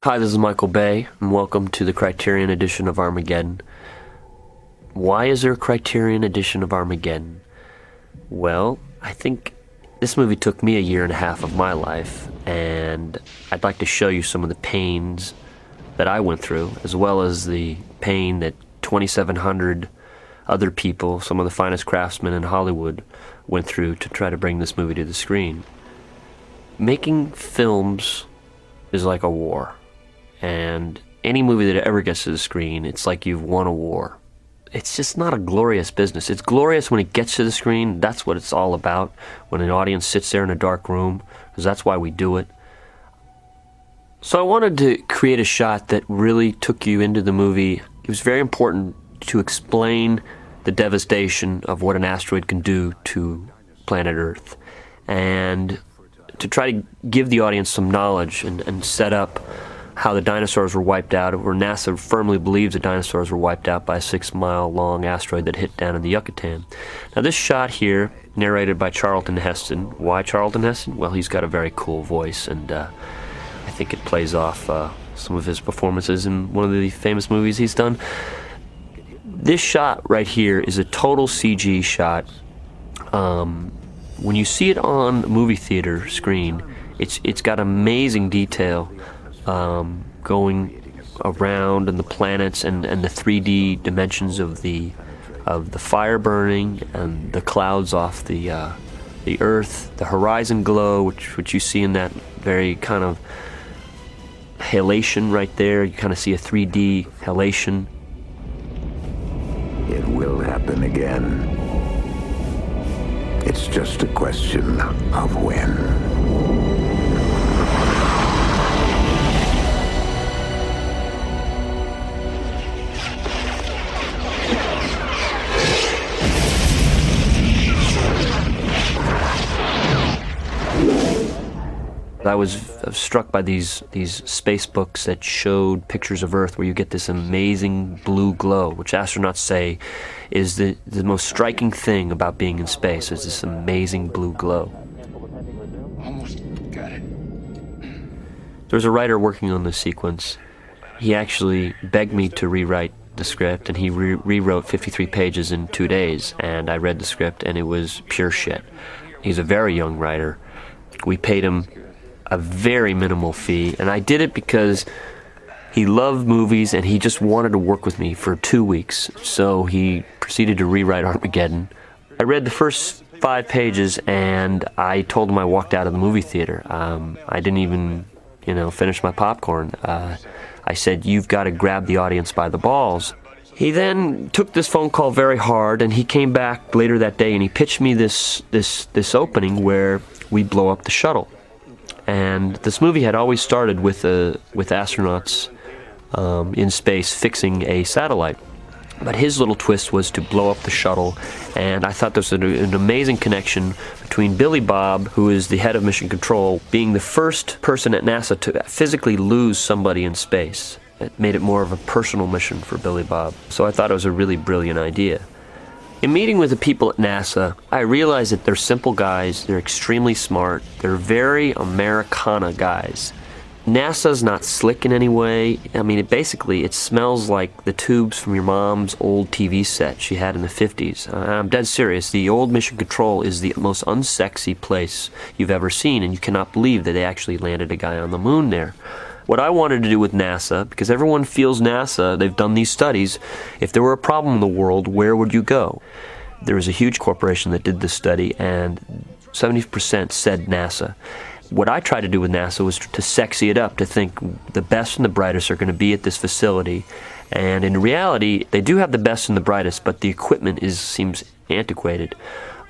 Hi, this is Michael Bay, and welcome to the Criterion edition of Armageddon. Why is there a Criterion edition of Armageddon? Well, I think this movie took me 1.5 years of my life, and I'd like to show you some of the pains that I went through, as well as the pain that 2,700 other people, some of the finest craftsmen in Hollywood, went through to try to bring this movie to the screen. Making films is like a war. And any movie that ever gets to the screen, it's like you've won a war. It's just not a glorious business. It's glorious when it gets to the screen. That's what it's all about, when an audience sits there in a dark room, because that's why we do it. So I wanted to create a shot that really took you into the movie. It was very important to explain the devastation of what an asteroid can do to planet Earth, and to try to give the audience some knowledge and set up how the dinosaurs were wiped out, or NASA firmly believes the dinosaurs were wiped out by a 6-mile-long asteroid that hit down in the Yucatan. Now this shot here, narrated by Charlton Heston. Why Charlton Heston? Well, he's got a very cool voice, and I think it plays off some of his performances in one of the famous movies he's done. This shot right here is a total CG shot. When you see it on a movie theater screen, it's got amazing detail. Going around and the planets and the 3D dimensions of the fire burning and the clouds off the Earth, the horizon glow, which you see in that very kind of halation right there. You kind of see a 3D halation. It will happen again. It's just a question of when. I was struck by these space books that showed pictures of Earth where you get this amazing blue glow, which astronauts say is the most striking thing about being in space, is this amazing blue glow. Almost got it. There was a writer working on this sequence. He actually begged me to rewrite the script, and he rewrote 53 pages in 2 days, and I read the script, and it was pure shit. He's a very young writer. We paid him a very minimal fee, and I did it because he loved movies and he just wanted to work with me for 2 weeks. So he proceeded to rewrite Armageddon. I read the first 5 pages and I told him I walked out of the movie theater. I didn't even, finish my popcorn. I said, "You've got to grab the audience by the balls." He then took this phone call very hard, and he came back later that day and he pitched me this opening where we blow up the shuttle. And this movie had always started with astronauts in space fixing a satellite. But his little twist was to blow up the shuttle, and I thought there was an amazing connection between Billy Bob, who is the head of Mission Control, being the first person at NASA to physically lose somebody in space. It made it more of a personal mission for Billy Bob. So I thought it was a really brilliant idea. In meeting with the people at NASA, I realized that they're simple guys, they're extremely smart, they're very Americana guys. NASA's not slick in any way. I mean, it smells like the tubes from your mom's old TV set she had in the 50s. I'm dead serious. The old Mission Control is the most unsexy place you've ever seen, and you cannot believe that they actually landed a guy on the moon there. What I wanted to do with NASA, because everyone feels NASA, they've done these studies, if there were a problem in the world, where would you go? There was a huge corporation that did this study, and 70% said NASA. What I tried to do with NASA was to sexy it up, to think the best and the brightest are going to be at this facility. And in reality, they do have the best and the brightest, but the equipment seems antiquated.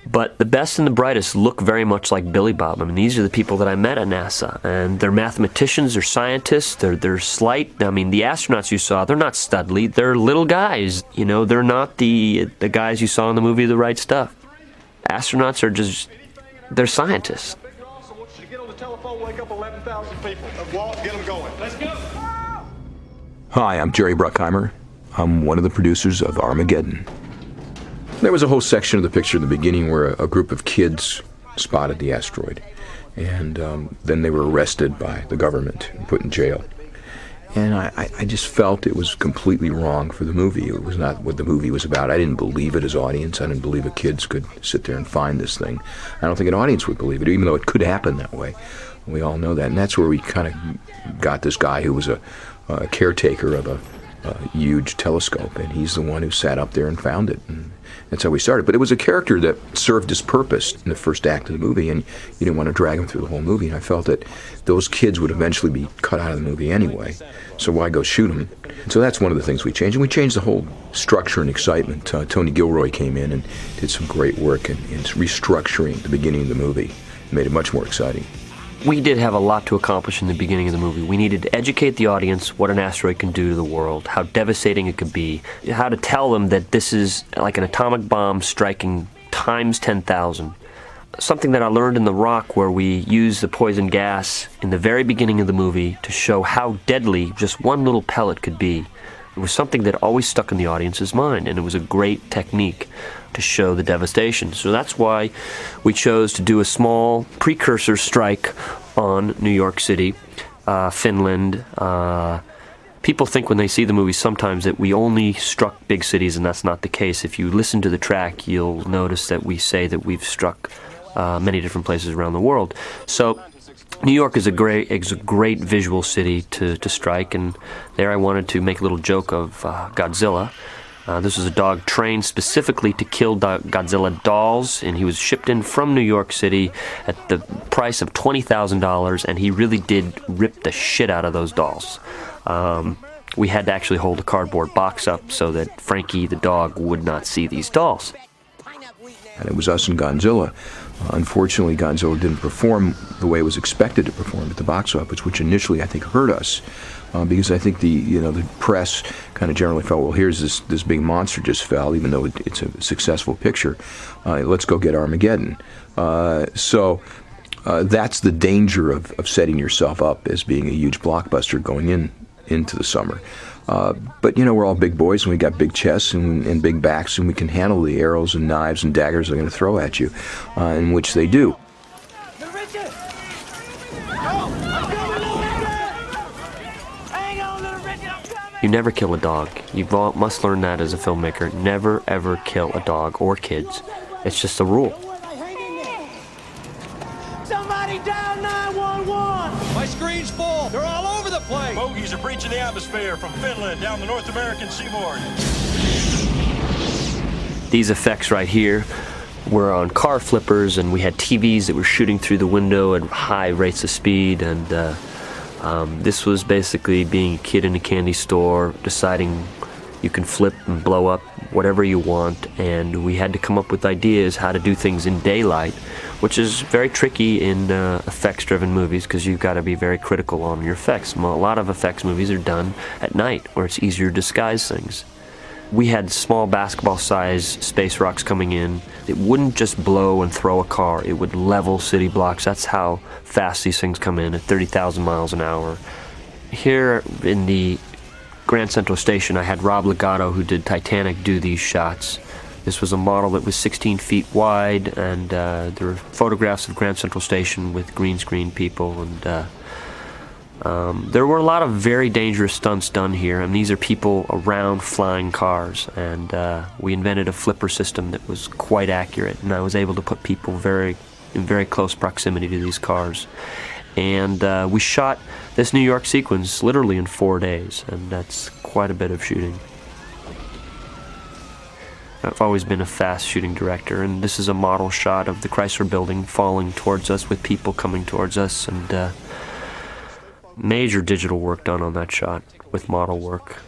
But the best and the brightest look very much like Billy Bob. I mean, these are the people that I met at NASA, and they're mathematicians, they're scientists, they're slight. I mean, the astronauts you saw, they're not studly, they're little guys. They're not the guys you saw in the movie The Right Stuff. Astronauts are they're scientists. Get on the telephone, wake up 11,000 people. Walt, get them going. Let's go. Hi, I'm Jerry Bruckheimer. I'm one of the producers of Armageddon. There was a whole section of the picture in the beginning where a group of kids spotted the asteroid, and then they were arrested by the government and put in jail. And I just felt it was completely wrong for the movie. It was not what the movie was about. I didn't believe it as audience. I didn't believe that kids could sit there and find this thing. I don't think an audience would believe it, even though it could happen that way. We all know that. And that's where we kind of got this guy who was a caretaker of a huge telescope, and he's the one who sat up there and found it. And that's how we started. But it was a character that served his purpose in the first act of the movie, and you didn't want to drag him through the whole movie. And I felt that those kids would eventually be cut out of the movie anyway, so why go shoot them? And so that's one of the things we changed. And we changed the whole structure and excitement. Tony Gilroy came in and did some great work in restructuring the beginning of the movie. It made it much more exciting. We did have a lot to accomplish in the beginning of the movie. We needed to educate the audience what an asteroid can do to the world, how devastating it could be, how to tell them that this is like an atomic bomb striking times 10,000. Something that I learned in The Rock, where we used the poison gas in the very beginning of the movie to show how deadly just one little pellet could be. It was something that always stuck in the audience's mind, and it was a great technique to show the devastation. So that's why we chose to do a small precursor strike on New York City, Finland. People think when they see the movie sometimes that we only struck big cities, and that's not the case. If you listen to the track, you'll notice that we say that we've struck many different places around the world. So New York is a great visual city to strike, and there I wanted to make a little joke of Godzilla. This was a dog trained specifically to kill Godzilla dolls, and he was shipped in from New York City at the price of $20,000, and he really did rip the shit out of those dolls. We had to actually hold a cardboard box up so that Frankie the dog would not see these dolls. And it was us and Godzilla. Unfortunately, Godzilla didn't perform the way it was expected to perform at the box office, which initially I think hurt us, because I think the press kind of generally felt, well, here's this big monster just fell, even though it's a successful picture. Let's go get Armageddon. So that's the danger of setting yourself up as being a huge blockbuster going into the summer. But we're all big boys, and we got big chests and big backs, and we can handle the arrows and knives and daggers they're going to throw at you, in which they do. You never kill a dog. You must learn that as a filmmaker. Never, ever kill a dog or kids. It's just a rule. Somebody dial 911! My screen's full. They're all over the place. Bogies are breaching the atmosphere from Finland down the North American seaboard. These effects right here were on car flippers, and we had TVs that were shooting through the window at high rates of speed, and this was basically being a kid in a candy store, deciding you can flip and blow up whatever you want, and we had to come up with ideas how to do things in daylight, which is very tricky in effects-driven movies because you've got to be very critical on your effects. A lot of effects movies are done at night where it's easier to disguise things. We had small basketball-sized space rocks coming in. It wouldn't just blow and throw a car. It would level city blocks. That's how fast these things come in, at 30,000 miles an hour. Here in the Grand Central Station, I had Rob Legato, who did Titanic, do these shots. This was a model that was 16 feet wide, and there were photographs of Grand Central Station with green screen people, and there were a lot of very dangerous stunts done here, and these are people around flying cars, and we invented a flipper system that was quite accurate, and I was able to put people in very close proximity to these cars. And we shot this New York sequence literally in 4 days, and that's quite a bit of shooting. I've always been a fast shooting director, and this is a model shot of the Chrysler Building falling towards us with people coming towards us, and major digital work done on that shot with model work.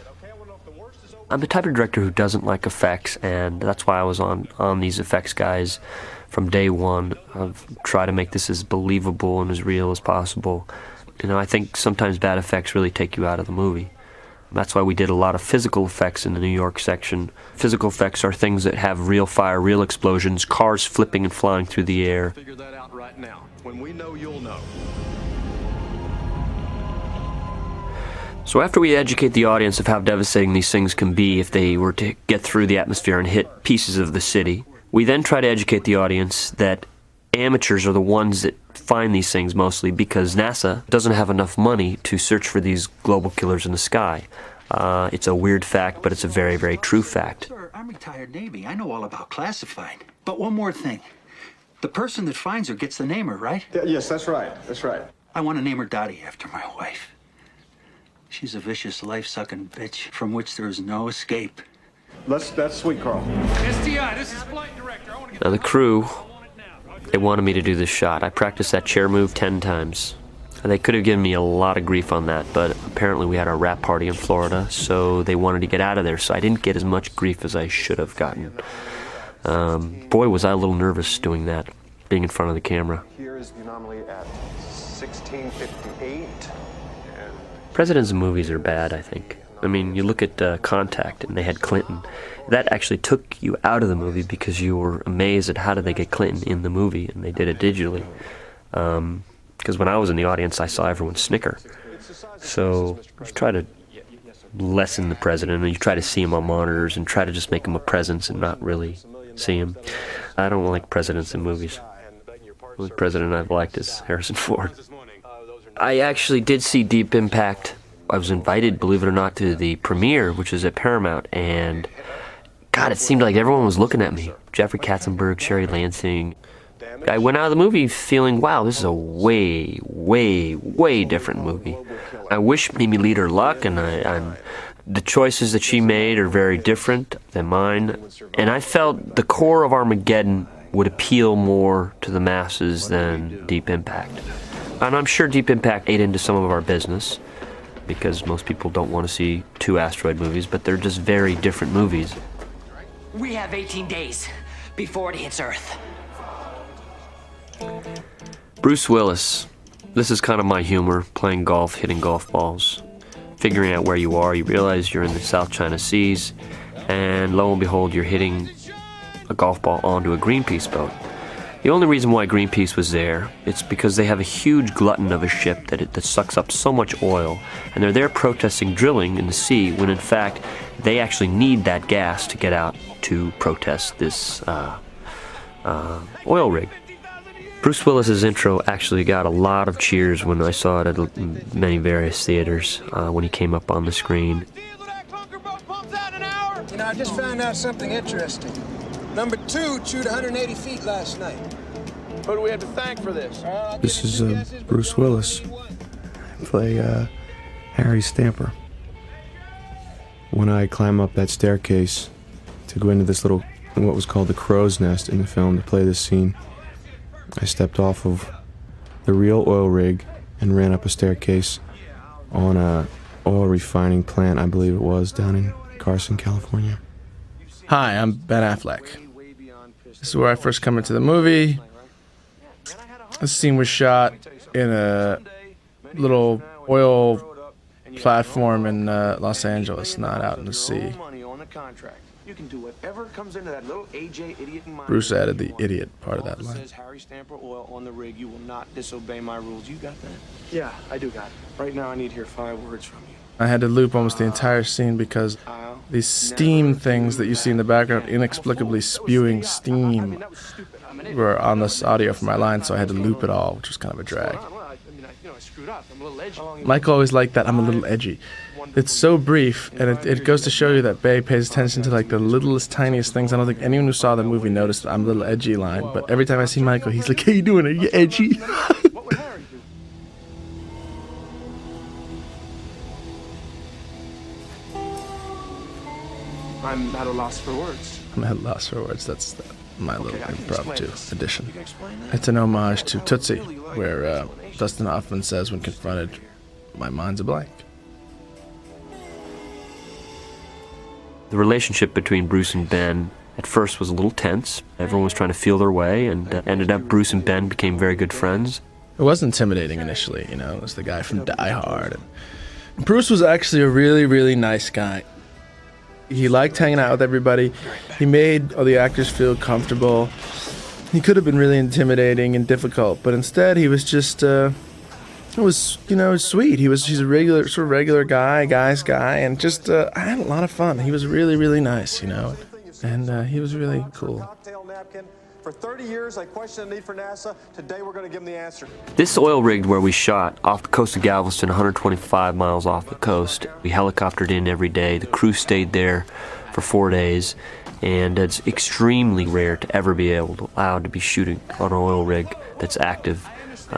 I'm the type of director who doesn't like effects, and that's why I was on these effects guys from day one. I've tried to make this as believable and as real as possible. I think sometimes bad effects really take you out of the movie. That's why we did a lot of physical effects in the New York section. Physical effects are things that have real fire, real explosions, cars flipping and flying through the air. Figure that out right now. When we know, you'll know. So after we educate the audience of how devastating these things can be if they were to get through the atmosphere and hit pieces of the city, we then try to educate the audience that amateurs are the ones that find these things mostly because NASA doesn't have enough money to search for these global killers in the sky. It's a weird fact, but it's a very, very true fact. Sir, I'm retired Navy. I know all about classified. But one more thing. The person that finds her gets to name her, right? Yes, that's right. That's right. I want to name her Dottie after my wife. She's a vicious, life-sucking bitch from which there is no escape. That's sweet, Carl. STI, this is flight director. I want to get Now the crew, they wanted me to do this shot. I practiced that chair move 10 times. They could have given me a lot of grief on that, but apparently we had our rap party in Florida, so they wanted to get out of there, so I didn't get as much grief as I should have gotten. Boy, was I a little nervous doing that, being in front of the camera. Here is the anomaly at 1658. Presidents in movies are bad, I think. I mean, you look at Contact, and they had Clinton. That actually took you out of the movie because you were amazed at how did they get Clinton in the movie, and they did it digitally. Because when I was in the audience, I saw everyone snicker. So you try to lessen the president, and you try to see him on monitors, and try to just make him a presence and not really see him. I don't like presidents in movies. The only president I've liked is Harrison Ford. I actually did see Deep Impact. I was invited, believe it or not, to the premiere, which is at Paramount, and God, it seemed like everyone was looking at me. Jeffrey Katzenberg, Sherry Lansing. I went out of the movie feeling, wow, this is a way, way, way different movie. I wish Mimi Leder luck, and the choices that she made are very different than mine. And I felt the core of Armageddon would appeal more to the masses than Deep Impact. And I'm sure Deep Impact ate into some of our business, because most people don't want to see two asteroid movies, but they're just very different movies. We have 18 days before it hits Earth. Bruce Willis. This is kind of my humor, playing golf, hitting golf balls. Figuring out where you are, you realize you're in the South China Seas, and lo and behold, you're hitting a golf ball onto a Greenpeace boat. The only reason why Greenpeace was there, it's because they have a huge glutton of a ship that sucks up so much oil, and they're there protesting drilling in the sea when in fact they actually need that gas to get out to protest this oil rig. Bruce Willis's intro actually got a lot of cheers when I saw it at many various theaters when he came up on the screen. You know, I just found out something interesting. Number 2 chewed 180 feet last night. Who do we have to thank for this? This is Bruce Willis. I play Harry Stamper. When I climb up that staircase to go into this little, what was called the crow's nest in the film to play this scene, I stepped off of the real oil rig and ran up a staircase on a oil refining plant, I believe it was, down in Carson, California. Hi, I'm Ben Affleck. This is where I first come into the movie. This scene was shot in a little oil platform in Los Angeles, not out in the sea. You can do whatever comes into that little AJ idiot in my Bruce added the idiot part of that line. Says Harry Stamper Oil on the rig. You will not disobey my rules. You got that? Yeah, I do got it. Right now I need to hear 5 words from you. I had to loop almost the entire scene because these steam things that you see in the background, inexplicably spewing steam, were on this audio for my line, so I had to loop it all, which was kind of a drag. I screwed up. I'm a little edgy. Michael always liked that I'm a little edgy. It's so brief, and it goes to show you that Bay pays attention to like the littlest, tiniest things. I don't think anyone who saw the movie noticed the I'm a little edgy line, but every time I see Michael, he's like, "How you doing? Are you edgy?" What would Harry do? I'm at a loss for words. I'm at a loss for words. That's my little I can impromptu explain this. addition. You can explain that? It's an homage to Tootsie, where Dustin Hoffman says when confronted, "My mind's a blank." The relationship between Bruce and Ben at first was a little tense. Everyone was trying to feel their way, and ended up Bruce and Ben became very good friends. It was intimidating initially, you know. It was the guy from Die Hard. And Bruce was actually a really, really nice guy. He liked hanging out with everybody. He made all the actors feel comfortable. He could have been really intimidating and difficult, but instead he was just, it was, you know, sweet. He's a regular guy's guy, and just, I had a lot of fun. He was really, really nice, you know, and he was really cool. For 30 years, I questioned the need for NASA. Today, we're going to give them the answer. This oil rig where we shot, off the coast of Galveston, 125 miles off the coast. We helicoptered in every day. The crew stayed there for 4 days, and it's extremely rare to ever be allowed to be shooting on an oil rig that's active.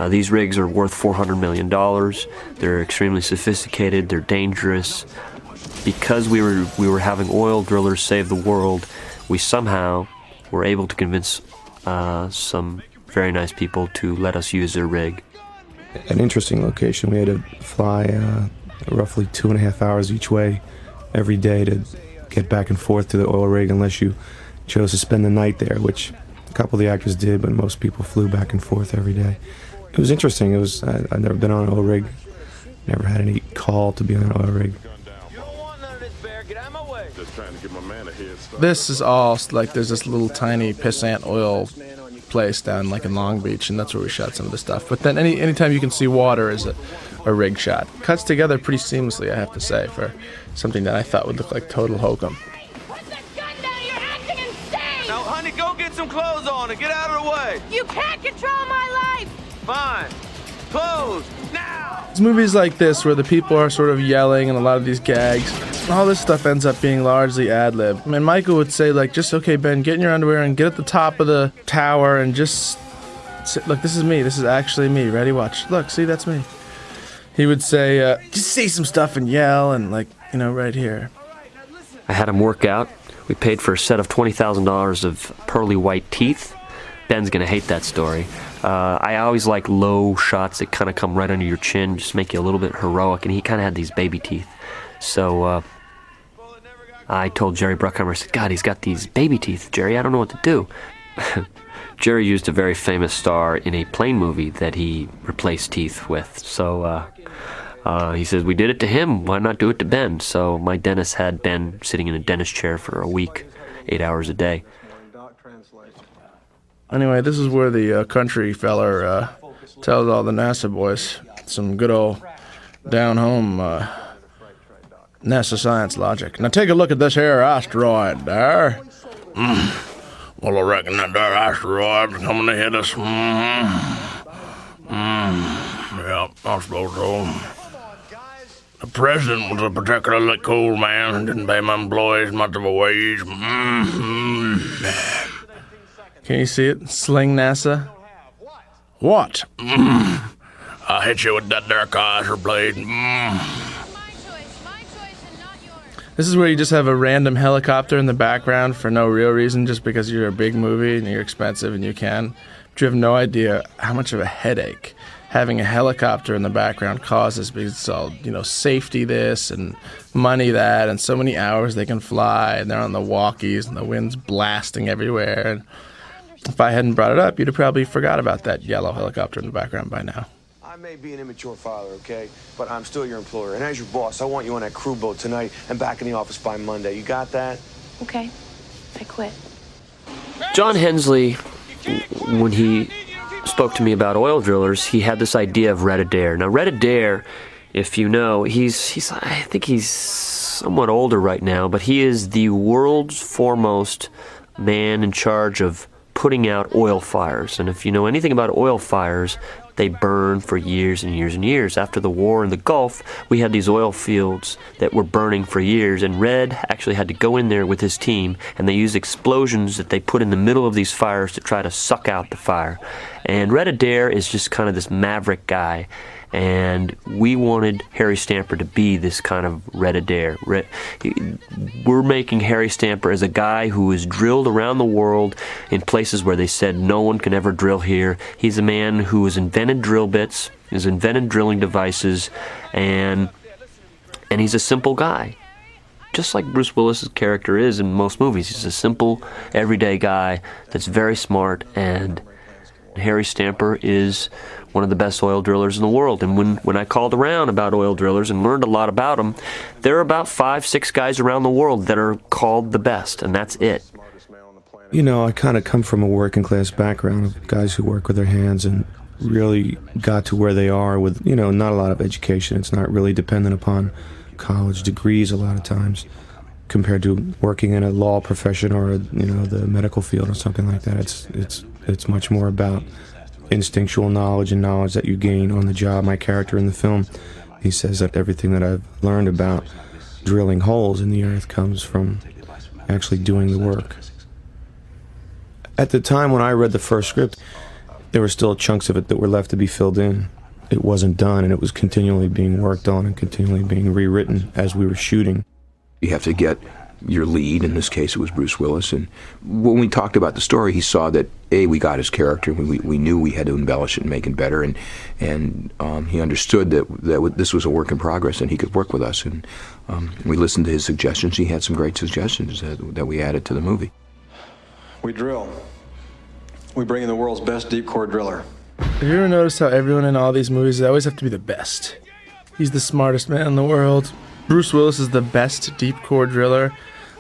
These rigs are worth $400 million. They're extremely sophisticated. They're dangerous. Because we were having oil drillers save the world, we somehow were able to convince some very nice people to let us use their rig. An interesting location. We had to fly roughly 2.5 hours each way every day to get back and forth to the oil rig, unless you chose to spend the night there, which a couple of the actors did, but most people flew back and forth every day. It was interesting. I've never been on an oil rig, never had any call to be on an oil rig. This is all, like, there's this little tiny pissant oil place down, like, in Long Beach, and that's where we shot some of the stuff. But then anytime you can see water is a rig shot. Cuts together pretty seamlessly, I have to say, for something that I thought would look like total hokum. Put the gun down, you're acting insane! Now, honey, go get some clothes on and get out of the way. You can't control my life! Fine. Clothes, now! It's movies like this where the people are sort of yelling and a lot of these gags, all this stuff ends up being largely ad-lib. I mean, Michael would say, like, just, okay, Ben, get in your underwear and get at the top of the tower and just sit. Look, this is me. This is actually me. Ready? Watch. Look, see, that's me. He would say, just say some stuff and yell and, like, you know, right here. I had him work out. We paid for a set of $20,000 of pearly white teeth. Ben's going to hate that story. I always like low shots that kind of come right under your chin, just make you a little bit heroic, and he kind of had these baby teeth. So I told Jerry Bruckheimer, I said, God, he's got these baby teeth, Jerry, I don't know what to do. Jerry used a very famous star in a plane movie that he replaced teeth with. So he says, we did it to him, why not do it to Ben? So my dentist had Ben sitting in a dentist chair for a week, 8 hours a day. Anyway, this is where the country feller tells all the NASA boys some good old down-home NASA science logic. Now take a look at this here asteroid there. Well, I reckon that there asteroid's coming to hit us. Yeah, I suppose so. The president was a particularly cool man and didn't pay my employees much of a wage. Can you see it? Sling NASA. What? I hit you with that there Kaiser blade. This is where you just have a random helicopter in the background for no real reason, just because you're a big movie and you're expensive and you can. But you have no idea how much of a headache having a helicopter in the background causes, because it's all, you know, safety this and money that, and so many hours they can fly, and they're on the walkies and the wind's blasting everywhere. And if I hadn't brought it up, you'd have probably forgot about that yellow helicopter in the background by now. I may be an immature father, okay? But I'm still your employer. And as your boss, I want you on that crew boat tonight and back in the office by Monday. You got that? Okay. I quit. John Hensley, when he spoke to me about oil drillers, he had this idea of Red Adair. Now, Red Adair, if you know, he's I think he's somewhat older right now, but he is the world's foremost man in charge of putting out oil fires. And if you know anything about oil fires, they burn for years and years and years. After the war in the Gulf, we had these oil fields that were burning for years, and Red actually had to go in there with his team, and they used explosions that they put in the middle of these fires to try to suck out the fire. And Red Adair is just kind of this maverick guy, and we wanted Harry Stamper to be this kind of Red Adair. We're making Harry Stamper as a guy who has drilled around the world in places where they said no one can ever drill here. He's a man who has invented drill bits, has invented drilling devices, and he's a simple guy. Just like Bruce Willis's character is in most movies. He's a simple, everyday guy that's very smart, and Harry Stamper is one of the best oil drillers in the world. And when I called around about oil drillers and learned a lot about them, there are about 5-6 guys around the world that are called the best, and that's it. You know, I kind of come from a working class background of guys who work with their hands and really got to where they are with, you know, not a lot of education. It's not really dependent upon college degrees a lot of times. compared to working in a law profession or the medical field or something like that. It's much more about instinctual knowledge and knowledge that you gain on the job. My character in the film, he says that everything that I've learned about drilling holes in the earth comes from actually doing the work. At the time when I read the first script, there were still chunks of it that were left to be filled in. It wasn't done, and it was continually being worked on and continually being rewritten as we were shooting. You have to get your lead, in this case it was Bruce Willis, and when we talked about the story, he saw that, we got his character, we knew we had to embellish it and make it better, and he understood that this was a work in progress and he could work with us, and we listened to his suggestions. He had some great suggestions that we added to the movie. We drill. We bring in the world's best deep core driller. Have you ever noticed how everyone in all these movies, they always have to be the best? He's the smartest man in the world. Bruce Willis is the best deep core driller.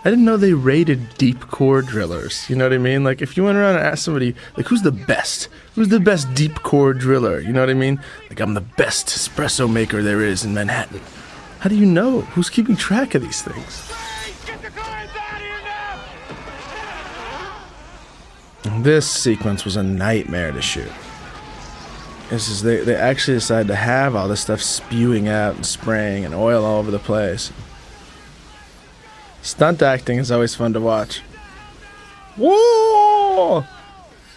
I didn't know they rated deep core drillers. You know what I mean? Like, if you went around and asked somebody, like, who's the best? Who's the best deep core driller? You know what I mean? Like, I'm the best espresso maker there is in Manhattan. How do you know? Who's keeping track of these things? This sequence was a nightmare to shoot. They actually decided to have all this stuff spewing out and spraying and oil all over the place. Stunt acting is always fun to watch. Whoa!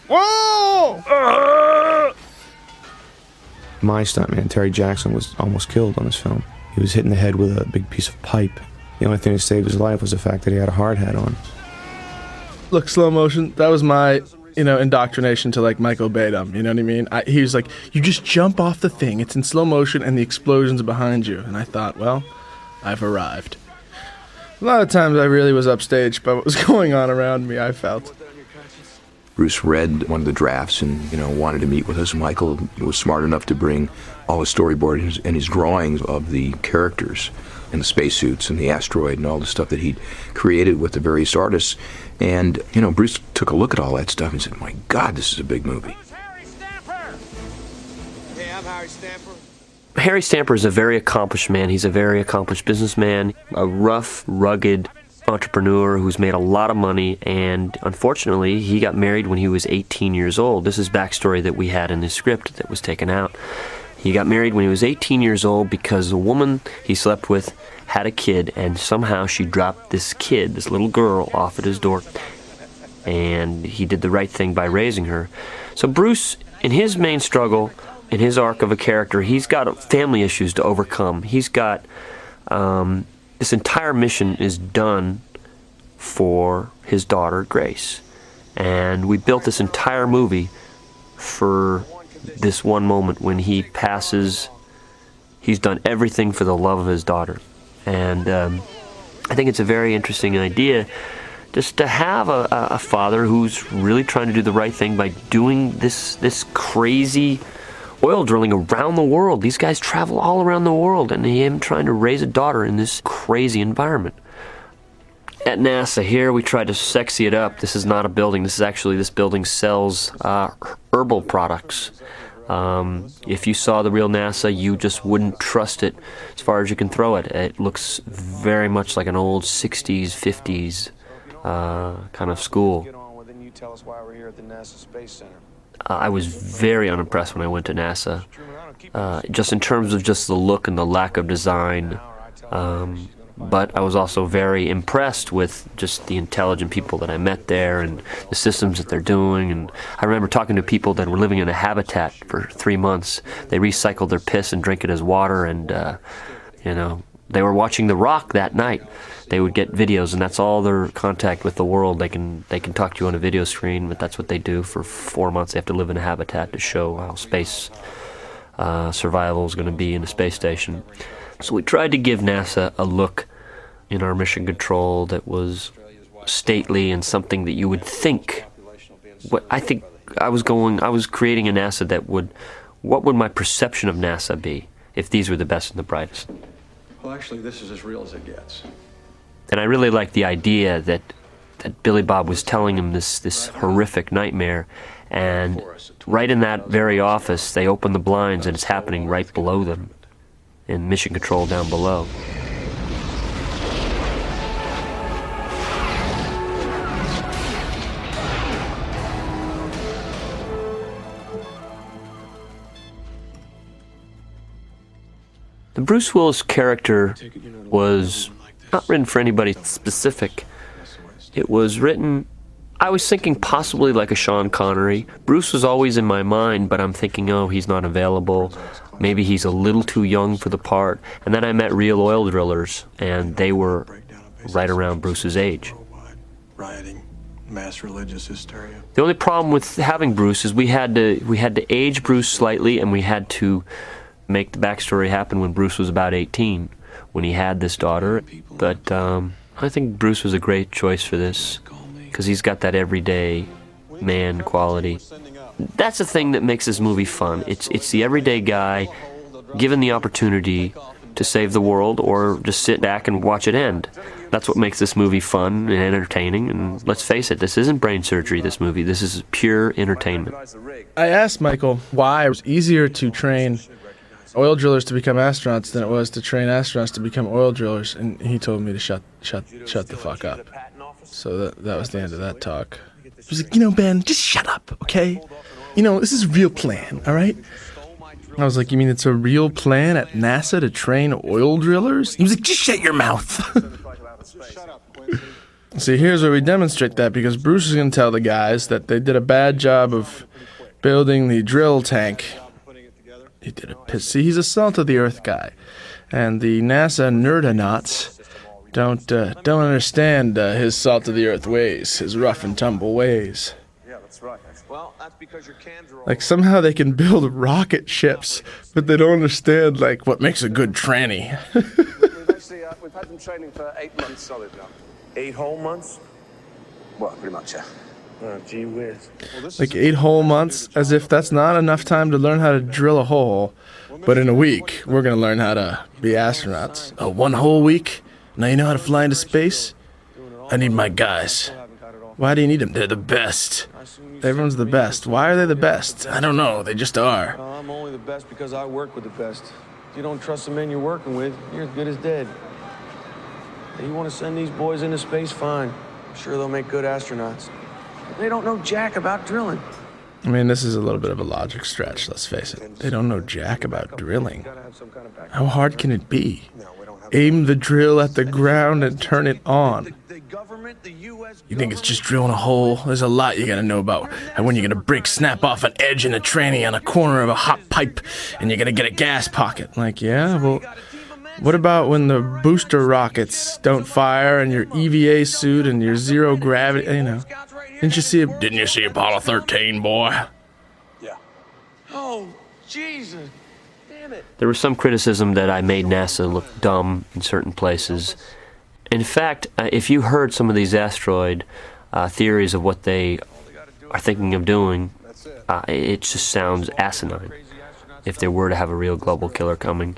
Whoa! My stuntman, Terry Jackson, was almost killed on this film. He was hit in the head with a big piece of pipe. The only thing that saved his life was the fact that he had a hard hat on. Look, slow motion, that was my, indoctrination to, like, Michael Bay. You know what I mean? He was like, you just jump off the thing, it's in slow motion, and the explosion's behind you. And I thought, well, I've arrived. A lot of times I really was upstaged by what was going on around me, I felt. Bruce read one of the drafts and, wanted to meet with us. Michael was smart enough to bring all his storyboard and his drawings of the characters and the spacesuits and the asteroid and all the stuff that he'd created with the various artists. And, Bruce took a look at all that stuff and said, my God, this is a big movie. Hey, I'm Harry Stamper. Harry Stamper is a very accomplished man. He's a very accomplished businessman, a rough, rugged entrepreneur who's made a lot of money, and unfortunately, he got married when he was 18 years old. This is backstory that we had in the script that was taken out. He got married when he was 18 years old because the woman he slept with had a kid, and somehow she dropped this kid, this little girl, off at his door, and he did the right thing by raising her. So Bruce, in his main struggle, in his arc of a character, he's got family issues to overcome. He's got, this entire mission is done for his daughter, Grace. And we built this entire movie for this one moment when he passes. He's done everything for the love of his daughter. And I think it's a very interesting idea just to have a father who's really trying to do the right thing by doing this crazy oil drilling around the world. These guys travel all around the world, and him trying to raise a daughter in this crazy environment. At NASA here, we tried to sexy it up. This is not a building. This building sells herbal products. If you saw the real NASA, you just wouldn't trust it as far as you can throw it. It looks very much like an old 60s, 50s kind of school. You tell us why we're here at the NASA Space Center. I was very unimpressed when I went to NASA, just in terms of just the look and the lack of design. But I was also very impressed with just the intelligent people that I met there and the systems that they're doing. And I remember talking to people that were living in a habitat for 3 months. They recycled their piss and drink it as water, and they were watching The Rock that night. They would get videos, and that's all their contact with the world. They can talk to you on a video screen, but that's what they do for 4 months. They have to live in a habitat to show how space survival is going to be in a space station. So we tried to give NASA a look in our mission control that was stately and something that you would think. I was creating a NASA that what would my perception of NASA be if these were the best and the brightest? Well, actually, this is as real as it gets. And I really liked the idea that Billy Bob was telling him this horrific nightmare, and right in that very office, they open the blinds and it's happening right below them, in mission control down below. Bruce Willis character was not written for anybody specific. It was written, I was thinking possibly like a Sean Connery. Bruce was always in my mind, but I'm thinking, oh, he's not available. Maybe he's a little too young for the part. And then I met real oil drillers, and they were right around Bruce's age. Rioting, mass religious hysteria. The only problem with having Bruce is we had to age Bruce slightly, and we had to make the backstory happen when Bruce was about 18, when he had this daughter. But I think Bruce was a great choice for this, because he's got that everyday man quality. That's the thing that makes this movie fun. It's the everyday guy given the opportunity to save the world or just sit back and watch it end. That's what makes this movie fun and entertaining. And let's face it, this isn't brain surgery, this movie. This is pure entertainment. I asked Michael why it was easier to train oil drillers to become astronauts than it was to train astronauts to become oil drillers, and he told me to shut the fuck up. So that was the end of that talk. He was like, Ben, just shut up, okay? This is a real plan, all right? I was like, you mean it's a real plan at NASA to train oil drillers? He was like, just shut your mouth. See, here's where we demonstrate that, because Bruce is going to tell the guys that they did a bad job of building the drill tank. He did a piss. See, he's a salt-of-the-earth guy. And the NASA nerdonauts don't understand his salt-of-the-earth ways, his rough-and-tumble ways. Yeah, that's right. Well, that's because your cans are all... Like, somehow they can build rocket ships, but they don't understand, like, what makes a good tranny. We've had them training for 8 months solid now. 8 whole months? Well, pretty much, yeah. Oh, gee whiz. Like 8 whole months, as if that's not enough time to learn how to drill a hole. But in a week, we're going to learn how to be astronauts. Oh, 1 whole week? Now you know how to fly into space? I need my guys. Why do you need them? They're the best. Everyone's the best. Why are they the best? I don't know. They just are. I'm only the best because I work with the best. If you don't trust the men you're working with, you're as good as dead. If you want to send these boys into space, fine. I'm sure they'll make good astronauts. But they don't know jack about drilling. I mean, this is a little bit of a logic stretch, let's face it. They don't know jack about drilling. How hard can it be? Aim the drill at the ground and turn it on. You think it's just drilling a hole? There's a lot you gotta know about. And when you're gonna snap off an edge in a tranny on a corner of a hot pipe, and you're gonna get a gas pocket. Like, yeah, well, what about when the booster rockets don't fire and your EVA suit and your zero gravity, Didn't you see Apollo 13, boy? Yeah. Oh, Jesus. Damn it. There was some criticism that I made NASA look dumb in certain places. In fact, if you heard some of these asteroid theories of what they are thinking of doing, it just sounds asinine if there were to have a real global killer coming.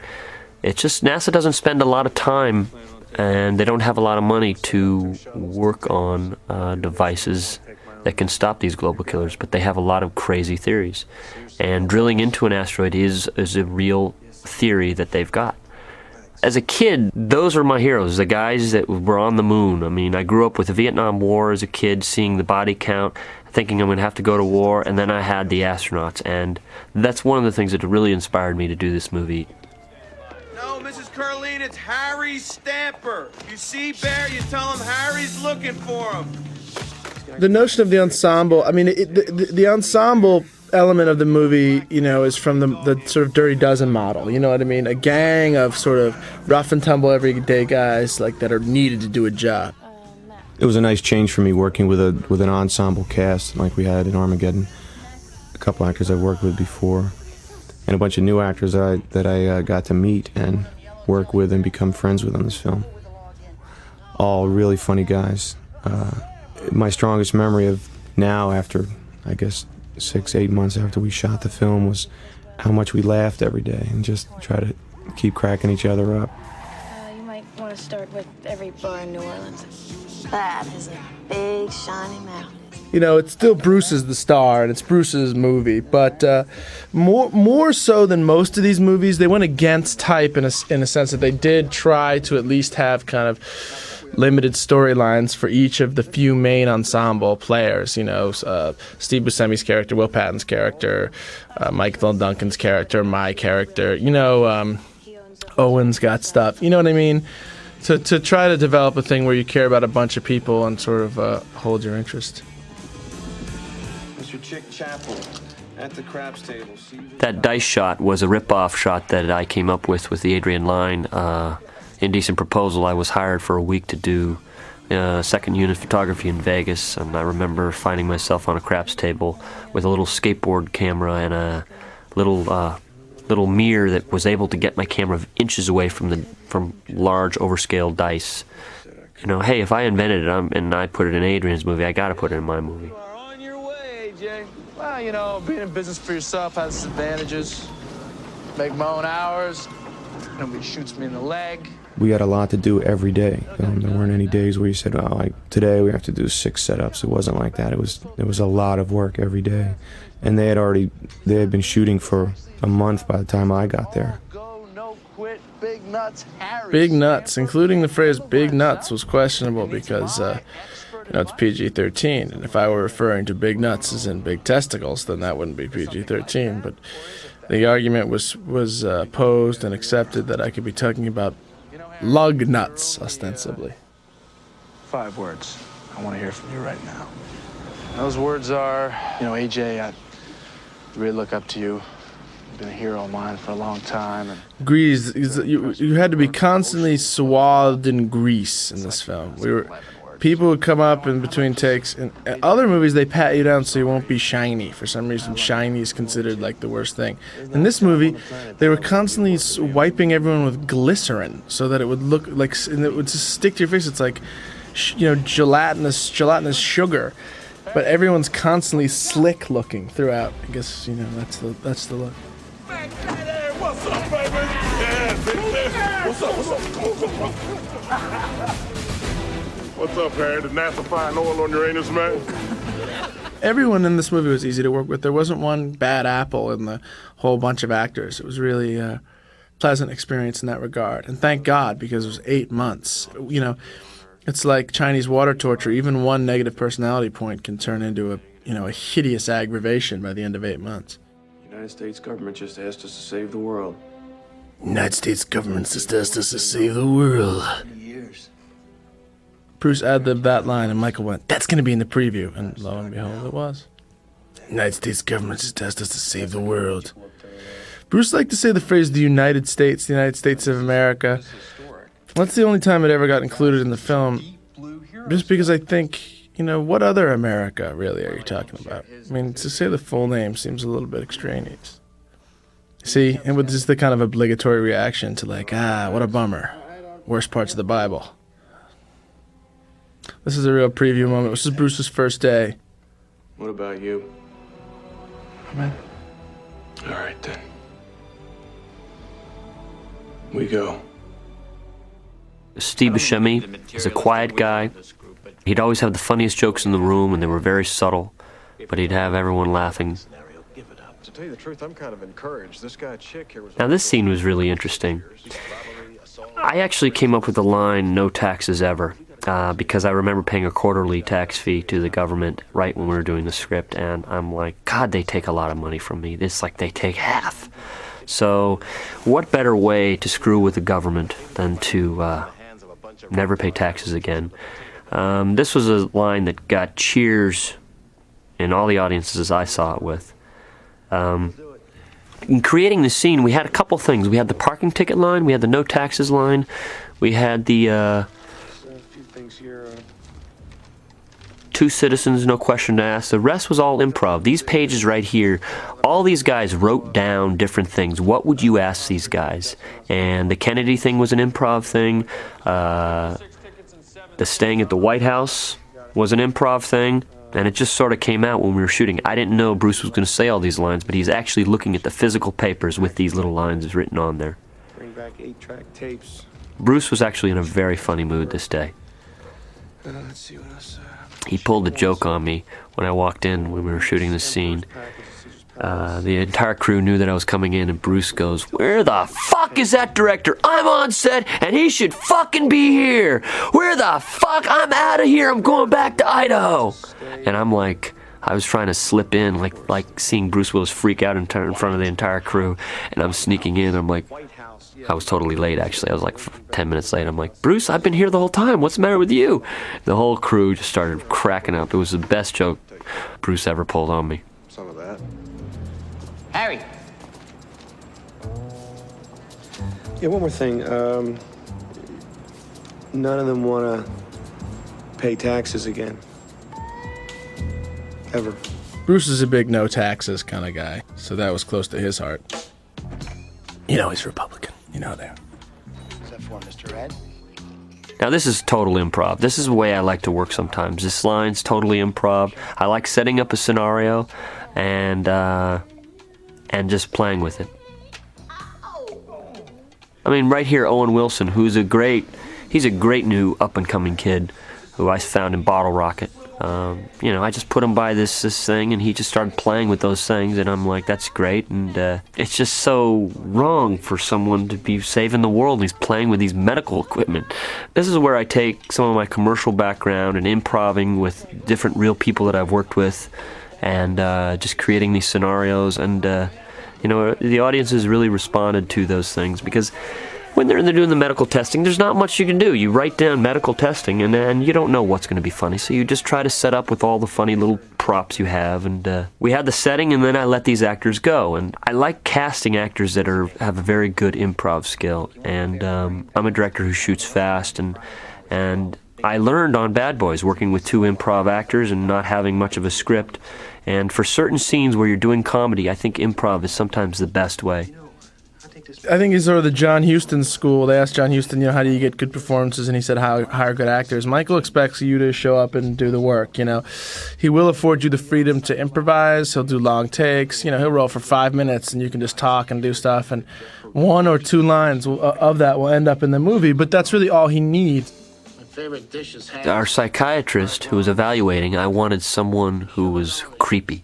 It's just NASA doesn't spend a lot of time, and they don't have a lot of money to work on devices that can stop these global killers, but they have a lot of crazy theories. And drilling into an asteroid is a real theory that they've got. As a kid, those were my heroes, the guys that were on the moon. I mean, I grew up with the Vietnam War as a kid, seeing the body count, thinking I'm going to have to go to war, and then I had the astronauts. And that's one of the things that really inspired me to do this movie. No, Mrs. Curleen, it's Harry Stamper. You see Bear, you tell him Harry's looking for him. The notion of the ensemble, I mean, the ensemble element of the movie, is from the sort of Dirty Dozen model. You know what I mean? A gang of sort of rough and tumble everyday guys like that are needed to do a job. It was a nice change for me working with an ensemble cast like we had in Armageddon. A couple actors I've worked with before, and a bunch of new actors that I got to meet and work with and become friends with on this film. All really funny guys. My strongest memory of now, after I guess 6-8 months after we shot the film, was how much we laughed every day and just try to keep cracking each other up. You might want to start with every bar in New Orleans. That is a big, shiny mountain. It's still Bruce is the star, and it's Bruce's movie, but more so than most of these movies, they went against type in a sense that they did try to at least have kind of limited storylines for each of the few main ensemble players. Steve Buscemi's character, Will Patton's character, Michael Duncan's character, my character. Owen's got stuff. You know what I mean? To try to develop a thing where you care about a bunch of people and sort of hold your interest. Mr. Chick Chapel at the craps table. That dice shot was a rip-off shot that I came up with the Adrian Lyne Indecent Proposal. I was hired for a week to do second unit photography in Vegas, and I remember finding myself on a craps table with a little skateboard camera and a little mirror that was able to get my camera inches away from large overscale dice. You know, hey, if I invented it and I put it in Adrian's movie, I got to put it in my movie. On your way, Jay. Well, you know, being in business for yourself has its advantages. Make my own hours. Nobody shoots me in the leg. We had a lot to do every day. There weren't any days where you said, "Oh, like today we have to do 6 setups." It wasn't like that. It was a lot of work every day, and they had been shooting for a month by the time I got there. Big nuts, including the phrase "big nuts," was questionable because it's PG-13, and if I were referring to big nuts as in big testicles, then that wouldn't be PG-13. But the argument was posed and accepted that I could be talking about lug nuts, ostensibly. 5 words I want to hear from you right now. Those words are, AJ, I really look up to you. You've been a hero of mine for a long time. And Grease, you had to be constantly swathed in grease in this film. People would come up in between takes. In other movies, they pat you down so you won't be shiny. For some reason, shiny is considered like the worst thing. In this movie, they were constantly wiping everyone with glycerin so that it would look like, and it would just stick to your face. It's like, gelatinous sugar. But everyone's constantly slick looking throughout. I guess, that's the look. What's up, baby? Yeah, baby. What's up, Harry? Did NASA find oil on Uranus, man? Everyone in this movie was easy to work with. There wasn't one bad apple in the whole bunch of actors. It was really a pleasant experience in that regard. And thank God, because it was 8 months. It's like Chinese water torture. Even one negative personality point can turn into a hideous aggravation by the end of 8 months. The United States government just asked us to save the world. United States government just asked us to save the world. Bruce ad-libbed that line, and Michael went, "That's going to be in the preview." And lo and behold, it was. United States government just asked us to save the world. Bruce liked to say the phrase "the United States of America." That's the only time it ever got included in the film, just because I think, what other America really are you talking about? I mean, to say the full name seems a little bit extraneous. See, and with just the kind of obligatory reaction to what a bummer. Worst parts of the Bible. This is a real preview moment. This is Bruce's first day. What about you? I'm in. All right, then. We go. Steve Buscemi is a quiet guy. He'd always have the funniest jokes in the room, and they were very subtle, but he'd have everyone laughing. To tell you the truth, I'm kind of encouraged. This guy Chick here was... Now, this scene was really interesting. I actually came up with the line, "no taxes ever," because I remember paying a quarterly tax fee to the government right when we were doing the script, and I'm like, God, they take a lot of money from me. It's like they take half. So what better way to screw with the government than to never pay taxes again? This was a line that got cheers in all the audiences I saw it with. In creating the scene, we had a couple things. We had the parking ticket line, we had the no taxes line, we had the 2 citizens, no question to ask. The rest was all improv. These pages right here, all these guys wrote down different things. What would you ask these guys? And the Kennedy thing was an improv thing. The staying at the White House was an improv thing. And it just sort of came out when we were shooting. I didn't know Bruce was going to say all these lines, but he's actually looking at the physical papers with these little lines written on there. Bring back 8-track tapes. Bruce was actually in a very funny mood this day. Let's see what else. He pulled a joke on me when I walked in when we were shooting the scene. The entire crew knew that I was coming in, and Bruce goes, "Where the fuck is that director? I'm on set, and he should fucking be here. Where the fuck? I'm out of here. I'm going back to Idaho." And I'm like, I was trying to slip in, like seeing Bruce Willis freak out in front of the entire crew, and I'm sneaking in. I'm like, I was totally late, actually. I was like 10 minutes late. I'm like, Bruce, I've been here the whole time. What's the matter with you? The whole crew just started cracking up. It was the best joke Bruce ever pulled on me. Some of that. Harry. Yeah, one more thing. None of them want to pay taxes again. Ever. Bruce is a big no taxes kind of guy, so that was close to his heart. You know he's Republican. You know that. Is that for Mr. Ed? Now this is total improv. This is the way I like to work sometimes. This line's totally improv. I like setting up a scenario and just playing with it. I mean, right here, Owen Wilson, he's a great new up-and-coming kid who I found in Bottle Rocket. You know, I just put him by this thing, and he just started playing with those things, and I'm like, that's great. And it's just so wrong for someone to be saving the world, and he's playing with these medical equipment. This is where I take some of my commercial background and improving with different real people that I've worked with, and just creating these scenarios. And you know, the audience has really responded to those things, because when they're doing the medical testing, there's not much you can do. You write down medical testing, and you don't know what's going to be funny, so you just try to set up with all the funny little props you have. And we had the setting, and then I let these actors go. And I like casting actors that have a very good improv skill. And I'm a director who shoots fast, and I learned on Bad Boys working with 2 improv actors and not having much of a script. And for certain scenes where you're doing comedy, I think improv is sometimes the best way. I think he's sort of the John Huston school. They asked John Huston, you know, how do you get good performances? And he said, hire good actors. Michael expects you to show up and do the work, you know. He will afford you the freedom to improvise. He'll do long takes. You know, he'll roll for 5 minutes, and you can just talk and do stuff. And 1 or 2 lines of that will end up in the movie, but that's really all he needs. Favorite dish is Our psychiatrist who was evaluating, I wanted someone who was creepy.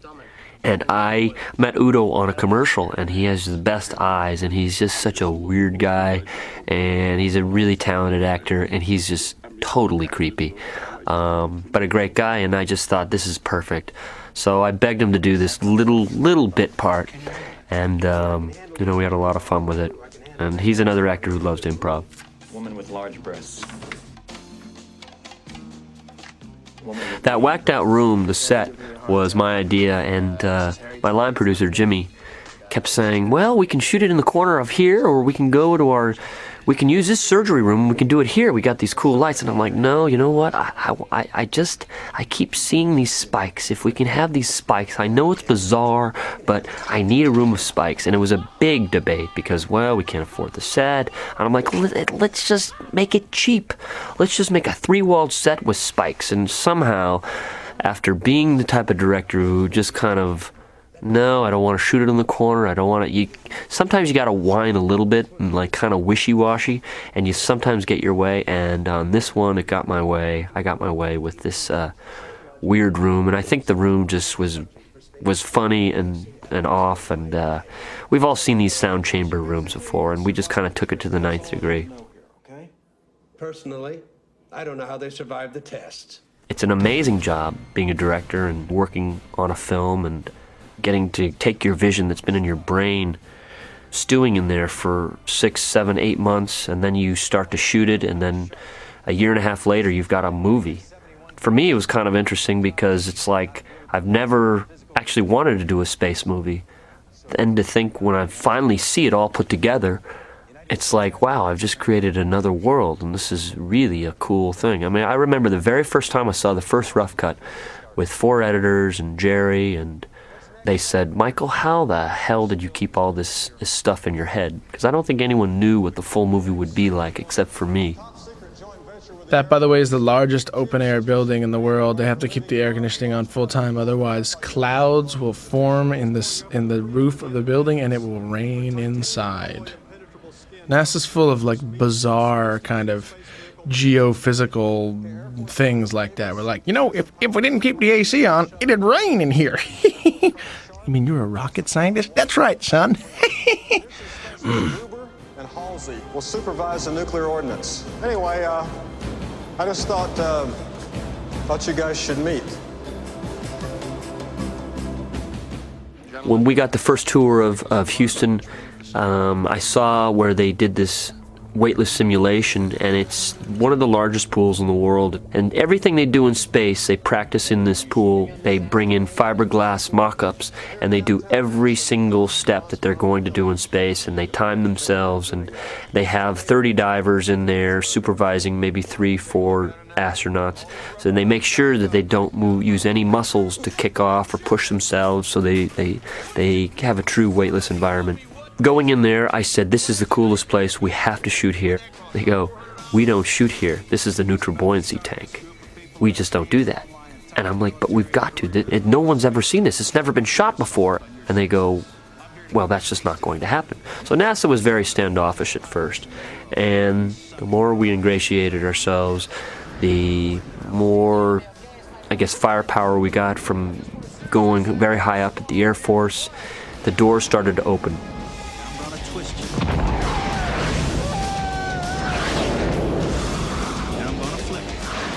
And I met Udo on a commercial, and he has the best eyes, and he's just such a weird guy, and he's a really talented actor, and he's just totally creepy. But a great guy, and I just thought, this is perfect. So I begged him to do this little bit part, and you know, we had a lot of fun with it. And he's another actor who loves to improv. Woman with large breasts. That whacked out room, the set, was my idea, and my line producer, Jimmy, kept saying, well, we can shoot it in the corner of here, or we can go to we can use this surgery room, we can do it here, we got these cool lights. And I'm like, no, you know what, I keep seeing these spikes. If we can have these spikes, I know it's bizarre, but I need a room of spikes. And it was a big debate, because, well, we can't afford the set. And I'm like, let's just make it cheap. Let's just make a 3-walled set with spikes. And somehow, after being the type of director who just kind of, no, I don't want to shoot it in the corner, I don't want to, sometimes you got to whine a little bit and like kind of wishy-washy, and you sometimes get your way, and on this one, it got my way. I got my way with this weird room, and I think the room just was funny and off, and we've all seen these sound chamber rooms before, and we just kind of took it to the 9th degree. Okay. Personally, I don't know how they survived the tests. It's an amazing job being a director and working on a film and getting to take your vision that's been in your brain, stewing in there for 6, 7, 8 months, and then you start to shoot it, and then a year and a half later you've got a movie. For me, it was kind of interesting, because it's like I've never actually wanted to do a space movie, and to think when I finally see it all put together, it's like, wow, I've just created another world, and this is really a cool thing. I mean, I remember the very first time I saw the first rough cut with 4 editors and Jerry, and they said, Michael, how the hell did you keep all this stuff in your head? Because I don't think anyone knew what the full movie would be like except for me. That, by the way, is the largest open-air building in the world. They have to keep the air conditioning on full-time, otherwise clouds will form in the roof of the building, and it will rain inside. NASA's full of, like, bizarre kind of geophysical things like that. We're like, you know, if we didn't keep the AC on, it'd rain in here. You mean you're a rocket scientist? That's right, son. Gruber and Halsey will supervise the nuclear ordinance. Anyway, I just thought you guys should meet. When we got the first tour of Houston, I saw where they did this weightless simulation, and it's one of the largest pools in the world. And everything they do in space, they practice in this pool. They bring in fiberglass mock-ups, and they do every single step that they're going to do in space, and they time themselves, and they have 30 divers in there supervising maybe 3-4 astronauts. So they make sure that they don't use any muscles to kick off or push themselves, so they have a true weightless environment. Going in there, I said, this is the coolest place, we have to shoot here. They go, we don't shoot here, this is the neutral buoyancy tank. We just don't do that. And I'm like, but we've got to, no one's ever seen this, it's never been shot before. And they go, well, that's just not going to happen. So NASA was very standoffish at first. And the more we ingratiated ourselves, the more, I guess, firepower we got from going very high up at the Air Force. The doors started to open.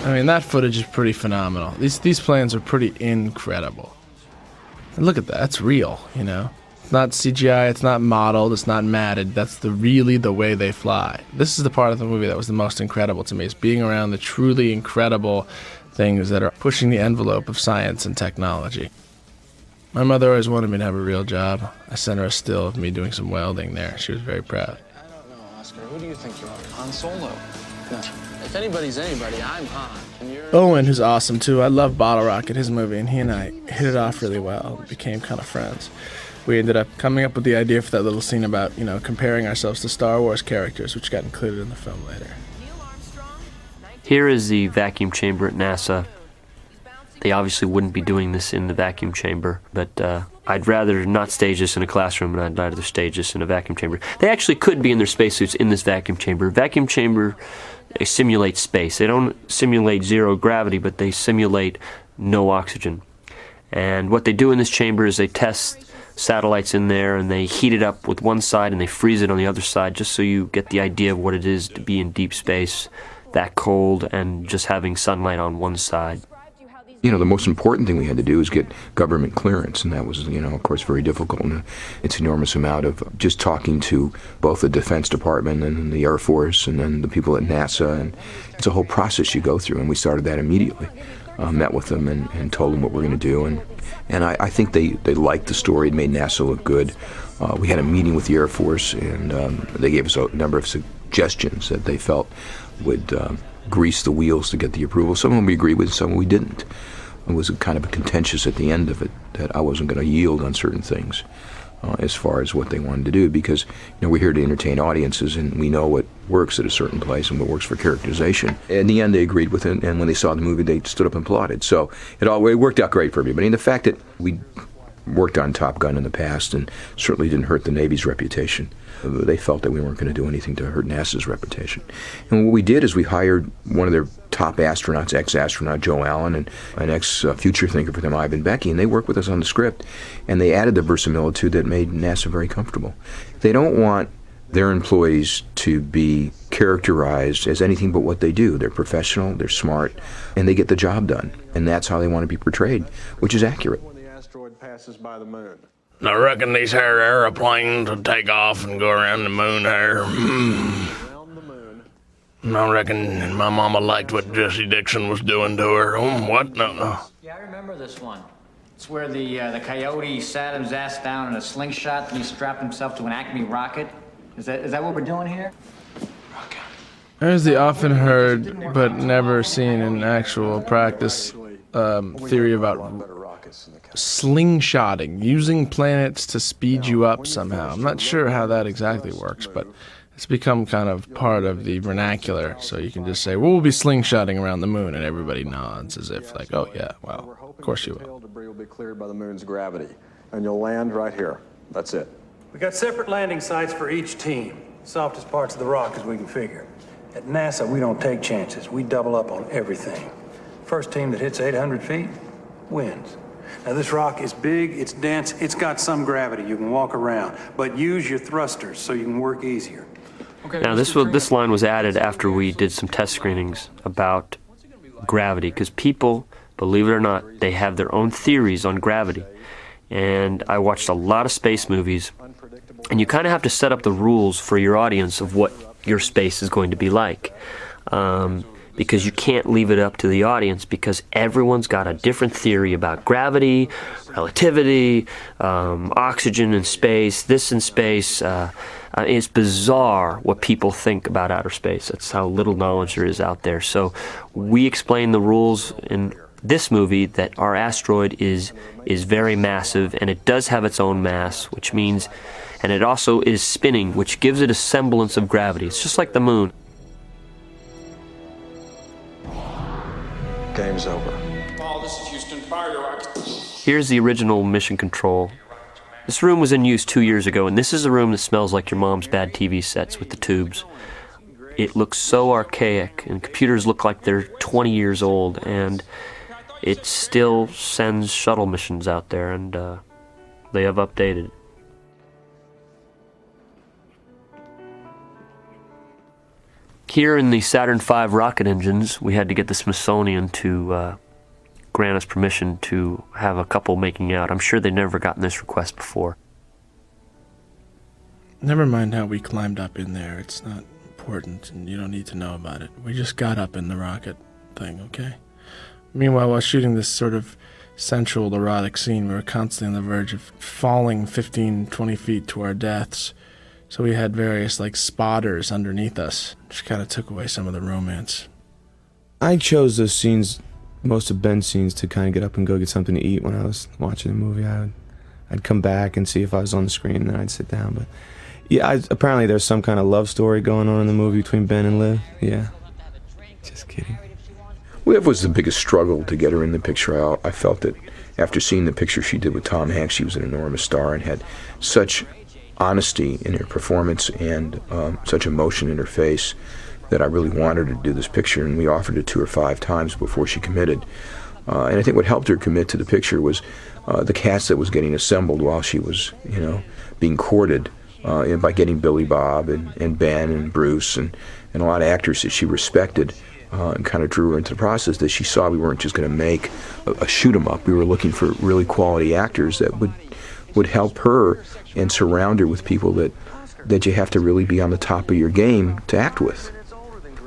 I mean, that footage is pretty phenomenal. These planes are pretty incredible. And look at that, that's real, you know? It's not CGI, it's not modeled, it's not matted. That's really the way they fly. This is the part of the movie that was the most incredible to me, is being around the truly incredible things that are pushing the envelope of science and technology. My mother always wanted me to have a real job. I sent her a still of me doing some welding there. She was very proud. I don't know, Oscar. Who do you think you are? Han Solo? No. If anybody's anybody, I'm Han. And you're... Owen, who's awesome too. I love Bottle Rocket, his movie, and he and I hit it off really well. We became kind of friends. We ended up coming up with the idea for that little scene about, you know, comparing ourselves to Star Wars characters, which got included in the film later. Here is the vacuum chamber at NASA. They obviously wouldn't be doing this in the vacuum chamber, but I'd rather not stage this in a classroom, and I'd rather stage this in a vacuum chamber. They actually could be in their spacesuits in this vacuum chamber. Vacuum chamber simulates space. They don't simulate zero gravity, but they simulate no oxygen. And what they do in this chamber is they test satellites in there, and they heat it up with one side and they freeze it on the other side, just so you get the idea of what it is to be in deep space, that cold, and just having sunlight on one side. You know, the most important thing we had to do is get government clearance, and that was, you know, of course, very difficult. And it's an enormous amount of just talking to both the Defense Department and the Air Force and then the people at NASA, and it's a whole process you go through, and we started that immediately. Met with them and told them what we're going to do, and I think they liked the story. It made NASA look good. We had a meeting with the Air Force, and they gave us a number of suggestions that they felt would grease the wheels to get the approval. Some of them we agreed with, some we didn't. It was kind of a contentious at the end of it that I wasn't going to yield on certain things as far as what they wanted to do, because, you know, we're here to entertain audiences, and we know what works at a certain place and what works for characterization. In the end, they agreed with it, and when they saw the movie, they stood up and applauded. So it worked out great for everybody. And the fact that we worked on Top Gun in the past and certainly didn't hurt the Navy's reputation. They felt that we weren't going to do anything to hurt NASA's reputation. And what we did is we hired one of their top astronauts, ex-astronaut Joe Allen, and an ex-future thinker for them, Ivan Becky, and they worked with us on the script, and they added the verisimilitude that made NASA very comfortable. They don't want their employees to be characterized as anything but what they do. They're professional, they're smart, and they get the job done. And that's how they want to be portrayed, which is accurate. When the asteroid passes by the moon. I reckon these here aeroplanes will take off and go around the moon here. I reckon my mama liked what Jesse Dixon was doing to her. What? No. Yeah, I remember this one. It's where the coyote sat his ass down in a slingshot and he strapped himself to an Acme rocket. Is that what we're doing here? There's the often heard but never seen in actual practice theory about slingshotting, using planets to speed you up somehow. I'm not sure how that exactly works, but it's become kind of part of the vernacular. So you can just say, well, we'll be slingshotting around the moon, and everybody nods as if like, oh yeah, well, of course you will. Debris will be cleared by the moon's gravity, and you'll land right here. That's it. We got separate landing sites for each team. Softest parts of the rock as we can figure. At NASA, we don't take chances. We double up on everything. First team that hits 800 feet wins. Now, this rock is big, it's dense, it's got some gravity. You can walk around, but use your thrusters so you can work easier. Okay, now, this line was added after we did some test screenings about gravity, because people, believe it or not, they have their own theories on gravity. and I watched a lot of space movies, and you kind of have to set up the rules for your audience of what your space is going to be like. Because you can't leave it up to the audience, because everyone's got a different theory about gravity, relativity, oxygen in space, this in space. It's bizarre what people think about outer space. That's how little knowledge there is out there. So we explain the rules in this movie that our asteroid is very massive, and it does have its own mass, which means, and it also is spinning, which gives it a semblance of gravity. It's just like the moon. Game's over. Oh, this is Houston. Fire your Here's the original mission control. This room was in use 2 years ago, and this is a room that smells like your mom's bad TV sets with the tubes. It looks so archaic, and computers look like they're 20 years old, and it still sends shuttle missions out there, and they have updated. Here in the Saturn V rocket engines, we had to get the Smithsonian to grant us permission to have a couple making out. I'm sure they'd never gotten this request before. Never mind how we climbed up in there. It's not important, and you don't need to know about it. We just got up in the rocket thing, okay? Meanwhile, while shooting this sort of sensual, erotic scene, we were constantly on the verge of falling 15, 20 feet to our deaths. So we had various, spotters underneath us, which kind of took away some of the romance. I chose those scenes, most of Ben's scenes, to kind of get up and go get something to eat when I was watching the movie. I'd come back and see if I was on the screen, and then I'd sit down. But yeah, apparently there's some kind of love story going on in the movie between Ben and Liv. Yeah. Just kidding. Liv was the biggest struggle to get her in the picture. I felt that after seeing the picture she did with Tom Hanks, she was an enormous star and had such honesty in her performance and such emotion in her face that I really wanted her to do this picture, and we offered it to her 5 times before she committed. And I think what helped her commit to the picture was the cast that was getting assembled while she was, being courted by getting Billy Bob and Ben and Bruce and a lot of actors that she respected, and kind of drew her into the process, that she saw we weren't just going to make a shoot 'em up. We were looking for really quality actors that would help her and surround her with people that you have to really be on the top of your game to act with.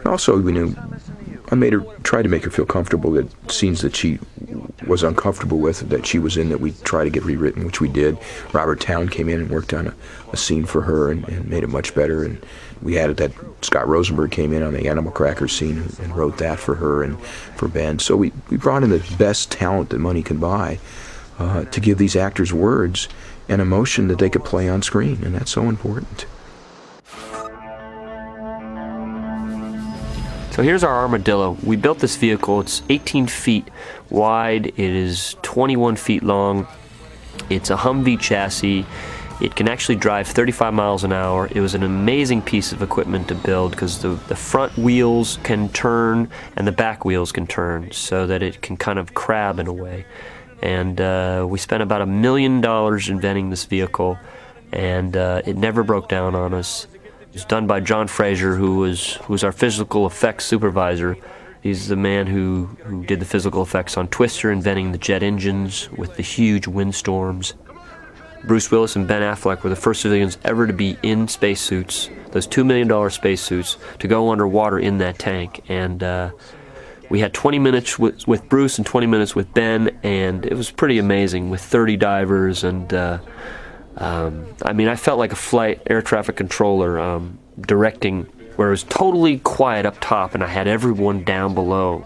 Also, I tried to make her feel comfortable that scenes that she was uncomfortable with, that she was in, that we try to get rewritten, which we did. Robert Towne came in and worked on a scene for her and made it much better. And we added that Scott Rosenberg came in on the Animal Crackers scene and wrote that for her and for Ben. So we brought in the best talent that money can buy to give these actors words and emotion that they could play on screen, and that's so important. So here's our Armadillo. We built this vehicle. It's 18 feet wide. It is 21 feet long. It's a Humvee chassis. It can actually drive 35 miles an hour. It was an amazing piece of equipment to build because the front wheels can turn and the back wheels can turn so that it can kind of crab in a way. And we spent about $1 million inventing this vehicle, and it never broke down on us. It was done by John Fraser, who was our physical effects supervisor. He's the man who did the physical effects on Twister, inventing the jet engines with the huge windstorms. Bruce Willis and Ben Affleck were the first civilians ever to be in spacesuits, those $2 million spacesuits, to go underwater in that tank. And we had 20 minutes with Bruce and 20 minutes with Ben, and it was pretty amazing with 30 divers. And I felt like a flight air traffic controller directing, where it was totally quiet up top and I had everyone down below.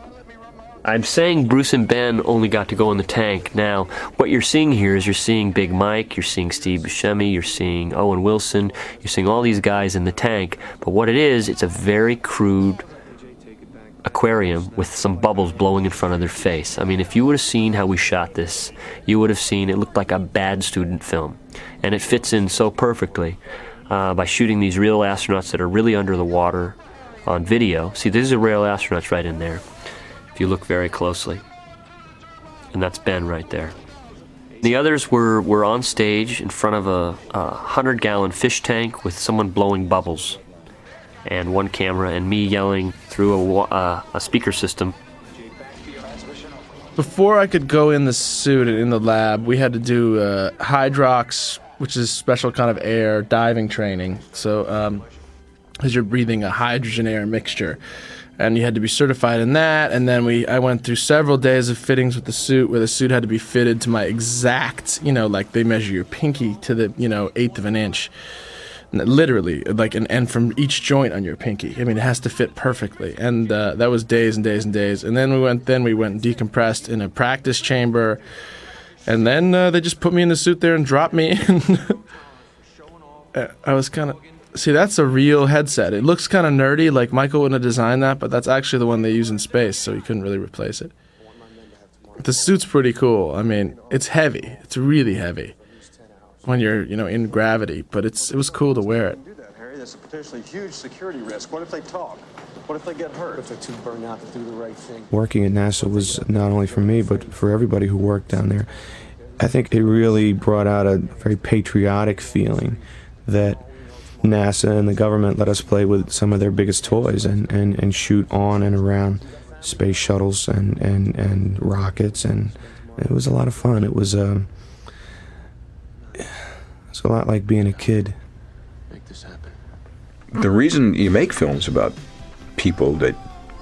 I'm saying Bruce and Ben only got to go in the tank. Now, what you're seeing here is you're seeing Big Mike, you're seeing Steve Buscemi, you're seeing Owen Wilson, you're seeing all these guys in the tank. But what it is, it's a very crude aquarium with some bubbles blowing in front of their face. I mean, if you would have seen how we shot this, you would have seen it looked like a bad student film. And it fits in so perfectly by shooting these real astronauts that are really under the water on video. See, these are real astronauts right in there, if you look very closely. And that's Ben right there. The others were on stage in front of a 100-gallon fish tank with someone blowing bubbles, and one camera, and me yelling through a speaker system. Before I could go in the suit and in the lab, we had to do hydrox, which is special kind of air diving training. So, because you're breathing a hydrogen air mixture, and you had to be certified in that. And then I went through several days of fittings with the suit, where the suit had to be fitted to my exact, like they measure your pinky to the 1/8 of an inch. Literally, and from each joint on your pinky. I mean, it has to fit perfectly, and that was days and days and days. And then we went and decompressed in a practice chamber, and then they just put me in the suit there and dropped me in. I was kind of that's a real headset. It looks kind of nerdy, like Michael wouldn't have designed that, but that's actually the one they use in space, so you couldn't really replace it. The suit's pretty cool. I mean, it's heavy. It's really heavy when you're, in gravity, but it was cool to wear it. Do that, Harry. That's a potentially huge security risk. What if they talk? What if they get hurt? What if they're too burned out to do the right thing? Working at NASA was not only for me, but for everybody who worked down there. I think it really brought out a very patriotic feeling that NASA and the government let us play with some of their biggest toys and shoot on and around space shuttles and rockets, and it was a lot of fun. It was it's a lot like being a kid. Make this happen. The reason you make films about people that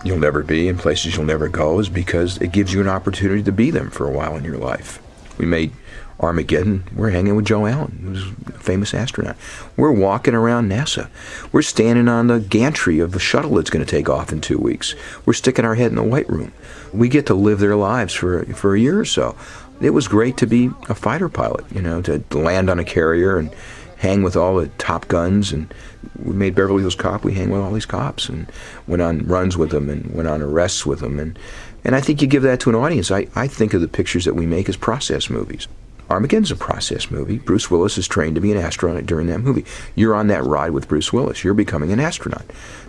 you'll never be and places you'll never go is because it gives you an opportunity to be them for a while in your life. We made Armageddon. We're hanging with Joe Allen, who's a famous astronaut. We're walking around NASA. We're standing on the gantry of the shuttle that's going to take off in 2 weeks. We're sticking our head in the White Room. We get to live their lives for a year or so. It was great to be a fighter pilot, to land on a carrier and hang with all the top guns. And we made Beverly Hills Cop. We hang with all these cops and went on runs with them and went on arrests with them. And I think you give that to an audience. I think of the pictures that we make as process movies. Armageddon's a process movie. Bruce Willis is trained to be an astronaut during that movie. You're on that ride with Bruce Willis. You're becoming an astronaut.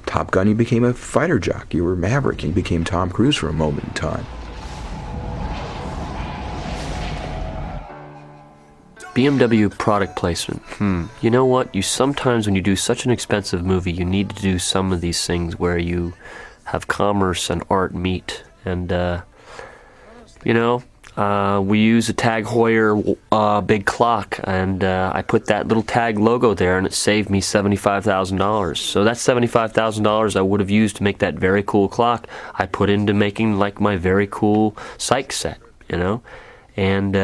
Top Gun, you became a fighter jock. You were Maverick. You became Tom Cruise for a moment in time. BMW product placement. You know what? Sometimes when you do such an expensive movie, you need to do some of these things where you have commerce and art meet. And, we use a Tag Heuer big clock, and I put that little Tag logo there, and it saved me $75,000. So that $75,000 I would have used to make that very cool clock, I put into making my very cool Psych set, And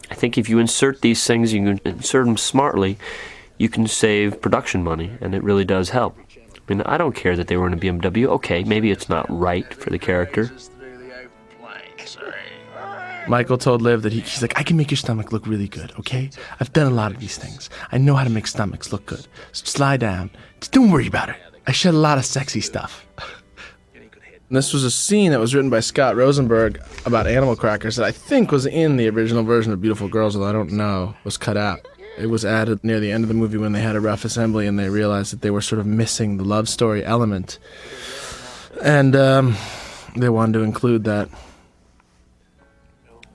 I think if you insert these things, you can insert them smartly, you can save production money, and it really does help. I mean, I don't care that they were in a BMW. Okay, maybe it's not right for the character. Michael told Liv that he's like, I can make your stomach look really good, okay? I've done a lot of these things. I know how to make stomachs look good. So just lie down. Just don't worry about it. I shed a lot of sexy stuff. And this was a scene that was written by Scott Rosenberg about animal crackers that I think was in the original version of Beautiful Girls, although I don't know, was cut out. It was added near the end of the movie when they had a rough assembly and they realized that they were sort of missing the love story element. And they wanted to include that.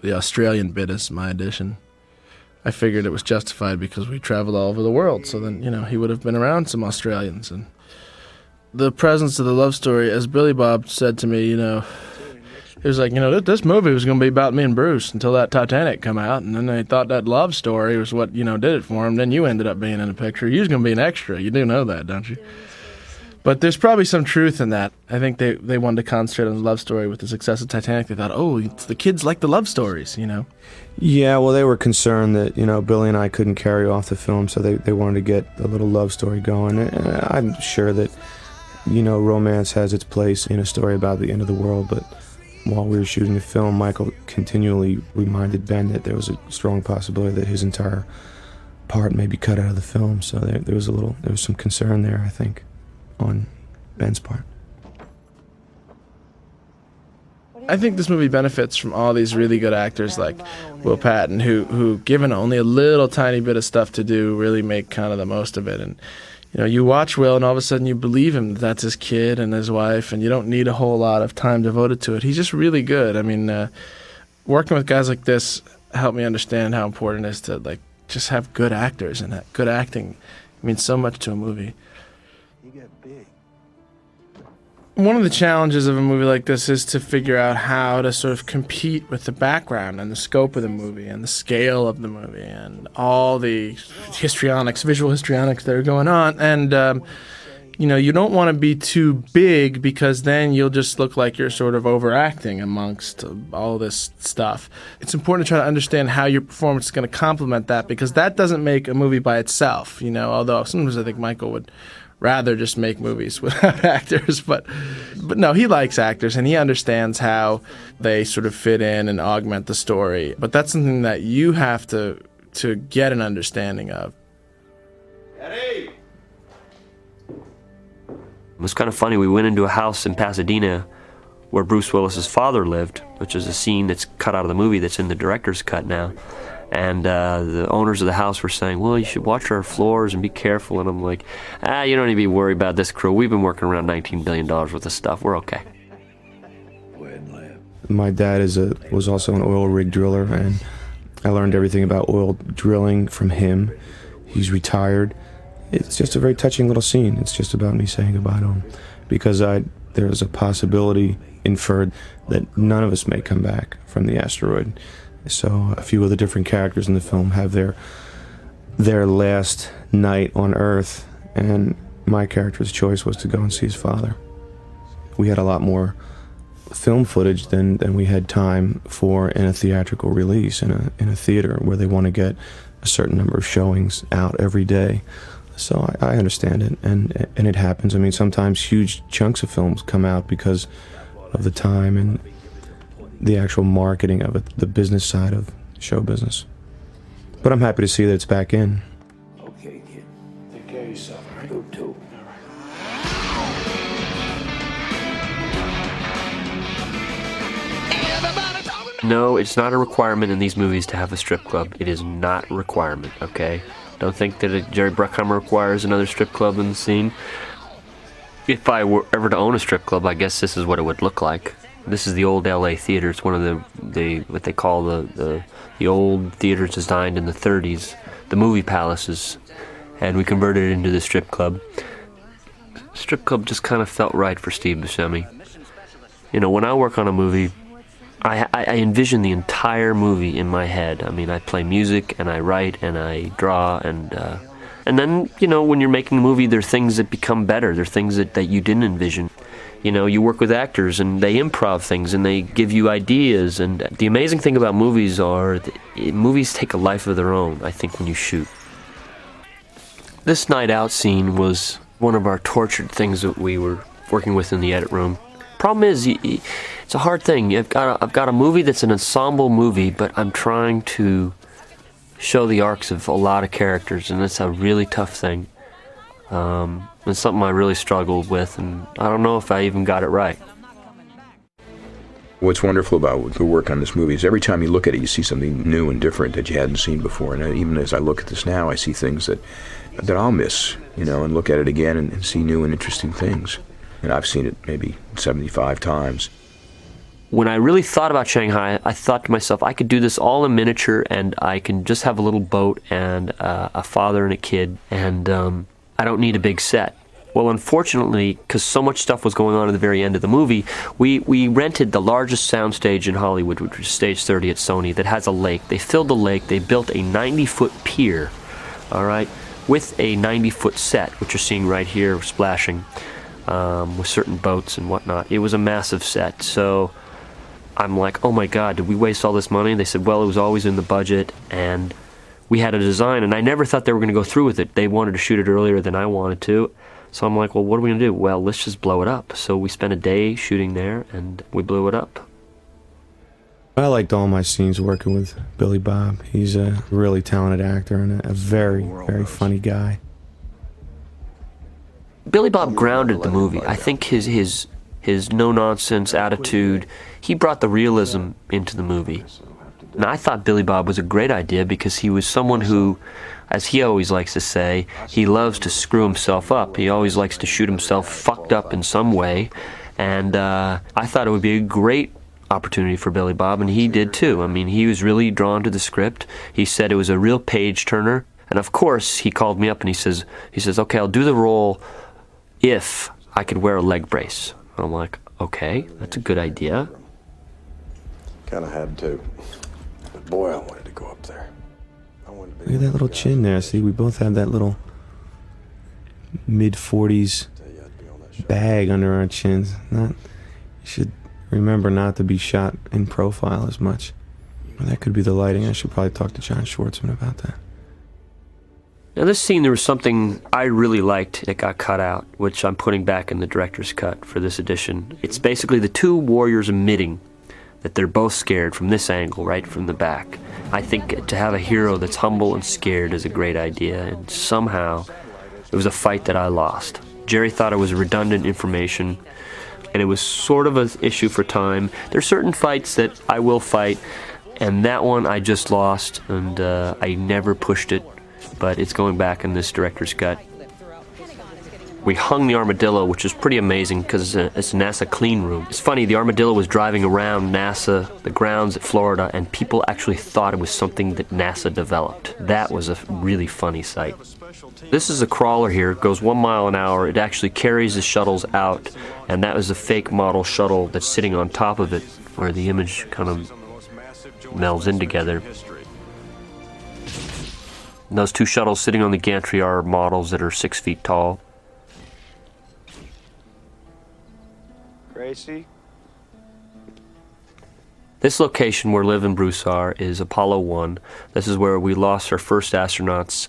The Australian bit is my addition. I figured it was justified because we traveled all over the world, so then, he would have been around some Australians. And the presence of the love story, as Billy Bob said to me, he was like, this movie was going to be about me and Bruce until that Titanic come out, and then they thought that love story was what, did it for him. Then you ended up being in the picture. You was going to be an extra. You do know that, don't you? But there's probably some truth in that. I think they wanted to concentrate on the love story with the success of Titanic. They thought, the kids like the love stories, Yeah, well, they were concerned that, Billy and I couldn't carry off the film, so they wanted to get a little love story going. And I'm sure that, romance has its place in a story about the end of the world, but while we were shooting the film, Michael continually reminded Ben that there was a strong possibility that his entire part may be cut out of the film, so there was some concern there, I think, on Ben's part. I think this movie benefits from all these really good actors like Will Patton, who given only a little tiny bit of stuff to do, really make kind of the most of it. And you watch Will, and all of a sudden you believe him that that's his kid and his wife, and you don't need a whole lot of time devoted to it. He's just really good. I mean, working with guys like this helped me understand how important it is to just have good actors, and good acting means so much to a movie. You get big. One of the challenges of a movie like this is to figure out how to sort of compete with the background and the scope of the movie and the scale of the movie and all the histrionics, visual histrionics that are going on. And, you don't want to be too big because then you'll just look like you're sort of overacting amongst all this stuff. It's important to try to understand how your performance is going to complement that, because that doesn't make a movie by itself, although sometimes I think Michael would rather just make movies without actors, but no, he likes actors and he understands how they sort of fit in and augment the story. But that's something that you have to get an understanding of. It was kind of funny. We went into a house in Pasadena where Bruce Willis's father lived, which is a scene that's cut out of the movie that's in the director's cut now. And the owners of the house were saying, well, you should watch our floors and be careful. And I'm like, you don't need to be worried about this crew. We've been working around $19 billion worth of stuff. We're okay. My dad was also an oil rig driller, and I learned everything about oil drilling from him. He's retired. It's just a very touching little scene. It's just about me saying goodbye to him, because there's a possibility inferred that none of us may come back from the asteroid. So a few of the different characters in the film have their last night on Earth, and my character's choice was to go and see his father. We had a lot more film footage than we had time for in a theatrical release in a theater where they want to get a certain number of showings out every day. So I understand it, and it happens. I mean, sometimes huge chunks of films come out because of the time and the actual marketing of it, the business side of show business. But I'm happy to see that it's back in. Okay, kid. Take care of yourself. You too. No, it's not a requirement in these movies to have a strip club. It is not a requirement, okay? Don't think that Jerry Bruckheimer requires another strip club in the scene. If I were ever to own a strip club, I guess this is what it would look like. This is the old LA theater. It's one of the what they call the old theaters designed in the 30s, the movie palaces, and we converted it into the strip club. Strip club just kind of felt right for Steve Buscemi. When I work on a movie, I envision the entire movie in my head. I mean, I play music and I write and I draw and then when you're making a movie, there are things that become better. There are things that you didn't envision. You work with actors and they improv things and they give you ideas. And the amazing thing about movies are movies take a life of their own, I think, when you shoot. This night out scene was one of our tortured things that we were working with in the edit room. Problem is, it's a hard thing. I've got a movie that's an ensemble movie, but I'm trying to show the arcs of a lot of characters, and it's a really tough thing. It's something I really struggled with, and I don't know if I even got it right. What's wonderful about the work on this movie is every time you look at it, you see something new and different that you hadn't seen before. And even as I look at this now, I see things that I'll miss, and look at it again and see new and interesting things. And I've seen it maybe 75 times. When I really thought about Shanghai, I thought to myself, I could do this all in miniature, and I can just have a little boat and a father and a kid, and I don't need a big set. Well, unfortunately, because so much stuff was going on at the very end of the movie, we rented the largest soundstage in Hollywood, which was Stage 30 at Sony, that has a lake. They filled the lake. They built a 90-foot pier, all right, with a 90-foot set, which you're seeing right here, splashing, with certain boats and whatnot. It was a massive set. So I'm like, oh my God, did we waste all this money? They said, well, it was always in the budget, and we had a design, and I never thought they were going to go through with it. They wanted to shoot it earlier than I wanted to. So I'm like, well, what are we going to do? Well, let's just blow it up. So we spent a day shooting there, and we blew it up. I liked all my scenes working with Billy Bob. He's a really talented actor and a very, very funny guy. Billy Bob grounded the movie. I think his no-nonsense attitude, he brought the realism into the movie. And I thought Billy Bob was a great idea because he was someone who, as he always likes to say, he loves to screw himself up. He always likes to shoot himself fucked up in some way. And I thought it would be a great opportunity for Billy Bob, and he did too. I mean, he was really drawn to the script. He said it was a real page-turner. And of course, he called me up and he says, okay, I'll do the role if I could wear a leg brace. And I'm like, okay, that's a good idea. Kind of had to. But boy, I wanted to go up there. Look at that little chin there. See, we both have that little mid-40s bag under our chins. You should remember not to be shot in profile as much. Well, that could be the lighting. I should probably talk to John Schwartzman about that. Now, this scene, there was something I really liked that got cut out, which I'm putting back in the director's cut for this edition. It's basically the two warriors admitting that they're both scared from this angle, right from the back. I think to have a hero that's humble and scared is a great idea, and somehow it was a fight that I lost. Jerry thought it was redundant information, and it was sort of an issue for time. There's certain fights that I will fight, and that one I just lost, and I never pushed it, but it's going back in this director's cut. We hung the armadillo, which is pretty amazing because it's a NASA clean room. It's funny, the armadillo was driving around NASA, the grounds at Florida, and people actually thought it was something that NASA developed. That was a really funny sight. This is a crawler here. It goes 1 mile an hour. It actually carries the shuttles out, and that was a fake model shuttle that's sitting on top of it, where the image kind of melds in together. And those two shuttles sitting on the gantry are models that are 6 feet tall. Gracie? This location where Liv and Bruce are is Apollo 1. This is where we lost our first astronauts.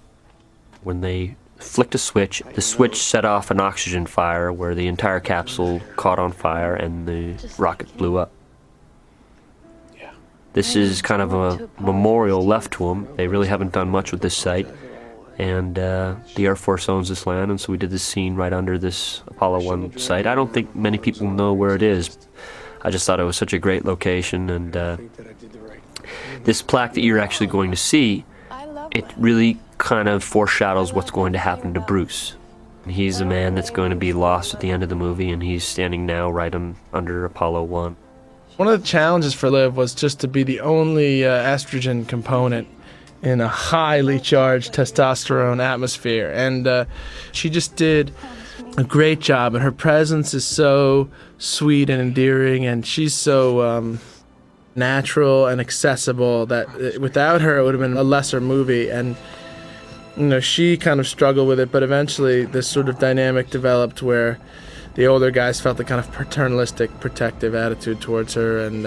When they flicked a switch, the switch set off an oxygen fire where the entire capsule caught on fire and the rocket blew up. This is kind of a memorial left to them. They really haven't done much with this site. And the Air Force owns this land, and so we did this scene right under this Apollo 1 site. I don't think many people know where it is. I just thought it was such a great location, and this plaque that you're actually going to see, it really kind of foreshadows what's going to happen to Bruce. He's a man that's going to be lost at the end of the movie, and he's standing now right under Apollo 1. One of the challenges for Liv was just to be the only estrogen component in a highly charged testosterone atmosphere. And she just did a great job. And her presence is so sweet and endearing. And she's so natural and accessible that without her, it would have been a lesser movie. And, you know, she kind of struggled with it. But eventually this sort of dynamic developed where the older guys felt a kind of paternalistic, protective attitude towards her. And,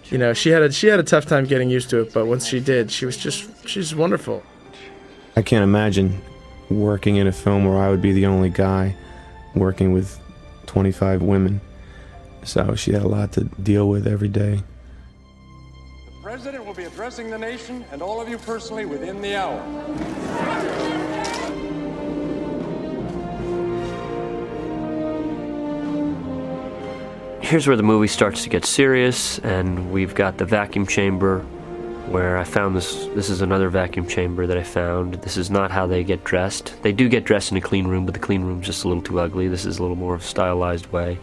you know, she had a tough time getting used to it, but once she did, she's wonderful. I can't imagine working in a film where I would be the only guy working with 25 women. So she had a lot to deal with every day. The President will be addressing the nation and all of you personally within the hour. Here's where the movie starts to get serious, and we've got the vacuum chamber where I found this. This is another vacuum chamber that I found. This is not how they get dressed. They do get dressed in a clean room, but the clean room's just a little too ugly. This is a little more of a stylized way.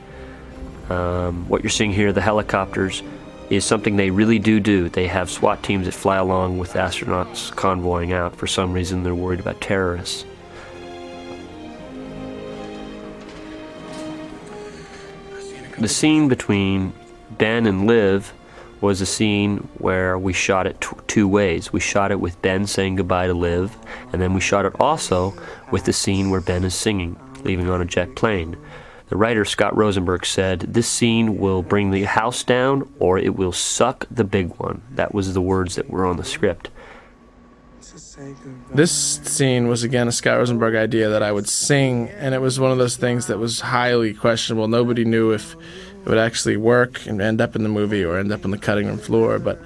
What you're seeing here, the helicopters, is something they really do. They have SWAT teams that fly along with astronauts convoying out. For some reason, they're worried about terrorists. The scene between Ben and Liv was a scene where we shot it two ways. We shot it with Ben saying goodbye to Liv, and then we shot it also with the scene where Ben is singing, leaving on a jet plane. The writer, Scott Rosenberg, said, "This scene will bring the house down or it will suck the big one." That was the words that were on the script. This scene was, again, a Scott Rosenberg idea that I would sing, and it was one of those things that was highly questionable. Nobody knew if it would actually work and end up in the movie or end up on the cutting room floor, but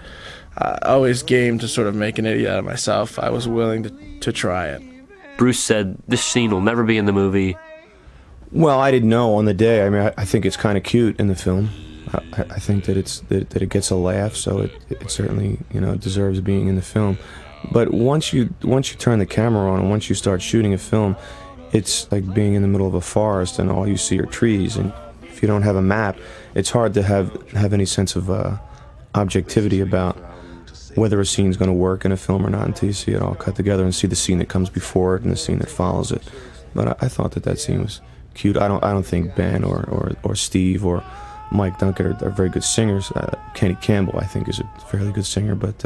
I always game to sort of make an idiot out of myself. I was willing to try it. Bruce said, "This scene will never be in the movie." Well, I didn't know on the day. I mean, I think it's kind of cute in the film. I think that it gets a laugh, so it certainly, you know, deserves being in the film. But once you turn the camera on and once you start shooting a film, it's like being in the middle of a forest and all you see are trees. And if you don't have a map, it's hard to have any sense of objectivity about whether a scene's going to work in a film or not until you see it all cut together and see the scene that comes before it and the scene that follows it. But I thought that scene was cute. I don't think Ben or Steve or Mike Dunkett are very good singers. Kenny Campbell, I think, is a fairly good singer, but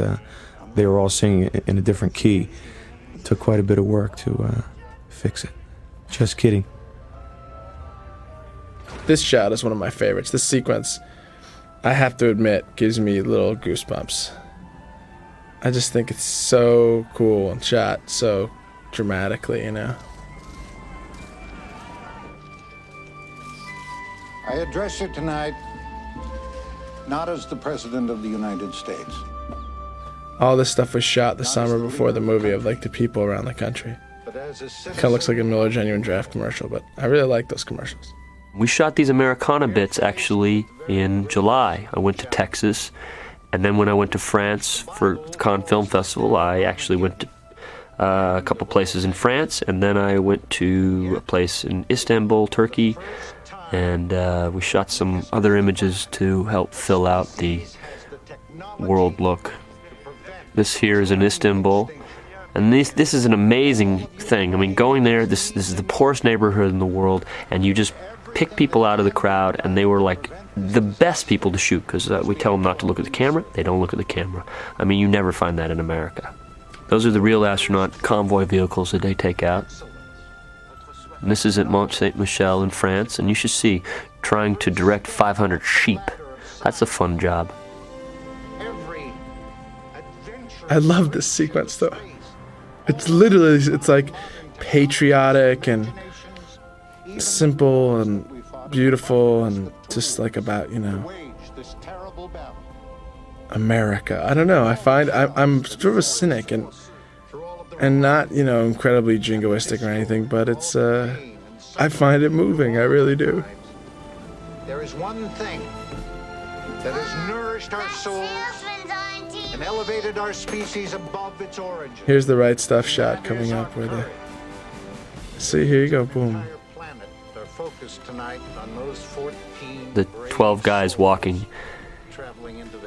they were all singing in a different key. It took quite a bit of work to fix it. Just kidding. This shot is one of my favorites. This sequence, I have to admit, gives me little goosebumps. I just think it's so cool and shot so dramatically, you know. I address you tonight not as the President of the United States. All this stuff was shot the summer before the movie of like the people around the country. Kind of looks like a Miller Genuine Draft commercial, but I really like those commercials. We shot these Americana bits actually in July. I went to Texas, and then when I went to France for Cannes Film Festival, I actually went to a couple places in France, and then I went to a place in Istanbul, Turkey, and we shot some other images to help fill out the world look. This here is in Istanbul, and this is an amazing thing. I mean, going there, this is the poorest neighborhood in the world, and you just pick people out of the crowd, and they were like the best people to shoot, because we tell them not to look at the camera, they don't look at the camera. I mean, you never find that in America. Those are the real astronaut convoy vehicles that they take out. And this is at Mont Saint-Michel in France, and you should see, trying to direct 500 sheep. That's a fun job. I love this sequence, though. It's literally, it's like patriotic and simple and beautiful and just like about, you know, America. I don't know. I find I'm sort of a cynic and not, you know, incredibly jingoistic or anything, but it's I find it moving. I really do. There is one thing that has nourished our souls and elevated our species above its origin. Here's the Right Stuff shot coming up where the see, here you go, boom. The 12 guys walking.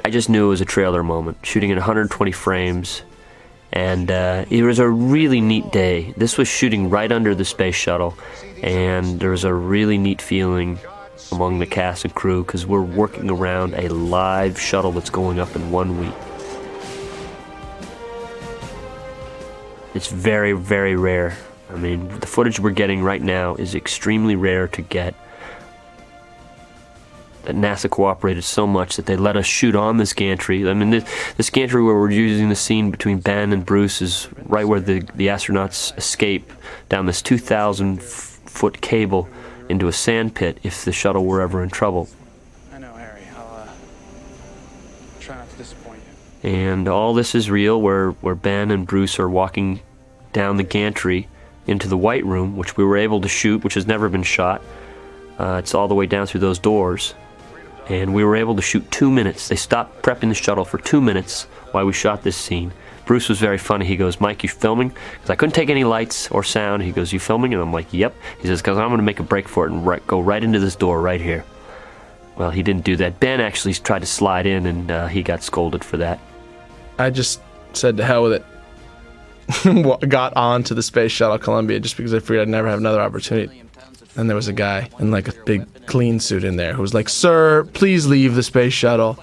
I just knew it was a trailer moment, shooting at 120 frames, and it was a really neat day. This was shooting right under the space shuttle, and there was a really neat feeling among the cast and crew because we're working around a live shuttle that's going up in 1 week. It's very, very rare. I mean, the footage we're getting right now is extremely rare to get. That NASA cooperated so much that they let us shoot on this gantry. I mean, this gantry where we're using the scene between Ben and Bruce is right where the astronauts escape down this 2,000-foot cable into a sand pit if the shuttle were ever in trouble. I know, Harry. I'll try not to disappoint you. And all this is real, where Ben and Bruce are walking down the gantry into the White Room, which we were able to shoot, which has never been shot. It's all the way down through those doors. And we were able to shoot 2 minutes. They stopped prepping the shuttle for 2 minutes while we shot this scene. Bruce was very funny. He goes, "Mike, you filming?" Because I couldn't take any lights or sound. He goes, "You filming?" And I'm like, "Yep." He says, "Because I'm going to make a break for it and go right into this door right here." Well, he didn't do that. Ben actually tried to slide in, and he got scolded for that. I just said to hell with it. Got onto the Space Shuttle Columbia just because I figured I'd never have another opportunity. And there was a guy in like a big clean suit in there who was like, "Sir, please leave the space shuttle."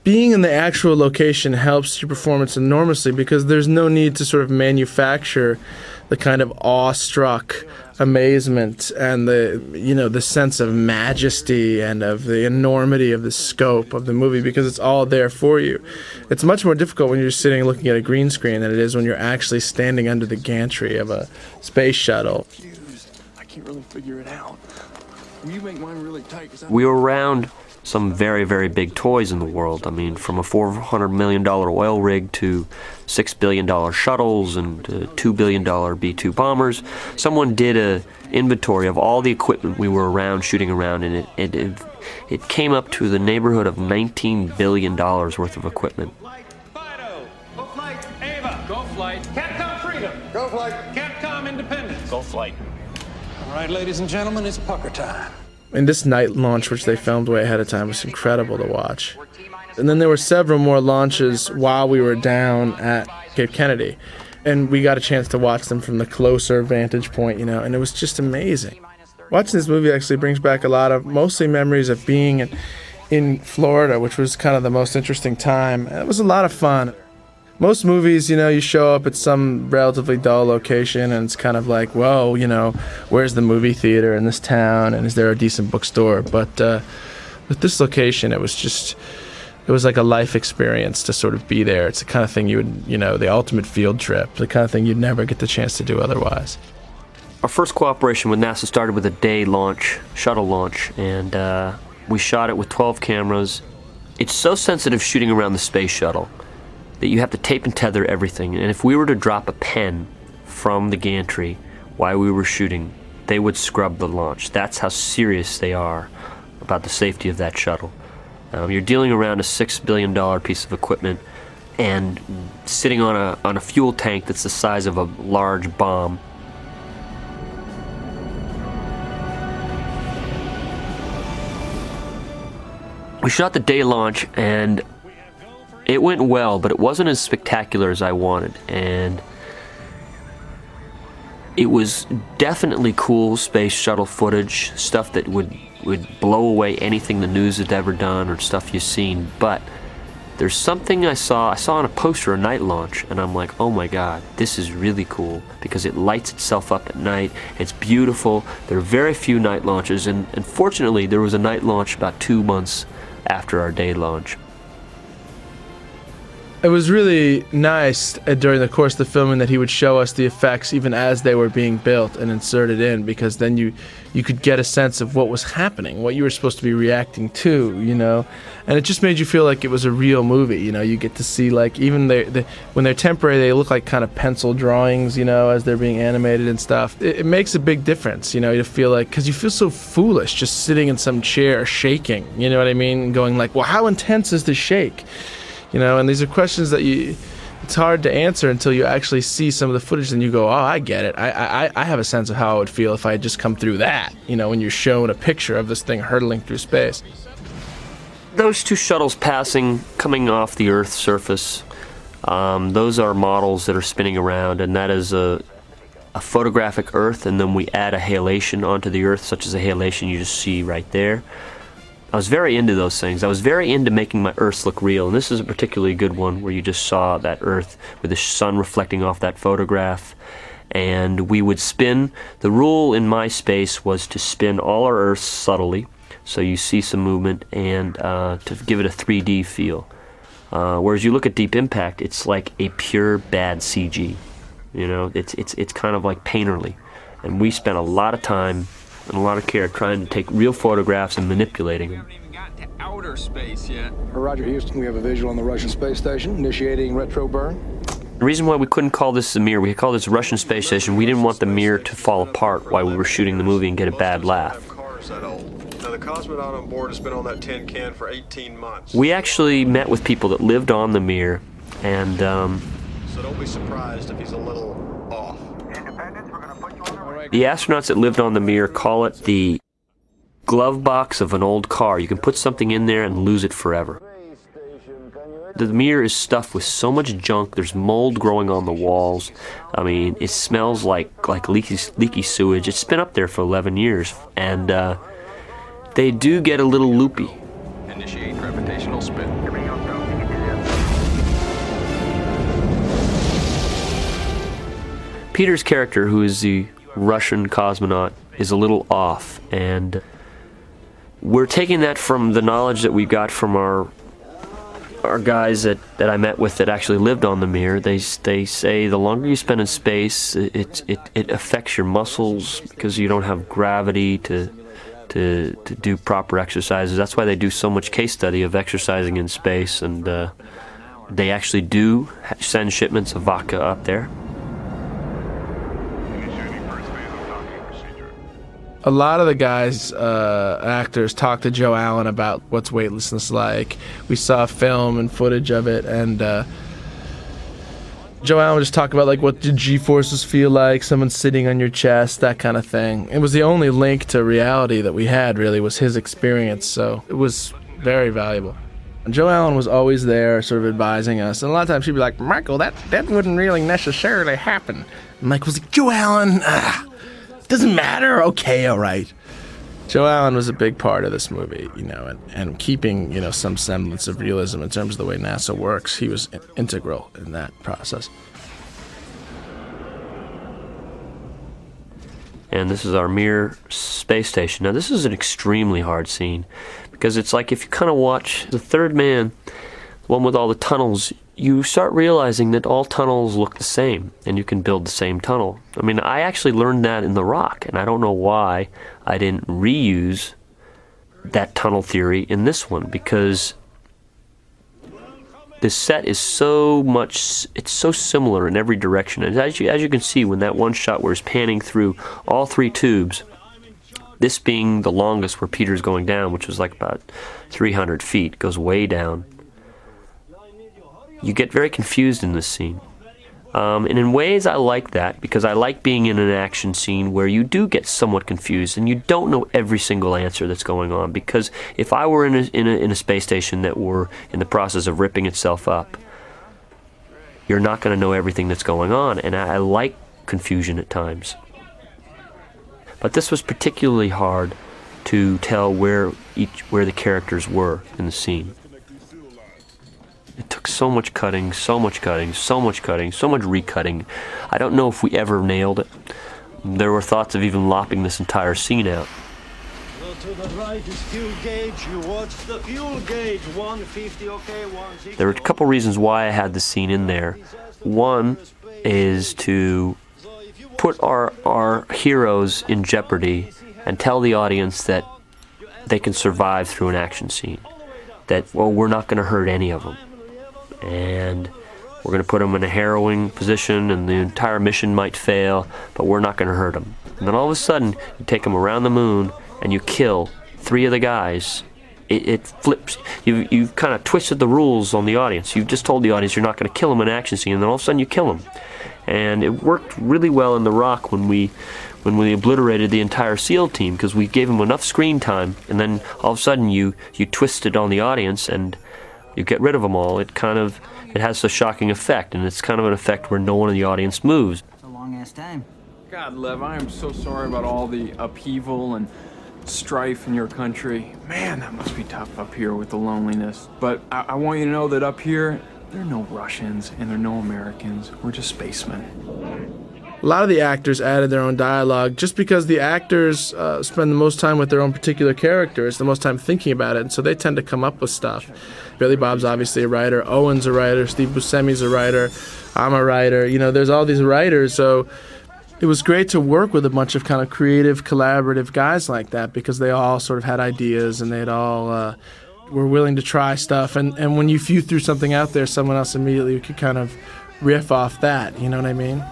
Being in the actual location helps your performance enormously because there's no need to sort of manufacture the kind of awestruck amazement and the sense of majesty and of the enormity of the scope of the movie because it's all there for you. It's much more difficult when you're sitting looking at a green screen than it is when you're actually standing under the gantry of a space shuttle. I can't really figure it out. Will you make mine really tight? We were around some very, very big toys in the world. I mean, from a $400 million oil rig to $6 billion shuttles and $2 billion B-2 bombers. Someone did a inventory of all the equipment we were around shooting around, and it came up to the neighborhood of $19 billion worth of equipment. Go flight, Ava. Go flight. Capcom Freedom. Go flight. Capcom Independence. Go flight. All right, ladies and gentlemen, it's pucker time. And this night launch, which they filmed way ahead of time, was incredible to watch. And then there were several more launches while we were down at Cape Kennedy. And we got a chance to watch them from the closer vantage point, and it was just amazing. Watching this movie actually brings back a lot of mostly memories of being in Florida, which was kind of the most interesting time. It was a lot of fun. Most movies, you show up at some relatively dull location and it's kind of like, whoa, where's the movie theater in this town and is there a decent bookstore? But with this location, it was like a life experience to sort of be there. It's the kind of thing you would, the ultimate field trip, the kind of thing you'd never get the chance to do otherwise. Our first cooperation with NASA started with a day launch, shuttle launch, and we shot it with 12 cameras. It's so sensitive shooting around the space shuttle that you have to tape and tether everything. And if we were to drop a pen from the gantry while we were shooting, they would scrub the launch. That's how serious they are about the safety of that shuttle. You're dealing around a $6 billion piece of equipment and sitting on a fuel tank that's the size of a large bomb. We shot the day launch and it went well, but it wasn't as spectacular as I wanted. And it was definitely cool space shuttle footage, stuff that would blow away anything the news had ever done or stuff you've seen. But there's something I saw on a poster, a night launch, and I'm like, oh my God, this is really cool because it lights itself up at night. It's beautiful. There are very few night launches, and fortunately there was a night launch about 2 months after our day launch. It was really nice during the course of the filming that he would show us the effects even as they were being built and inserted in, because then you could get a sense of what was happening, what you were supposed to be reacting to, and it just made you feel like it was a real movie. You get to see, like, even when they're temporary, they look like kind of pencil drawings, as they're being animated and stuff. It makes a big difference, to feel like, because you feel so foolish just sitting in some chair shaking, you know what I mean, going like, well, how intense is the shake? And these are questions that it's hard to answer until you actually see some of the footage and you go, oh, I get it. I have a sense of how I would feel if I had just come through that, when you're shown a picture of this thing hurtling through space. Those two shuttles coming off the Earth's surface, those are models that are spinning around, and that is a photographic Earth, and then we add a halation onto the Earth, such as a halation you just see right there. I was very into those things. I was very into making my Earths look real, and this is a particularly good one where you just saw that Earth with the sun reflecting off that photograph. And we would spin. The rule in my space was to spin all our Earths subtly, so you see some movement, and to give it a 3D feel. Whereas you look at Deep Impact, it's like a pure bad CG. It's kind of like painterly. And we spent a lot of time and a lot of care trying to take real photographs and manipulating them. Outer space yet. Roger, Houston. We have a visual on the Russian space station initiating retro burn. The reason why we couldn't call this the Mir, we called this Russian space station, we didn't want the Mir to fall apart while we were shooting the movie and get a bad laugh. Now, the cosmonaut on board has been on that tin can for 18 months. We actually met with people that lived on the Mir, and so don't be surprised if he's a little off. the astronauts that lived on the Mir call it the glove box of an old car. You can put something in there and lose it forever. The Mir is stuffed with so much junk. There's mold growing on the walls. I mean, it smells like leaky sewage. It's been up there for 11 years, and they do get a little loopy. Initiate gravitational spin. Peter's character, who is the Russian cosmonaut, is a little off, and we're taking that from the knowledge that we got from our guys that I met with that actually lived on the Mir. They say the longer you spend in space, it affects your muscles because you don't have gravity to do proper exercises. That's why they do so much case study of exercising in space, and they actually do send shipments of vodka up there. A lot of the guys, actors, talk to Joe Allen about what's weightlessness like. We saw film and footage of it, and Joe Allen would just talk about like what did G-forces feel like, someone sitting on your chest, that kind of thing. It was the only link to reality that we had, really, was his experience, so it was very valuable. And Joe Allen was always there, sort of advising us, and a lot of times she'd be like, Michael, that wouldn't really necessarily happen. And Mike was like, Joe Allen, doesn't matter. Okay, all right. Joe Allen was a big part of this movie, and keeping, some semblance of realism in terms of the way NASA works. He was integral in that process. And this is our Mir space station. Now, this is an extremely hard scene because it's like if you kind of watch The Third Man, the one with all the tunnels, you start realizing that all tunnels look the same and you can build the same tunnel. I mean, I actually learned that in The Rock, and I don't know why I didn't reuse that tunnel theory in this one, because this set is it's so similar in every direction. And as you can see, when that one shot where it's panning through all three tubes, this being the longest where Peter's going down, which was like about 300 feet, goes way down. You get very confused in this scene. And in ways I like that, because I like being in an action scene where you do get somewhat confused and you don't know every single answer that's going on. Because if I were in a space station that were in the process of ripping itself up, you're not going to know everything that's going on, and I like confusion at times. But this was particularly hard to tell where the characters were in the scene. It took so much cutting, so much cutting, so much cutting, so much recutting. I don't know if we ever nailed it. There were thoughts of even lopping this entire scene out. Well, to the right is fuel gauge. You watch the fuel gauge. 150, okay, 160. There were a couple reasons why I had the scene in there. One is to put our heroes in jeopardy and tell the audience that they can survive through an action scene. That, well, we're not going to hurt any of them. And we're going to put them in a harrowing position, and the entire mission might fail, but we're not going to hurt them. And then all of a sudden, you take them around the moon, and you kill 3 of the guys. It flips. You've kind of twisted the rules on the audience. You've just told the audience you're not going to kill them in an action scene, and then all of a sudden you kill them. And it worked really well in The Rock when we obliterated the entire SEAL team, because we gave them enough screen time, and then all of a sudden you twist it on the audience and you get rid of them all. It has a shocking effect, and it's kind of an effect where no one in the audience moves. It's a long-ass time. God, Lev, I am so sorry about all the upheaval and strife in your country. Man, that must be tough up here with the loneliness. But I want you to know that up here, there are no Russians and there are no Americans. We're just spacemen. A lot of the actors added their own dialogue just because the actors spend the most time with their own particular characters, the most time thinking about it, and so they tend to come up with stuff. Billy Bob's obviously a writer, Owen's a writer, Steve Buscemi's a writer, I'm a writer. There's all these writers, so it was great to work with a bunch of kind of creative, collaborative guys like that, because they all sort of had ideas and they'd all were willing to try stuff. And when you threw something out there, someone else immediately could kind of riff off that, you know what I mean?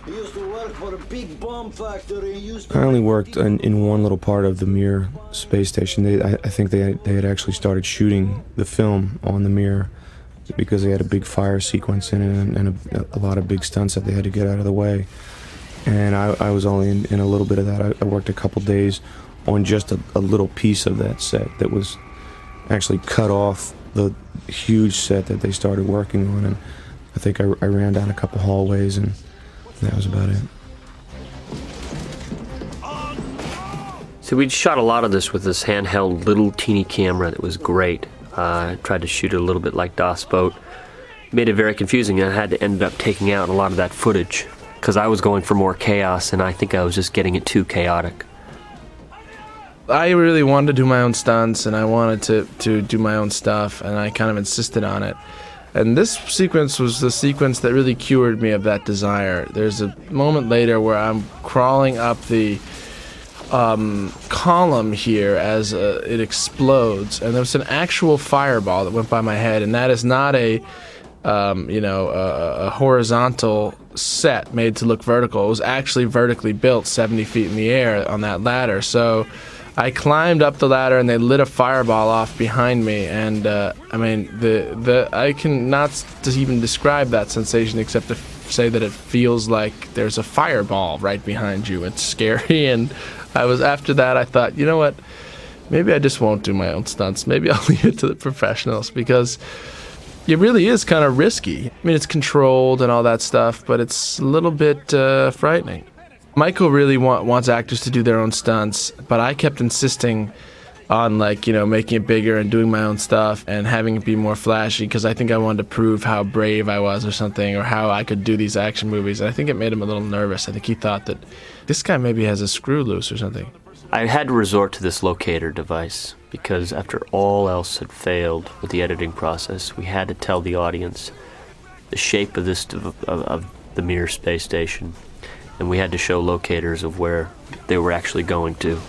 He used to work for a big bomb factory. I only worked in one little part of the Mir space station. I think they had actually started shooting the film on the Mir because they had a big fire sequence in it and a lot of big stunts that they had to get out of the way. And I was only in a little bit of that. I worked a couple days on just a little piece of that set that was actually cut off the huge set that they started working on. And I think I ran down a couple hallways, and that was about it. So we shot a lot of this with this handheld little teeny camera that was great. I tried to shoot it a little bit like Das Boat. Made it very confusing, and I had to end up taking out a lot of that footage because I was going for more chaos, and I think I was just getting it too chaotic. I really wanted to do my own stunts, and I wanted to do my own stuff, and I kind of insisted on it. And this sequence was the sequence that really cured me of that desire. There's a moment later where I'm crawling up the column here as it explodes, and there was an actual fireball that went by my head, and that is not a horizontal set made to look vertical. It was actually vertically built 70 feet in the air on that ladder. So I climbed up the ladder, and they lit a fireball off behind me, and I can not even describe that sensation except to say that it feels like there's a fireball right behind you. It's scary, and after that I thought, you know what, maybe I just won't do my own stunts. Maybe I'll leave it to the professionals, because it really is kind of risky. I mean, it's controlled and all that stuff, but it's a little bit frightening. Michael really wants actors to do their own stunts, but I kept insisting on, like, you know, making it bigger and doing my own stuff and having it be more flashy because I think I wanted to prove how brave I was or something, or how I could do these action movies. And I think it made him a little nervous. I think he thought that this guy maybe has a screw loose or something. I had to resort to this locator device because after all else had failed with the editing process, we had to tell the audience the shape of the Mir space station, and we had to show locators of where they were actually going to.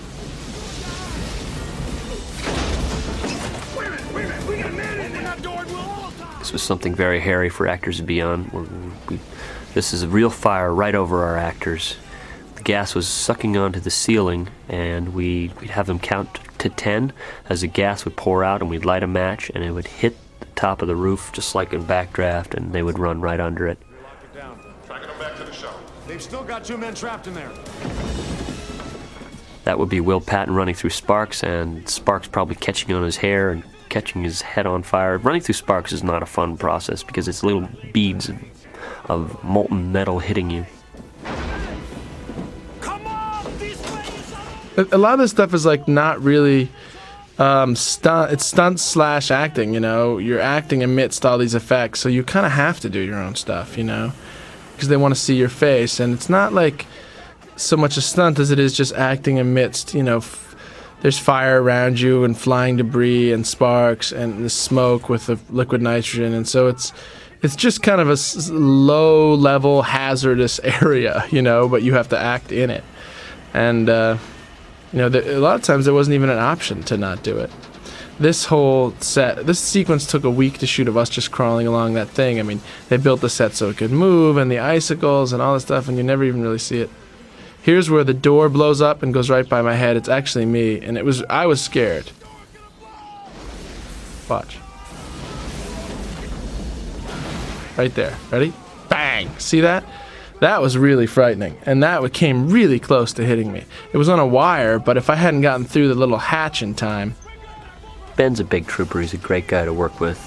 This was something very hairy for actors to be on. This is a real fire right over our actors. The gas was sucking onto the ceiling, and we'd have them count to 10 as the gas would pour out, and we'd light a match, and it would hit the top of the roof just like in Backdraft, and they would run right under it. They've still got 2 men trapped in there. That would be Will Patton running through sparks, and sparks probably catching on his hair and catching his head on fire. Running through sparks is not a fun process because it's little beads of molten metal hitting you. A lot of this stuff is like not really stunt. It's stunt / acting, you know. You're acting amidst all these effects, so you kind of have to do your own stuff, you know, because they want to see your face. And it's not like so much a stunt as it is just acting amidst, you know, there's fire around you and flying debris and sparks and the smoke with the liquid nitrogen. And so it's just kind of a low-level hazardous area, you know, but you have to act in it. And, you know, a lot of times there wasn't even an option to not do it. This whole set, this sequence took a week to shoot of us just crawling along that thing. I mean, they built the set so it could move and the icicles and all this stuff, and you never even really see it. Here's where the door blows up and goes right by my head. It's actually me, and I was scared. Watch. Right there. Ready? Bang! See that? That was really frightening, and that came really close to hitting me. It was on a wire, but if I hadn't gotten through the little hatch in time... Ben's a big trooper. He's a great guy to work with.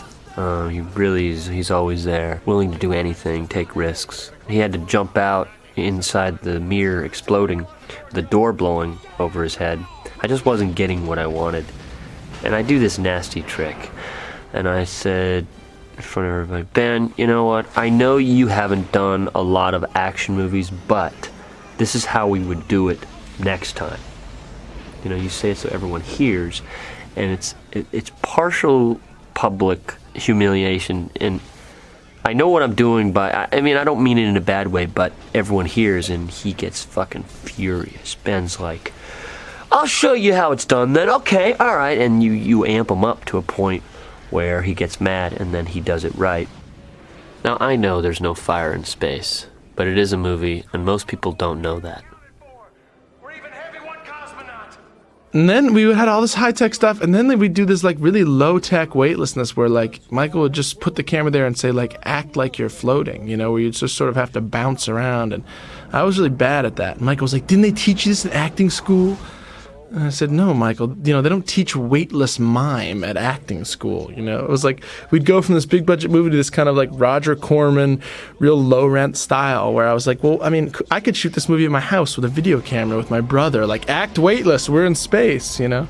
He's always there, willing to do anything, take risks. He had to jump out inside the Mir exploding, with the door blowing over his head. I just wasn't getting what I wanted. And I do this nasty trick. And I said in front of everybody, Ben, you know what? I know you haven't done a lot of action movies, but this is how we would do it next time. You know, you say it so everyone hears, and it's partial public humiliation, and I know what I'm doing, but I mean, I don't mean it in a bad way, but everyone hears, and he gets fucking furious. Ben's like, I'll show you how it's done then. Okay, all right. And you amp him up to a point where he gets mad, and then he does it right. Now, I know there's no fire in space, but it is a movie, and most people don't know that. And then we had all this high-tech stuff, and then we'd do this, like, really low-tech weightlessness where, like, Michael would just put the camera there and say, like, act like you're floating, you know, where you just sort of have to bounce around. And I was really bad at that. And Michael was like, didn't they teach you this in acting school? And I said, no, Michael, you know, they don't teach weightless mime at acting school, you know. It was like we'd go from this big-budget movie to this kind of, like, Roger Corman, real low-rent style where I was like, well, I mean, I could shoot this movie in my house with a video camera with my brother. Like, act weightless. We're in space, you know.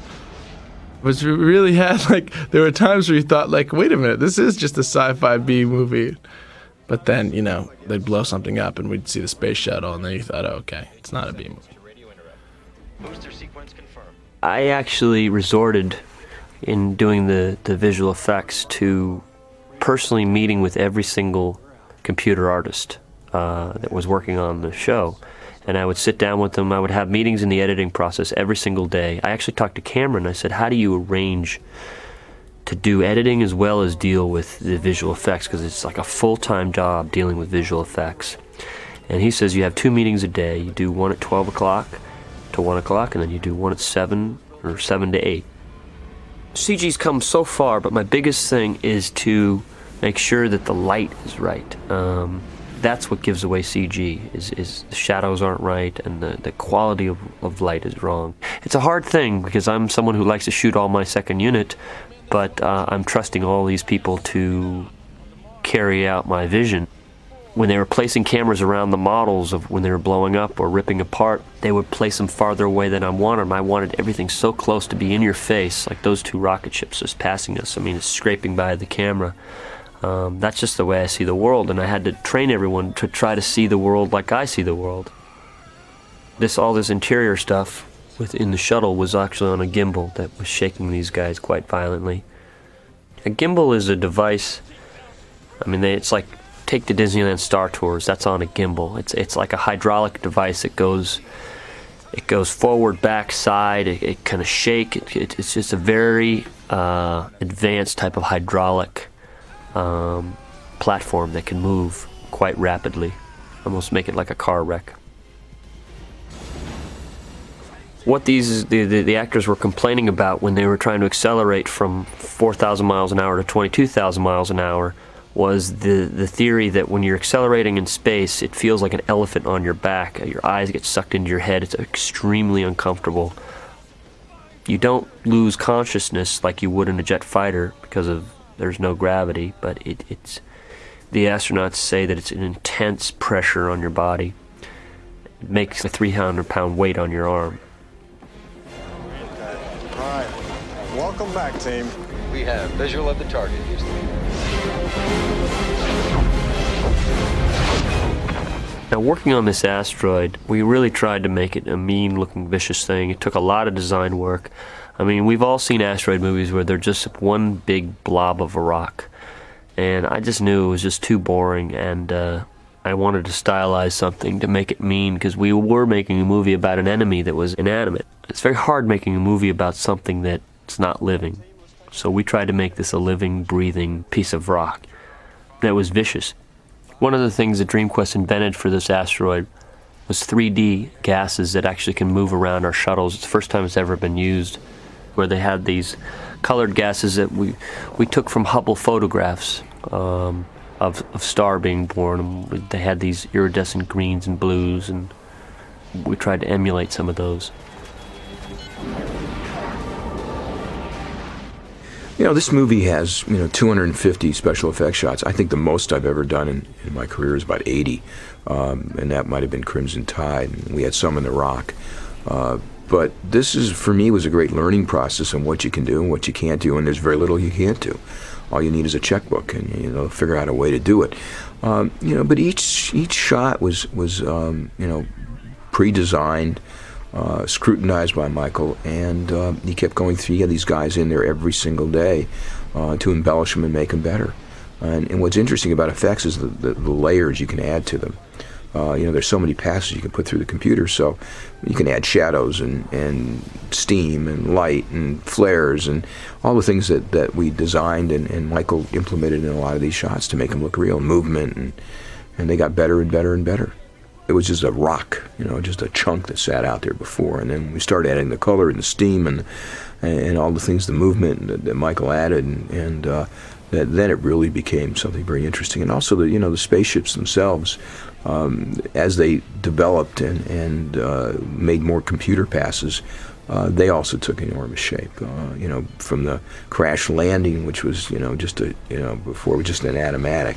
It was really had, like, there were times where you thought, like, wait a minute, this is just a sci-fi B movie. But then, you know, they'd blow something up and we'd see the space shuttle, and then you thought, oh, okay, it's not a B movie. I actually resorted in doing the visual effects to personally meeting with every single computer artist that was working on the show. And I would sit down with them. I would have meetings in the editing process every single day. I actually talked to Cameron. I said, how do you arrange to do editing as well as deal with the visual effects? Because it's like a full-time job dealing with visual effects. And he says you have 2 meetings a day. You do one at 12 o'clock to 1 o'clock, and then you do one at 7 or 7 to 8. CG's come so far, but my biggest thing is to make sure that the light is right. That's what gives away CG, is the shadows aren't right and the quality of light is wrong. It's a hard thing because I'm someone who likes to shoot all my second unit, but I'm trusting all these people to carry out my vision. when they were placing cameras around the models of when they were blowing up or ripping apart, they would place them farther away than I wanted them. I wanted everything so close to be in your face, like those two rocket ships just passing us. I mean, it's scraping by the camera. That's just the way I see the world, and I had to train everyone to try to see the world like I see the world. All this interior stuff within the shuttle was actually on a gimbal that was shaking these guys quite violently. A gimbal is a device, I mean, it's like, take the Disneyland Star Tours, that's on a gimbal. It's like a hydraulic device. It goes forward, back, side, it kind of shake. It's just a very advanced type of hydraulic platform that can move quite rapidly, almost make it like a car wreck. What the actors were complaining about when they were trying to accelerate from 4,000 miles an hour to 22,000 miles an hour was the theory that when you're accelerating in space, it feels like an elephant on your back. Your eyes get sucked into your head. It's extremely uncomfortable. You don't lose consciousness like you would in a jet fighter because there's no gravity, but it's the astronauts say that it's an intense pressure on your body. It makes a 300-pound weight on your arm. All right. Welcome back, team. We have visual of the target, Houston. Now, working on this asteroid, we really tried to make it a mean-looking, vicious thing. It took a lot of design work. I mean, we've all seen asteroid movies where they're just one big blob of a rock. And I just knew it was just too boring, and I wanted to stylize something to make it mean, because we were making a movie about an enemy that was inanimate. It's very hard making a movie about something that's not living. So we tried to make this a living, breathing piece of rock that was vicious. One of the things that DreamQuest invented for this asteroid was 3D gases that actually can move around our shuttles. It's the first time it's ever been used, where they had these colored gases that we took from Hubble photographs of star being born. And they had these iridescent greens and blues, and we tried to emulate some of those. You know, this movie has, 250 special effects shots. I think the most I've ever done in my career is about 80, and that might have been Crimson Tide. And we had some in The Rock. But this for me, was a great learning process on what you can do and what you can't do, and there's very little you can't do. All you need is a checkbook, and figure out a way to do it. But each shot was pre-designed. Scrutinized by Michael, and he kept going through. He had these guys in there every single day to embellish them and make them better. And what's interesting about effects is the layers you can add to them. There's so many passes you can put through the computer, so you can add shadows and steam and light and flares and all the things that we designed and Michael implemented in a lot of these shots to make them look real, movement, and they got better and better and better. It was just a rock, just a chunk that sat out there before. And then we started adding the color and the steam and all the things, the movement that Michael added, and then it really became something very interesting. And also the spaceships themselves, as they developed and made more computer passes, they also took enormous shape. From the crash landing, which was before it was just an automatic.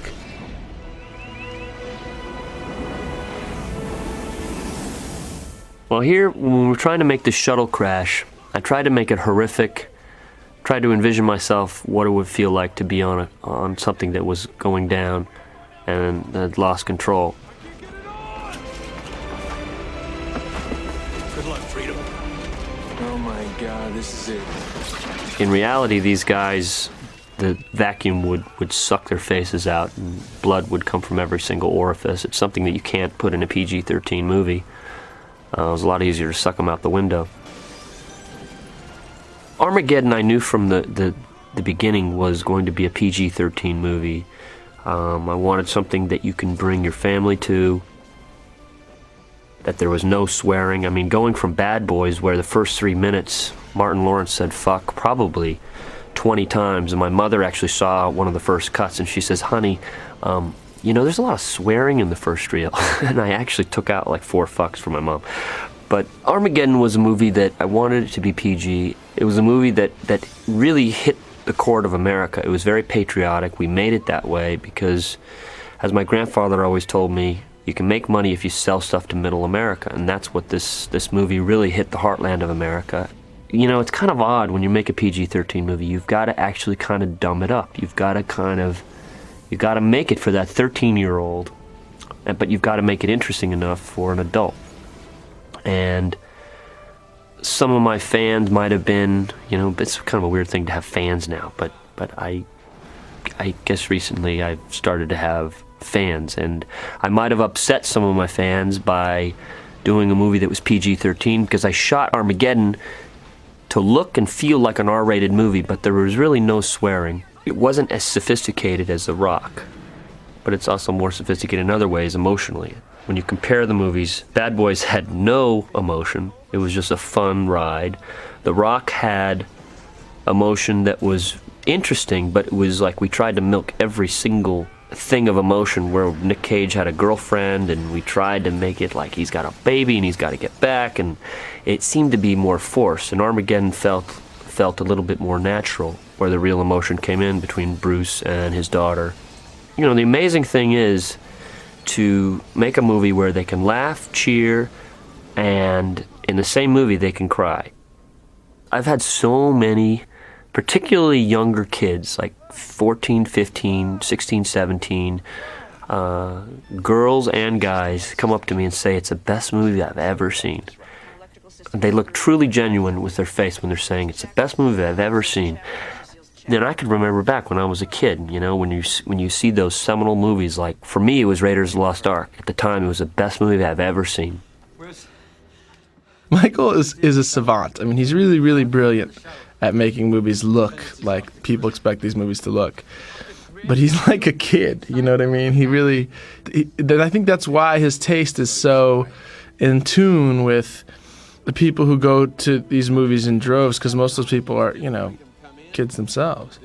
Well, here, when we're trying to make the shuttle crash, I tried to make it horrific, tried to envision myself what it would feel like to be on something that was going down and had lost control. Good luck, Freedom. Oh my God, this is it. In reality, these guys, the vacuum would suck their faces out and blood would come from every single orifice. It's something that you can't put in a PG-13 movie. It was a lot easier to suck them out the window. Armageddon, I knew from the beginning, was going to be a PG-13 movie. I wanted something that you can bring your family to, that there was no swearing. I mean, going from Bad Boys, where the first 3 minutes, Martin Lawrence said fuck probably 20 times, and my mother actually saw one of the first cuts, and she says, honey, there's a lot of swearing in the first reel. And I actually took out like 4 fucks for my mom. But Armageddon was a movie that I wanted it to be PG. It was a movie that really hit the chord of America. It was very patriotic. We made it that way because As my grandfather always told me, you can make money if you sell stuff to middle America, and that's what this movie really hit the heartland of America. You know, it's kind of odd when you make a PG-13 movie. You've got to actually kind of dumb it up. You've got to make it for that 13-year-old, but you've got to make it interesting enough for an adult. And some of my fans might have been, you know, it's kind of a weird thing to have fans now, but I guess recently I've started to have fans, and I might have upset some of my fans by doing a movie that was PG-13 because I shot Armageddon to look and feel like an R-rated movie, but there was really no swearing. It wasn't as sophisticated as The Rock, but it's also more sophisticated in other ways emotionally. When you compare the movies, Bad Boys had no emotion. It was just a fun ride. The Rock had emotion that was interesting, but it was like we tried to milk every single thing of emotion, where Nick Cage had a girlfriend and we tried to make it like he's got a baby and he's got to get back, and it seemed to be more forced. And Armageddon felt a little bit more natural, where the real emotion came in between Bruce and his daughter. You know, the amazing thing is to make a movie where they can laugh, cheer, and in the same movie they can cry. I've had so many, particularly younger kids, like 14, 15, 16, 17, girls and guys, come up to me and say it's the best movie I've ever seen. They look truly genuine with their face when they're saying it's the best movie I've ever seen. Then I can remember back when I was a kid, you know, when you see those seminal movies, like, for me it was Raiders of the Lost Ark. At the time it was the best movie I've ever seen. Michael is a savant. I mean, he's really, really brilliant at making movies look like people expect these movies to look. But he's like a kid, you know what I mean? I think that's why his taste is so in tune with the people who go to these movies in droves, because most of those people are, you know, kids themselves.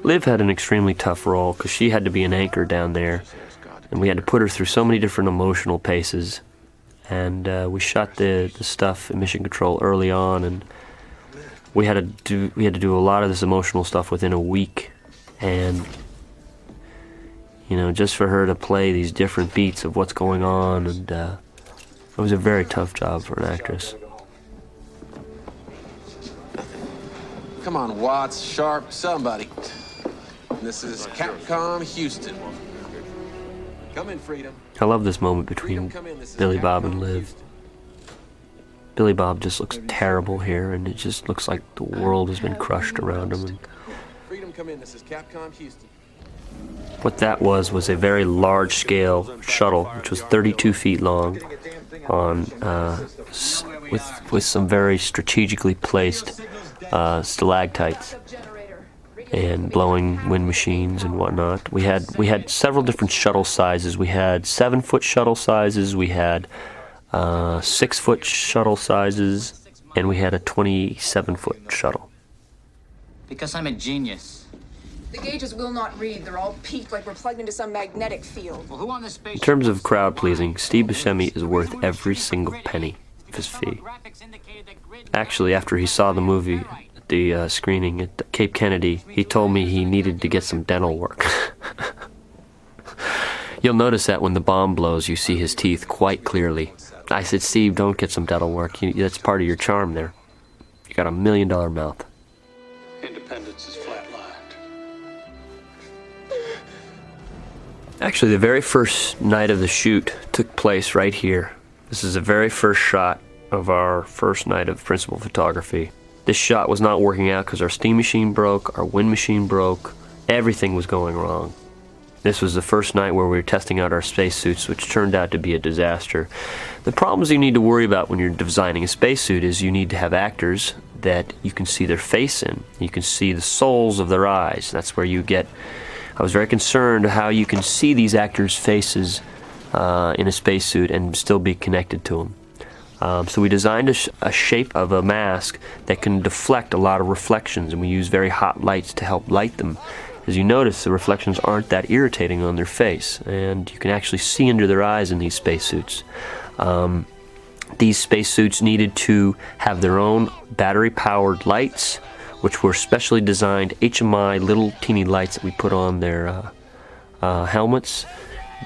Liv had an extremely tough role because she had to be an anchor down there, and we had to put her through so many different emotional paces. And we shot the stuff in Mission Control early on, and we had to do a lot of this emotional stuff within a week. And you know, just for her to play these different beats of what's going on, and it was a very tough job for an actress. Come on, Watts, Sharp, somebody. This is Capcom Houston. Come in, Freedom. I love this moment between Billy Bob and Liv. Billy Bob just looks terrible here, and it just looks like the world has been crushed around him. And Freedom, come in. This is Capcom Houston. what that was a very large-scale shuttle, which was 32 feet long, on with some very strategically placed stalactites and blowing wind machines and whatnot. We had several different shuttle sizes. We had 7-foot shuttle sizes. We had 6-foot shuttle sizes, and we had a 27-foot shuttle. Because I'm a genius. The gauges will not read. They're all peaked like we're plugged into some magnetic field. Well, who on this In spaceship? terms of crowd pleasing, Steve Buscemi is worth every single penny of his fee. Actually, after he saw the movie at the screening at Cape Kennedy, he told me he needed to get some dental work. You'll notice that when the bomb blows, you see his teeth quite clearly. I said, Steve, don't get some dental work. That's part of your charm there. You got $1 million mouth. Independence is flatlined. Actually, the very first night of the shoot took place right here. This is the very first shot of our first night of principal photography. This shot was not working out because our steam machine broke, our wind machine broke, everything was going wrong. This was the first night where we were testing out our spacesuits, which turned out to be a disaster. The problems you need to worry about when you're designing a spacesuit is you need to have actors that you can see their face in. You can see the soles of their eyes. That's where you get... I was very concerned how you can see these actors' faces in a spacesuit and still be connected to them. So we designed a shape of a mask that can deflect a lot of reflections, and we use very hot lights to help light them. As you notice, the reflections aren't that irritating on their face, and you can actually see under their eyes in these spacesuits. These spacesuits needed to have their own battery-powered lights, which were specially designed HMI little teeny lights that we put on their helmets.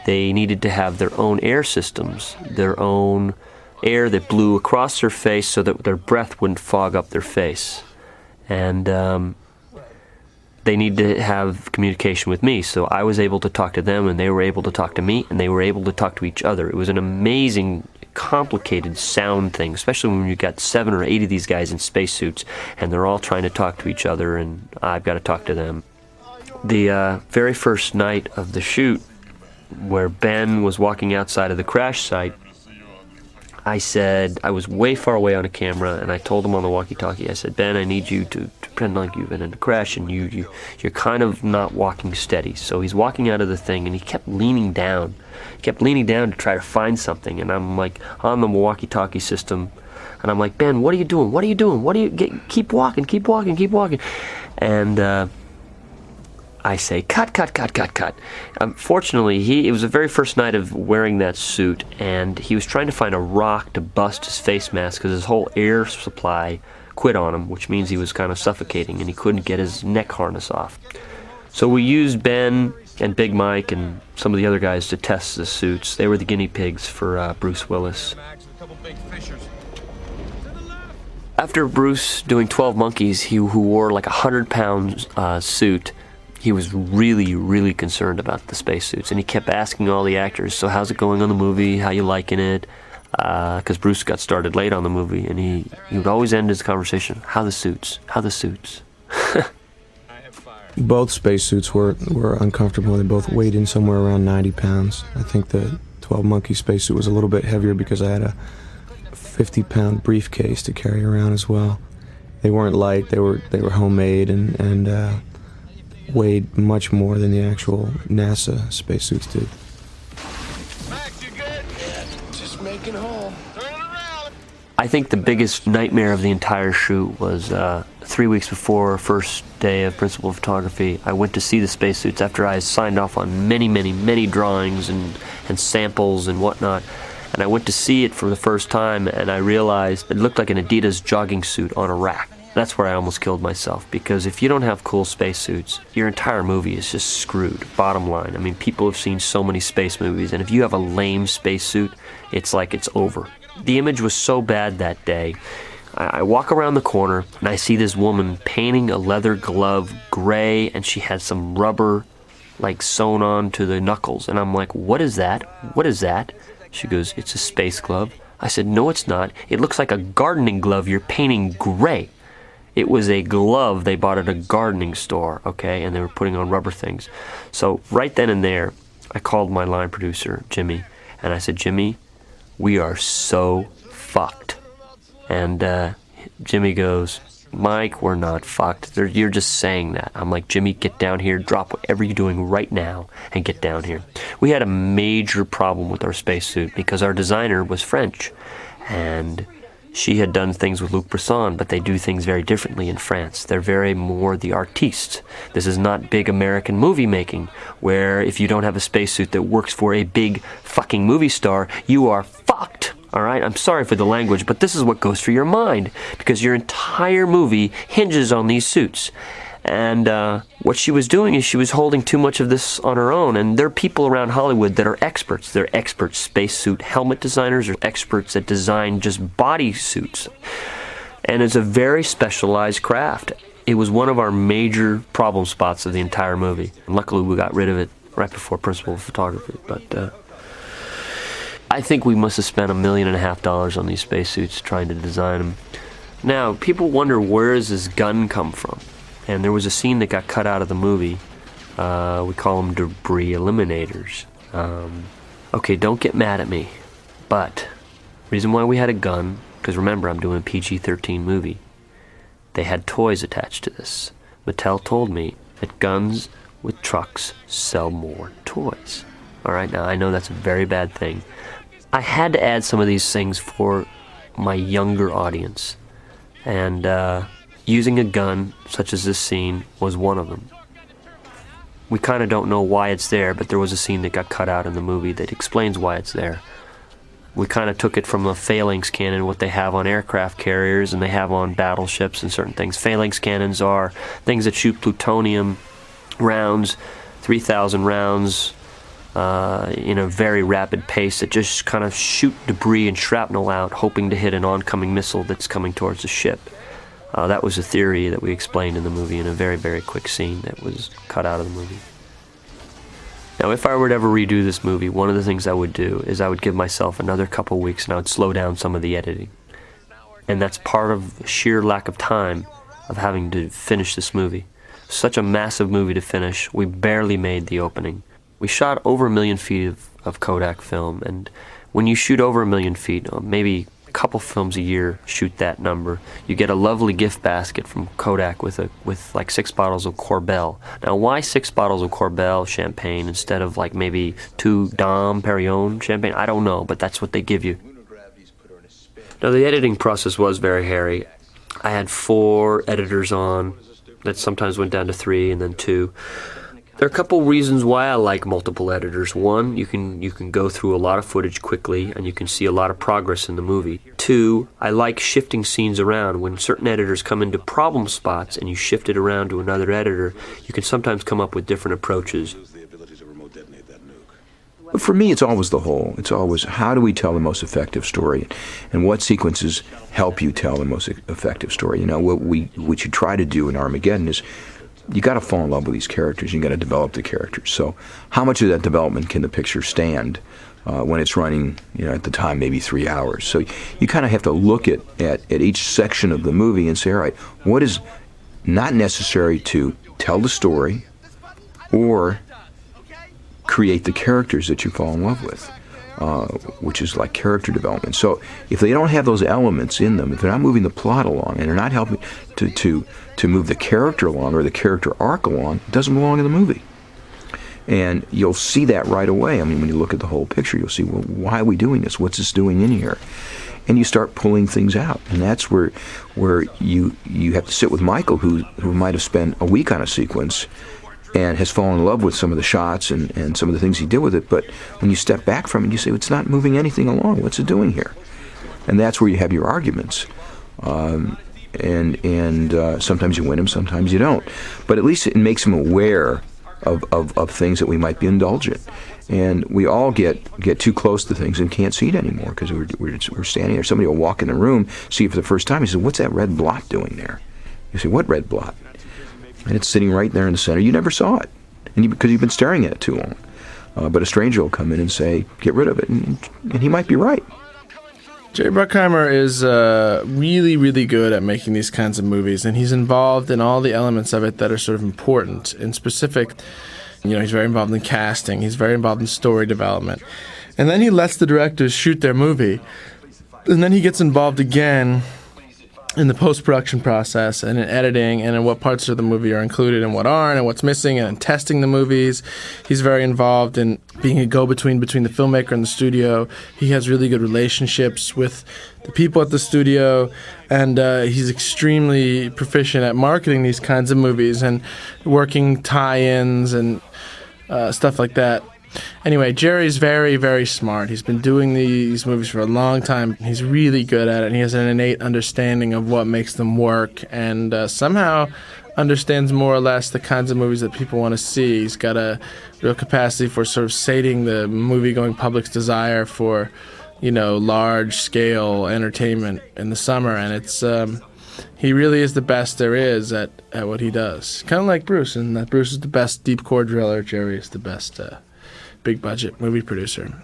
They needed to have their own air systems, their own air that blew across their face so that their breath wouldn't fog up their face. And they needed to have communication with me, so I was able to talk to them, and they were able to talk to me, and they were able to talk to each other. It was an amazing, complicated sound thing, especially when you've got 7 or 8 of these guys in spacesuits, and they're all trying to talk to each other, and I've got to talk to them. The very first night of the shoot, where Ben was walking outside of the crash site, I said, I was way far away on a camera, and I told him on the walkie-talkie, I said, Ben, I need you to pretend like you've been in a crash, and you're kind of not walking steady. So he's walking out of the thing, and he kept leaning down. He kept leaning down to try to find something, and I'm like on the walkie-talkie system, and I'm like, Ben, what are you doing? What are you doing? Keep walking, keep walking, keep walking. And I say, cut. Unfortunately, it was the very first night of wearing that suit, and he was trying to find a rock to bust his face mask because his whole air supply quit on him, which means he was kind of suffocating, and he couldn't get his neck harness off. So we used Ben and Big Mike and some of the other guys to test the suits. They were the guinea pigs for Bruce Willis. After Bruce doing 12 Monkeys, who wore like a 100-pound suit, he was really, really concerned about the spacesuits, and he kept asking all the actors, so how's it going on the movie, how you liking it? Because Bruce got started late on the movie, and he would always end his conversation, how the suits? Both spacesuits were uncomfortable. They both weighed in somewhere around 90 pounds. I think the 12 Monkey spacesuit was a little bit heavier because I had a 50-pound briefcase to carry around as well. They weren't light, they were homemade and weighed much more than the actual NASA spacesuits did. Max, you good? Yeah, just making home. Turn around. I think the biggest nightmare of the entire shoot was 3 weeks before first day of principal photography. I went to see the spacesuits after I signed off on many drawings and samples and whatnot. And I went to see it for the first time, and I realized it looked like an Adidas jogging suit on a rack. That's where I almost killed myself, because if you don't have cool spacesuits, your entire movie is just screwed, bottom line. I mean, people have seen so many space movies, and if you have a lame spacesuit, it's like it's over. The image was so bad that day. I walk around the corner, and I see this woman painting a leather glove gray, and she had some rubber, like, sewn on to the knuckles. And I'm like, what is that? What is that? She goes, it's a space glove. I said, no, it's not. It looks like a gardening glove you're painting gray. It was a glove they bought at a gardening store, okay, and they were putting on rubber things. So right then and there, I called my line producer, Jimmy, and I said, Jimmy, we are so fucked. And Jimmy goes, Mike, we're not fucked. You're just saying that. I'm like, Jimmy, get down here, drop whatever you're doing right now, and get down here. We had a major problem with our spacesuit because our designer was French, and she had done things with Luc Besson, but they do things very differently in France. They're very more the artiste. This is not big American movie making, where if you don't have a spacesuit that works for a big fucking movie star, you are fucked. All right, I'm sorry for the language, but this is what goes through your mind, because your entire movie hinges on these suits. And what she was doing is she was holding too much of this on her own, and there are people around Hollywood that are experts. They're expert spacesuit helmet designers, or experts that design just body suits. And it's a very specialized craft. It was one of our major problem spots of the entire movie. And luckily, we got rid of it right before principal photography, but I think we must have spent $1.5 million on these spacesuits trying to design them. Now, people wonder, where does this gun come from? And there was a scene that got cut out of the movie. We call them debris eliminators. Okay, don't get mad at me, but reason why we had a gun, because remember, I'm doing a PG-13 movie. They had toys attached to this. Mattel told me that guns with trucks sell more toys. All right, now I know that's a very bad thing. I had to add some of these things for my younger audience, and using a gun, such as this scene, was one of them. We kind of don't know why it's there, but there was a scene that got cut out in the movie that explains why it's there. We kind of took it from a phalanx cannon, what they have on aircraft carriers and they have on battleships and certain things. Phalanx cannons are things that shoot plutonium rounds 3,000 rounds in a very rapid pace that just kind of shoot debris and shrapnel out, hoping to hit an oncoming missile that's coming towards the ship. That was a theory that we explained in the movie in a very, very quick scene that was cut out of the movie. Now, if I were to ever redo this movie, one of the things I would do is I would give myself another couple weeks and I would slow down some of the editing. And that's part of sheer lack of time of having to finish this movie. Such a massive movie to finish, we barely made the opening. We shot over 1 million feet of Kodak film, and when you shoot over 1 million feet, maybe a couple films a year shoot that number, you get a lovely gift basket from Kodak with like 6 bottles of Corbel. Now, why 6 bottles of Corbel champagne instead of like maybe 2 Dom Perignon champagne? I don't know, but that's what they give you. Now, the editing process was very hairy. I had 4 editors on, that sometimes went down to 3 and then 2. There are a couple reasons why I like multiple editors. One, you can go through a lot of footage quickly and you can see a lot of progress in the movie. 2, I like shifting scenes around. When certain editors come into problem spots and you shift it around to another editor, you can sometimes come up with different approaches. But for me, it's always the whole. It's always how do we tell the most effective story, and what sequences help you tell the most effective story. You know, what you try to do in Armageddon is you got to fall in love with these characters. You got to develop the characters. So, how much of that development can the picture stand when it's running? You know, at the time, maybe 3 hours. So you kind of have to look at each section of the movie and say, all right, what is not necessary to tell the story, or create the characters that you fall in love with, which is like character development. So if they don't have those elements in them, if they're not moving the plot along and they're not helping to move the character along or the character arc along, it doesn't belong in the movie. And you'll see that right away. I mean, when you look at the whole picture, you'll see, well, why are we doing this? What's this doing in here? And you start pulling things out. And that's where you have to sit with Michael, who might have spent a week on a sequence and has fallen in love with some of the shots and some of the things he did with it. But when you step back from it, you say, it's not moving anything along. What's it doing here? And that's where you have your arguments. And sometimes you win them, sometimes you don't. But at least it makes him aware of things that we might be indulgent. And we all get too close to things and can't see it anymore because we're standing there. Somebody will walk in the room, see it for the first time. He says, what's that red blot doing there? You say, what red blot? And it's sitting right there in the center. You never saw it because you've been staring at it too long. But a stranger will come in and say, get rid of it. And he might be right. Jerry Bruckheimer is really, really good at making these kinds of movies, and he's involved in all the elements of it that are sort of important. In specific, you know, he's very involved in casting. He's very involved in story development. And then he lets the directors shoot their movie. And then he gets involved again in the post-production process and in editing and in what parts of the movie are included and what aren't and what's missing and in testing the movies. He's very involved in being a go-between between the filmmaker and the studio. He has really good relationships with the people at the studio, and he's extremely proficient at marketing these kinds of movies and working tie-ins and stuff like that. Anyway, Jerry's very, very smart. He's been doing these movies for a long time. He's really good at it, and he has an innate understanding of what makes them work, and somehow understands more or less the kinds of movies that people want to see. He's got a real capacity for sort of sating the movie-going public's desire for, you know, large-scale entertainment in the summer, and it's he really is the best there is at what he does. Kind of like Bruce, and that Bruce is the best deep core driller. Jerry is the best big budget movie producer.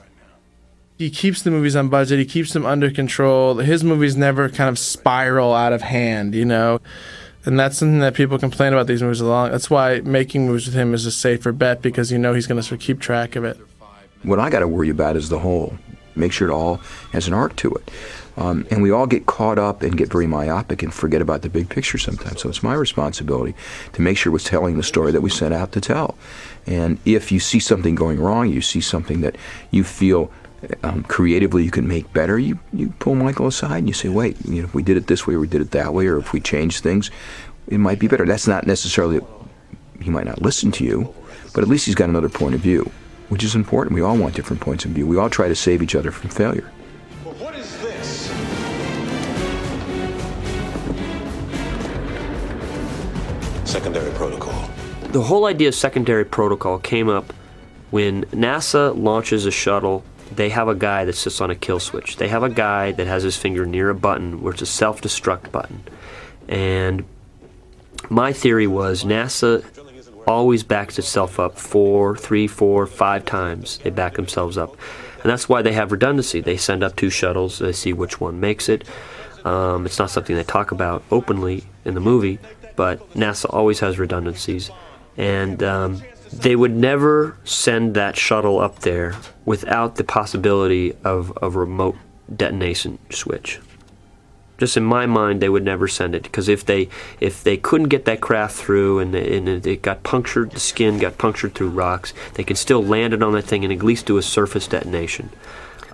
He keeps the movies on budget. He keeps them under control. His movies never kind of spiral out of hand, you know. And that's something that people complain about these movies a lot. That's why making movies with him is a safer bet, because you know he's going to sort of keep track of it. What I got to worry about is the whole. Make sure it all has an arc to it. And we all get caught up and get very myopic and forget about the big picture sometimes. So it's my responsibility to make sure we're telling the story that we set out to tell. And if you see something going wrong, you see something that you feel creatively you can make better, you pull Michael aside and you say, wait, you know, if we did it this way or we did it that way, or if we change things, it might be better. That's not necessarily, he might not listen to you, but at least he's got another point of view, which is important. We all want different points of view. We all try to save each other from failure. Well, what is this? Secondary protocol. The whole idea of secondary protocol came up when NASA launches a shuttle. They have a guy that sits on a kill switch. They have a guy that has his finger near a button where it's a self-destruct button. And my theory was NASA always backs itself up 4, 3, 4, 5 times. They back themselves up. And that's why they have redundancy. They send up 2 shuttles. They see which one makes it. It's not something they talk about openly in the movie, but NASA always has redundancies. And they would never send that shuttle up there without the possibility of a remote detonation switch. Just in my mind, they would never send it, because if they couldn't get that craft through and it got punctured, the skin got punctured through rocks, they could still land it on that thing and at least do a surface detonation.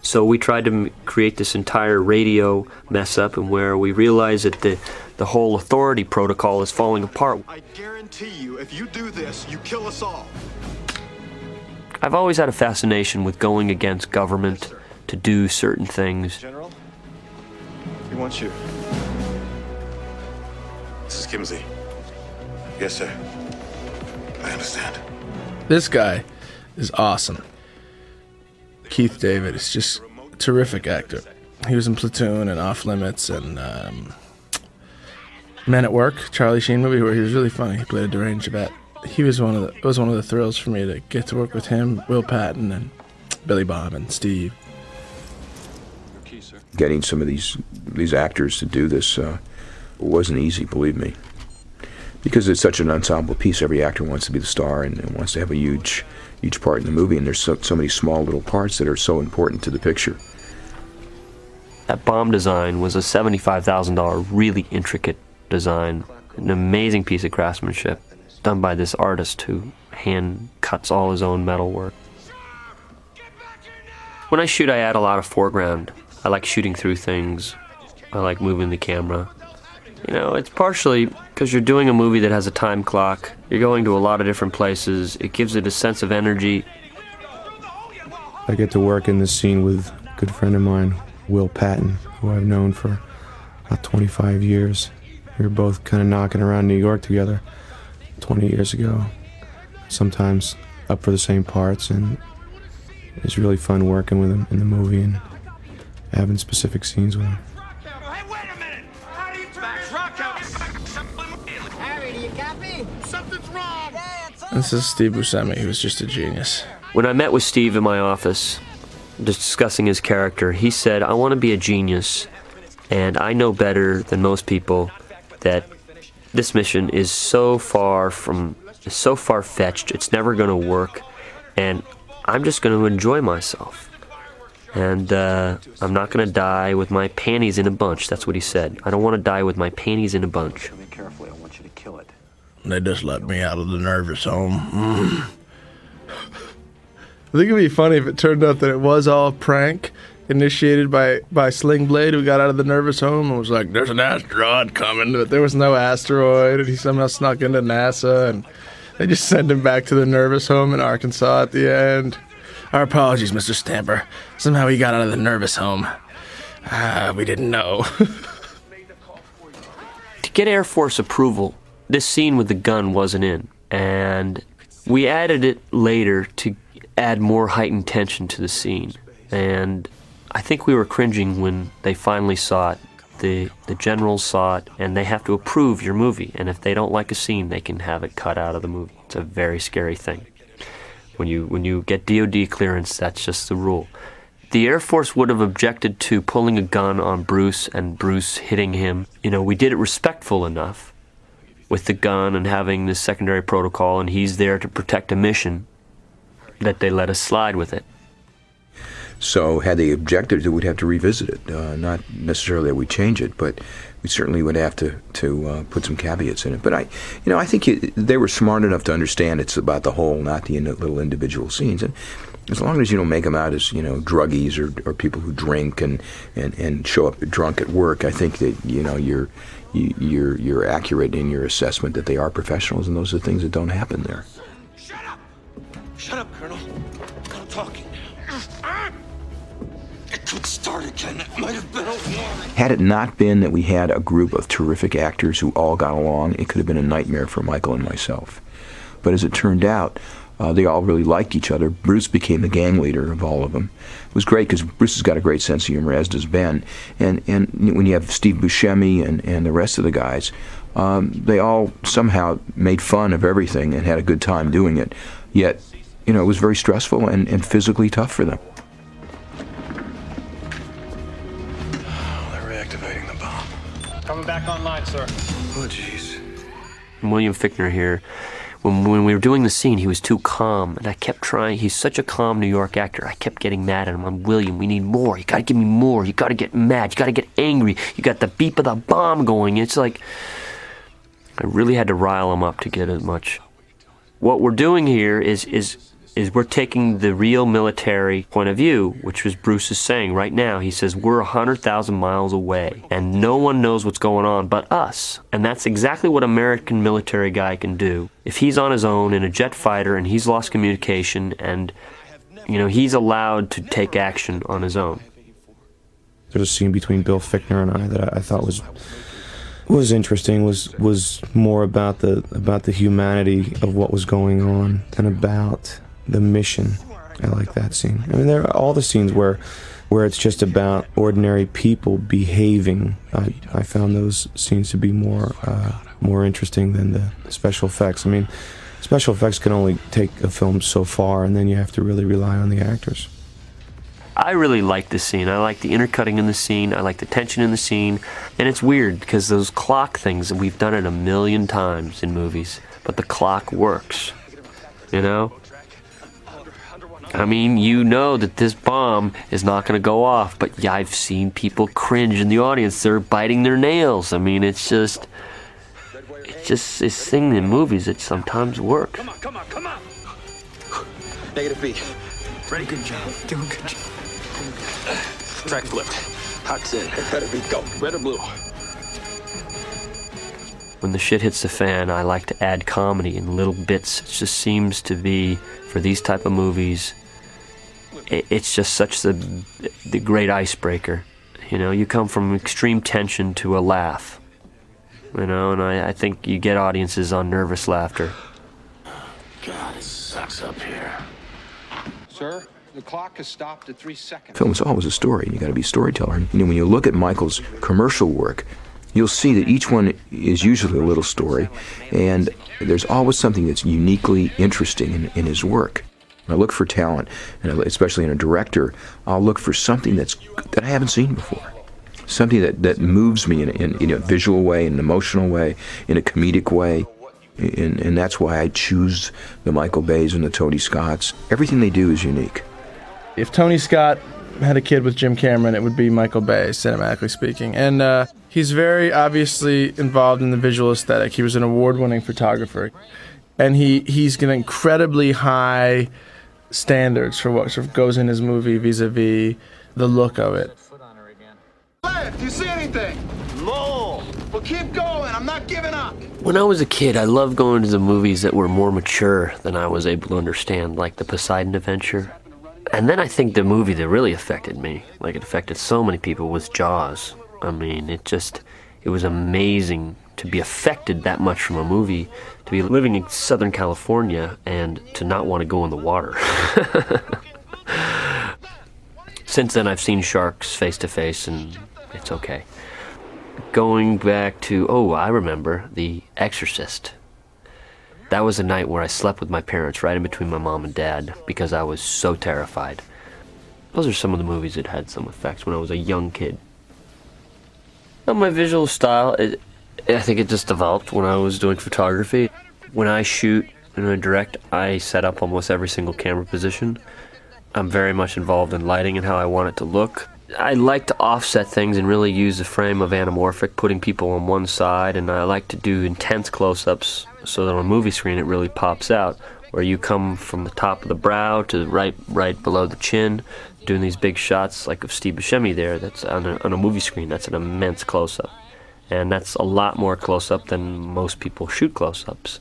So we tried to create this entire radio mess up, and where we realized that the whole authority protocol is falling apart. I guarantee you, if you do this, you kill us all. I've always had a fascination with going against government to do certain things. General, he wants you. This is Kimsey. Yes, sir. I understand. This guy is awesome. Keith David is just a terrific actor. He was in Platoon and Off Limits and Men at Work, Charlie Sheen movie, where he was really funny. He played a deranged vet. It was one of the thrills for me to get to work with him, Will Patton, and Billy Bob and Steve. Getting some of these actors to do this wasn't easy, believe me, because it's such an ensemble piece. Every actor wants to be the star and wants to have a huge part in the movie, and there's so many small little parts that are so important to the picture. That bomb design was a $75,000 really intricate design, an amazing piece of craftsmanship done by this artist who hand cuts all his own metal work. When I shoot, I add a lot of foreground. I like shooting through things. I like moving the camera. You know, it's partially because you're doing a movie that has a time clock. You're going to a lot of different places. It gives it a sense of energy. I get to work in this scene with a good friend of mine, Will Patton, who I've known for about 25 years. We were both kind of knocking around New York together 20 years ago, sometimes up for the same parts, and it's really fun working with him in the movie and having specific scenes with him. Harry, do you copy? Something's wrong. This is Steve Buscemi, who was just a genius. When I met with Steve in my office, discussing his character, he said, I want to be a genius, and I know better than most people that this mission is so far-fetched, it's never going to work, and I'm just going to enjoy myself. And I'm not going to die with my panties in a bunch. That's what he said. I don't want to die with my panties in a bunch. Be careful, I want you to kill it. They just let me out of the nervous home. I think it'd be funny if it turned out that it was all a prank initiated by Sling Blade, who got out of the nervous home and was like, there's an asteroid coming. But there was no asteroid, and he somehow snuck into NASA, and they just sent him back to the nervous home in Arkansas at the end. Our apologies, Mr. Stamper. Somehow he got out of the nervous home. We didn't know. To get Air Force approval, this scene with the gun wasn't in, and we added it later to add more heightened tension to the scene. And I think we were cringing when they finally saw it. The generals saw it, and they have to approve your movie, and if they don't like a scene, they can have it cut out of the movie. It's a very scary thing. When you get DOD clearance, that's just the rule. The Air Force would have objected to pulling a gun on Bruce and Bruce hitting him. You know, we did it respectful enough with the gun and having this secondary protocol, and he's there to protect a mission, that they let us slide with it. So had they objected, we'd have to revisit it. Not necessarily that we change it, but we certainly would have to put some caveats in it. But I think they were smart enough to understand it's about the whole, not the little individual scenes. And as long as you don't make them out as druggies or people who drink and show up drunk at work, I think that you're accurate in your assessment that they are professionals, and those are things that don't happen there. Shut up, Colonel. I'm talking now. It could start again. It might have been a warning. Had it not been that we had a group of terrific actors who all got along, it could have been a nightmare for Michael and myself. But as it turned out, they all really liked each other. Bruce became the gang leader of all of them. It was great because Bruce has got a great sense of humor, as does Ben. And when you have Steve Buscemi and the rest of the guys, they all somehow made fun of everything and had a good time doing it. Yet, it was very stressful and physically tough for them. They're reactivating the bomb. Coming back online, sir. Oh, jeez. William Fichtner here. When we were doing the scene, he was too calm, and I kept trying. He's such a calm New York actor. I kept getting mad at him. I'm William, we need more. You gotta give me more. You gotta get mad. You gotta get angry. You got the beep of the bomb going. It's like, I really had to rile him up to get as much. What we're doing here is we're taking the real military point of view, which was Bruce is saying right now. He says, we're 100,000 miles away, and no one knows what's going on but us. And that's exactly what an American military guy can do. If he's on his own in a jet fighter and he's lost communication and, he's allowed to take action on his own. There's a scene between Bill Fichtner and I that I thought was interesting, was more about the humanity of what was going on and about the mission. I like that scene. I mean, there are all the scenes where it's just about ordinary people behaving. I found those scenes to be more interesting than the special effects. I mean, special effects can only take a film so far, and then you have to really rely on the actors. I really like the scene. I like the intercutting in the scene. I like the tension in the scene. And it's weird because those clock things, we've done it 1,000,000 times in movies, but the clock works, I mean, that this bomb is not going to go off, but I've seen people cringe in the audience. They're biting their nails. I mean, it's just this thing in movies that sometimes works. Come on. Negative B. Ready? Good job. Doing good job. Track flipped. Hot's in. Better be go. Red or blue? When the shit hits the fan, I like to add comedy in little bits. It just seems to be, for these type of movies, it's just such the great icebreaker. You come from extreme tension to a laugh. And I think you get audiences on nervous laughter. God, it sucks up here. Sir, the clock has stopped at 3 seconds. Film is always a story, and you got to be a storyteller. And, when you look at Michael's commercial work, you'll see that each one is usually a little story, and there's always something that's uniquely interesting in his work. When I look for talent, and especially in a director, I'll look for something that I haven't seen before. Something that moves me in a visual way, in an emotional way, in a comedic way. And that's why I choose the Michael Bays and the Tony Scotts. Everything they do is unique. If Tony Scott had a kid with Jim Cameron, it would be Michael Bay, cinematically speaking. And he's very obviously involved in the visual aesthetic. He was an award-winning photographer. And he's got incredibly high standards for what sort of goes in his movie vis-a-vis the look of it. Left, do you see anything? No. Well, keep going. I'm not giving up. When I was a kid, I loved going to the movies that were more mature than I was able to understand, like The Poseidon Adventure. And then I think the movie that really affected me, like it affected so many people, was Jaws. I mean, it was amazing to be affected that much from a movie, to be living in Southern California and to not want to go in the water. Since then, I've seen sharks face to face, and it's okay. Going back to, I remember, The Exorcist. That was a night where I slept with my parents right in between my mom and dad because I was so terrified. Those are some of the movies that had some effects when I was a young kid. My visual style, I think it just developed when I was doing photography. When I shoot and I direct, I set up almost every single camera position. I'm very much involved in lighting and how I want it to look. I like to offset things and really use the frame of anamorphic, putting people on one side, and I like to do intense close-ups so that on a movie screen it really pops out, where you come from the top of the brow to right below the chin, doing these big shots like of Steve Buscemi there. That's on a movie screen. That's an immense close-up, and that's a lot more close-up than most people shoot close-ups.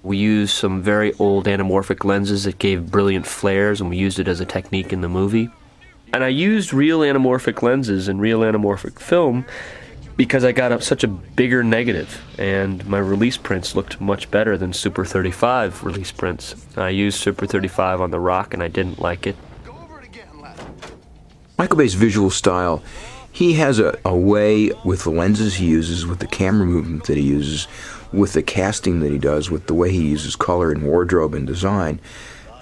We used some very old anamorphic lenses that gave brilliant flares, and we used it as a technique in the movie. And I used real anamorphic lenses and real anamorphic film because I got up such a bigger negative, and my release prints looked much better than Super 35 release prints. I used Super 35 on The Rock, and I didn't like it. Michael Bay's visual style, he has a way with the lenses he uses, with the camera movement that he uses, with the casting that he does, with the way he uses color and wardrobe and design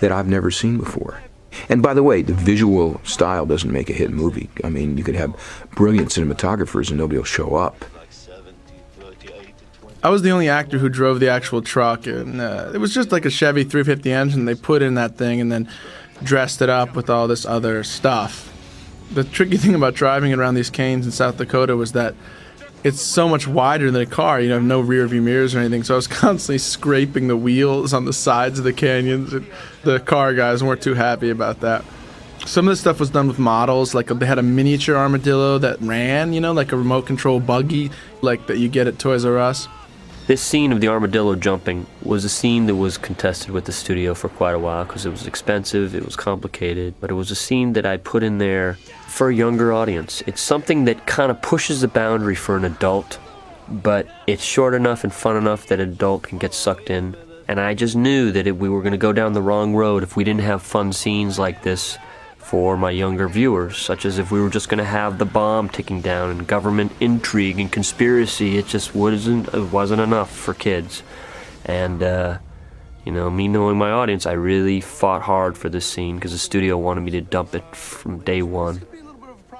that I've never seen before. And by the way, the visual style doesn't make a hit movie. I mean, you could have brilliant cinematographers and nobody will show up. I was the only actor who drove the actual truck, and it was just like a Chevy 350 engine they put in that thing and then dressed it up with all this other stuff. The tricky thing about driving around these canes in South Dakota was that it's so much wider than a car. You have no rear view mirrors or anything, so I was constantly scraping the wheels on the sides of the canyons, and the car guys weren't too happy about that. Some of the stuff was done with models, like they had a miniature armadillo that ran, like a remote control buggy, like that you get at Toys R Us. This scene of the armadillo jumping was a scene that was contested with the studio for quite a while because it was expensive, it was complicated, but it was a scene that I put in there for a younger audience. It's something that kind of pushes the boundary for an adult, but it's short enough and fun enough that an adult can get sucked in. And I just knew that if we were going to go down the wrong road if we didn't have fun scenes like this for my younger viewers, such as if we were just going to have the bomb ticking down and government intrigue and conspiracy. It just wasn't enough for kids. And me knowing my audience, I really fought hard for this scene because the studio wanted me to dump it from day one.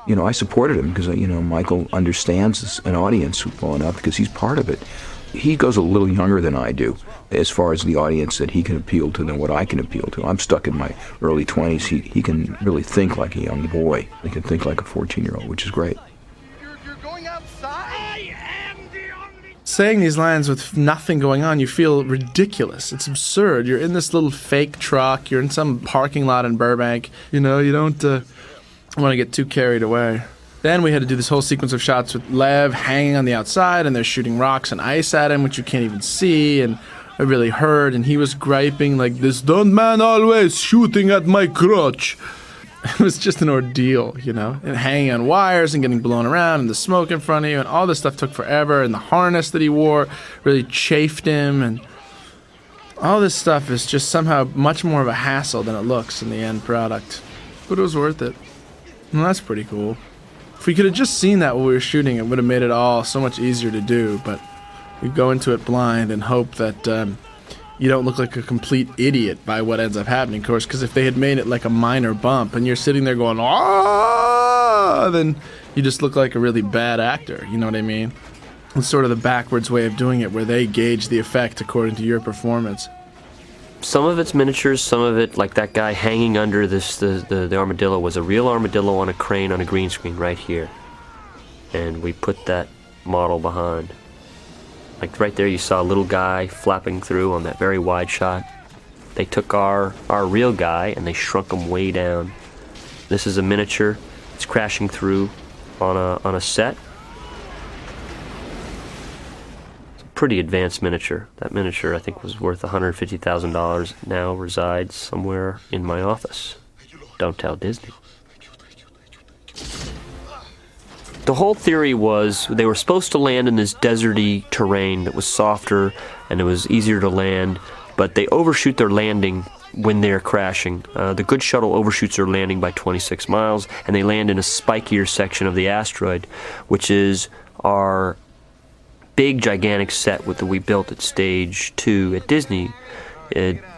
I supported him because, Michael understands an audience well enough because he's part of it. He goes a little younger than I do as far as the audience that he can appeal to than what I can appeal to. I'm stuck in my early 20s. He can really think like a young boy. He can think like a 14-year-old, which is great. Saying these lines with nothing going on, you feel ridiculous. It's absurd. You're in this little fake truck. You're in some parking lot in Burbank. You don't want to get too carried away. Then we had to do this whole sequence of shots with Lev hanging on the outside, and they're shooting rocks and ice at him, which you can't even see, and it really hurt, and he was griping like, "This dumb man always shooting at my crotch." It was just an ordeal, and hanging on wires and getting blown around and the smoke in front of you, and all this stuff took forever, and the harness that he wore really chafed him, and all this stuff is just somehow much more of a hassle than it looks in the end product. But it was worth it. And that's pretty cool. If we could have just seen that while we were shooting, it would have made it all so much easier to do, but we go into it blind and hope that you don't look like a complete idiot by what ends up happening, of course, because if they had made it like a minor bump and you're sitting there going, "Ah," then you just look like a really bad actor, you know what I mean? It's sort of the backwards way of doing it, where they gauge the effect according to your performance. Some of it's miniatures, some of it, like that guy hanging under the armadillo, was a real armadillo on a crane on a green screen right here. And we put that model behind. Like right there you saw a little guy flapping through on that very wide shot. They took our real guy and they shrunk him way down. This is a miniature. It's crashing through on a set. Pretty advanced miniature. That miniature, I think, was worth $150,000. Now resides somewhere in my office. Don't tell Disney. The whole theory was they were supposed to land in this deserty terrain that was softer and it was easier to land, but they overshoot their landing when they're crashing. The good shuttle overshoots their landing by 26 miles, and they land in a spikier section of the asteroid, which is our big gigantic set that we built at Stage 2 at Disney.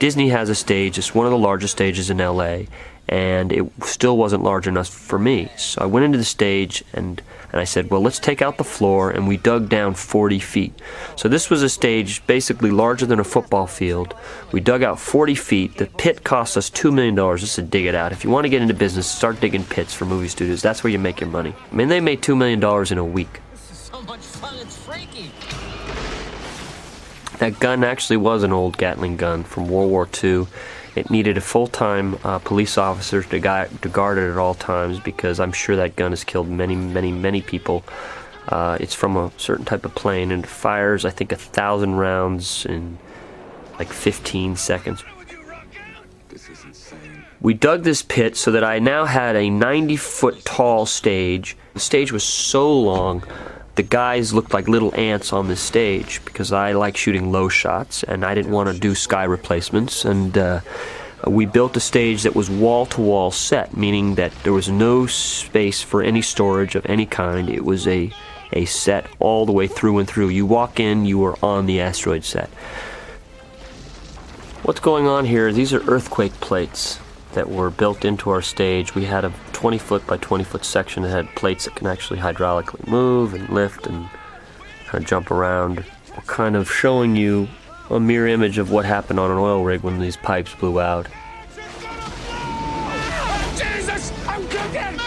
Disney has a stage. It's one of the largest stages in LA, and it still wasn't large enough for me. So I went into the stage and I said, well, let's take out the floor, and we dug down 40 feet. So this was a stage basically larger than a football field. We dug out 40 feet. The pit cost us $2 million just to dig it out. If you want to get into business, start digging pits for movie studios. That's where you make your money. I mean, they made $2 million in a week. So much fun, it's freaky. That gun actually was an old Gatling gun from World War II. It needed a full-time police officer to guard it at all times, because I'm sure that gun has killed many, many, many people. It's from a certain type of plane, and it fires, I think, 1,000 rounds in like 15 seconds. We dug this pit so that I now had a 90-foot tall stage. The stage was so long the guys looked like little ants on this stage because I like shooting low shots and I didn't want to do sky replacements, and we built a stage that was wall-to-wall set, meaning that there was no space for any storage of any kind. It was a set all the way through and through. You walk in, you are on the asteroid set. What's going on here? These are earthquake plates that were built into our stage. We had a 20-foot by 20-foot section that had plates that can actually hydraulically move and lift and kind of jump around. We're kind of showing you a mirror image of what happened on an oil rig when these pipes blew out. Jesus! I'm cooking!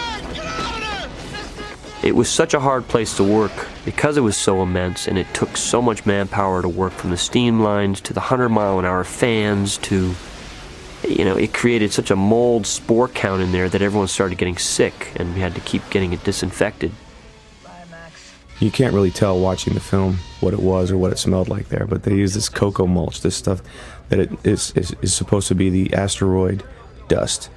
It was such a hard place to work because it was so immense, and it took so much manpower to work, from the steam lines to the 100-mile-an-hour fans to, you know, it created such a mold spore count in there that everyone started getting sick, and we had to keep getting it disinfected. You can't really tell watching the film what it was or what it smelled like there, but they use this cocoa mulch, this stuff that it is supposed to be the asteroid dust.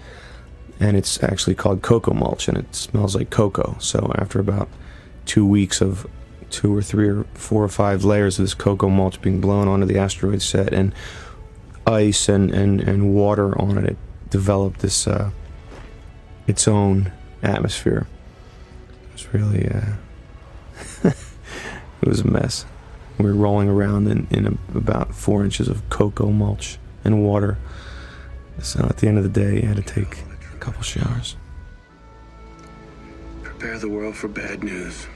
And it's actually called cocoa mulch, and it smells like cocoa. So after about 2 weeks of 2 or 3 or 4 or 5 layers of this cocoa mulch being blown onto the asteroid set, and ice and water on it, it developed this its own atmosphere. It was really it was a mess. We were rolling around in about 4 inches of cocoa mulch and water. So at the end of the day, you had to take a couple showers. Prepare the world for bad news.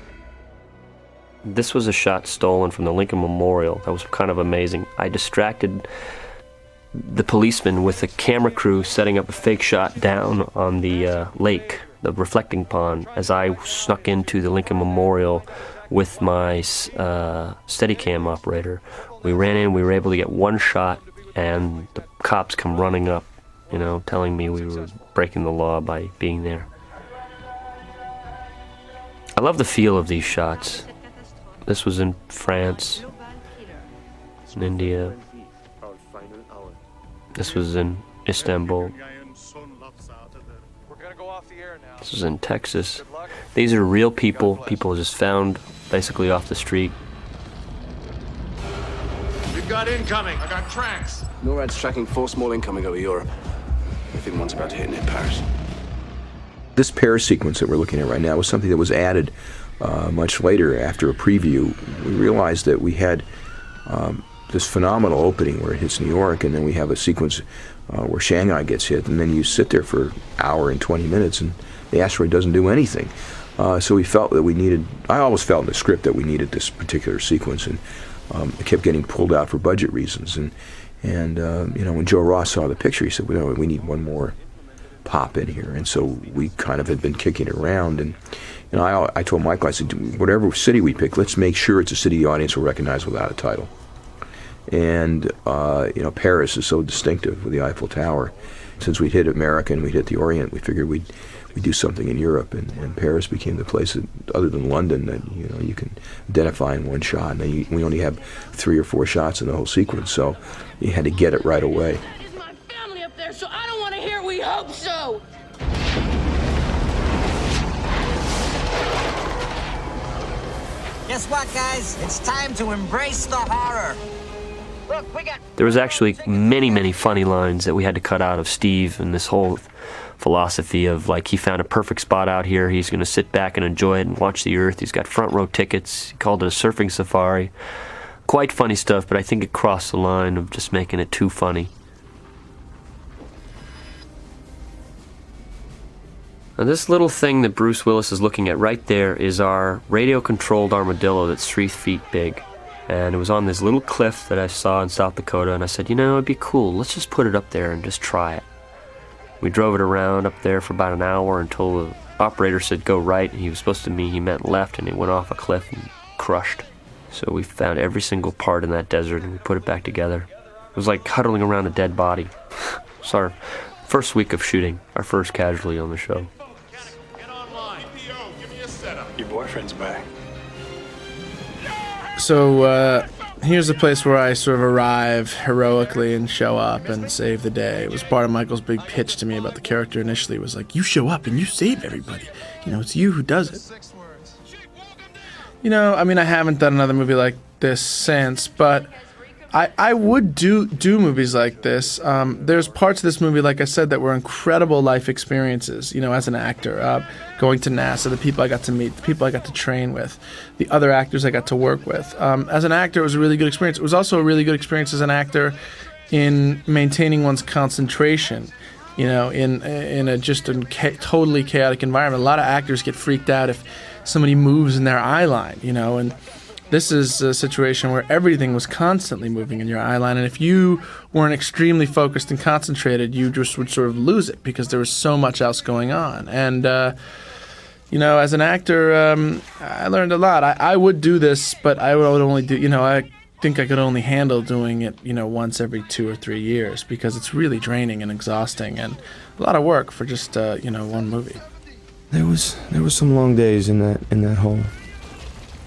This was a shot stolen from the Lincoln Memorial. That was kind of amazing. I distracted the policeman with a camera crew setting up a fake shot down on the lake, the reflecting pond, as I snuck into the Lincoln Memorial with my Steadicam operator. We ran in, we were able to get one shot, and the cops come running up, you know, telling me we were breaking the law by being there. I love the feel of these shots. This was in France, in India. This was in Istanbul. This was in Texas. These are real people, people just found basically off the street. We've got incoming. I got tracks. NORAD's tracking 4 small incoming over Europe. I think one's about to hit near Paris. This Paris sequence that we're looking at right now was something that was added much later after a preview. We realized that we had this phenomenal opening where it hits New York, and then we have a sequence where Shanghai gets hit, and then you sit there for an hour and 20 minutes and the asteroid doesn't do anything. So we felt that we needed, I always felt in the script that we needed this particular sequence, and it kept getting pulled out for budget reasons. And you know, when Joe Ross saw the picture, he said, well, we need one more pop in here. And so we kind of had been kicking it around, and you know, I told Michael, I said, whatever city we pick, let's make sure it's a city the audience will recognize without a title. And you know, Paris is so distinctive with the Eiffel Tower. Since we'd hit America and we'd hit the Orient, we figured we'd do something in Europe, and Paris became the place that, other than London, that you know you can identify in one shot. And we only have 3 or 4 shots in the whole sequence, so you had to get it right away. There's my family up there, so I don't want to hear "we hope so." Guess what, guys? It's time to embrace the horror. Look, we got... There was actually many, many funny lines that we had to cut out of Steve, and this whole philosophy of, like, he found a perfect spot out here, he's going to sit back and enjoy it and watch the Earth, he's got front row tickets, he called it a surfing safari. Quite funny stuff, but I think it crossed the line of just making it too funny. Now, this little thing that Bruce Willis is looking at right there is our radio-controlled armadillo that's 3 feet big. And it was on this little cliff that I saw in South Dakota, and I said, you know, it'd be cool, let's just put it up there and just try it. We drove it around up there for about an hour until the operator said go right, and he was supposed to mean he meant left, and it went off a cliff and crushed. So we found every single part in that desert and we put it back together. It was like huddling around a dead body. It's our first week of shooting, our first casualty on the show. Your boyfriend's back. So here's the place where I sort of arrive heroically and show up and save the day. It was part of Michael's big pitch to me about the character initially. It was like, you show up and you save everybody. You know, it's you who does it. You know, I mean, I haven't done another movie like this since, but I would do movies like this. There's parts of this movie, like I said, that were incredible life experiences, you know, as an actor. Going to NASA, the people I got to meet, the people I got to train with, the other actors I got to work with. As an actor, it was a really good experience. It was also a really good experience as an actor in maintaining one's concentration, you know, in a totally chaotic environment. A lot of actors get freaked out if somebody moves in their eye line, you know, and this is a situation where everything was constantly moving in your eye line, and if you weren't extremely focused and concentrated, you just would sort of lose it because there was so much else going on. And, you know, as an actor, I learned a lot. I would do this, but I would only do, you know, I think I could only handle doing it, you know, once every 2 or 3 years because it's really draining and exhausting and a lot of work for just, you know, one movie. There was some long days in that hole.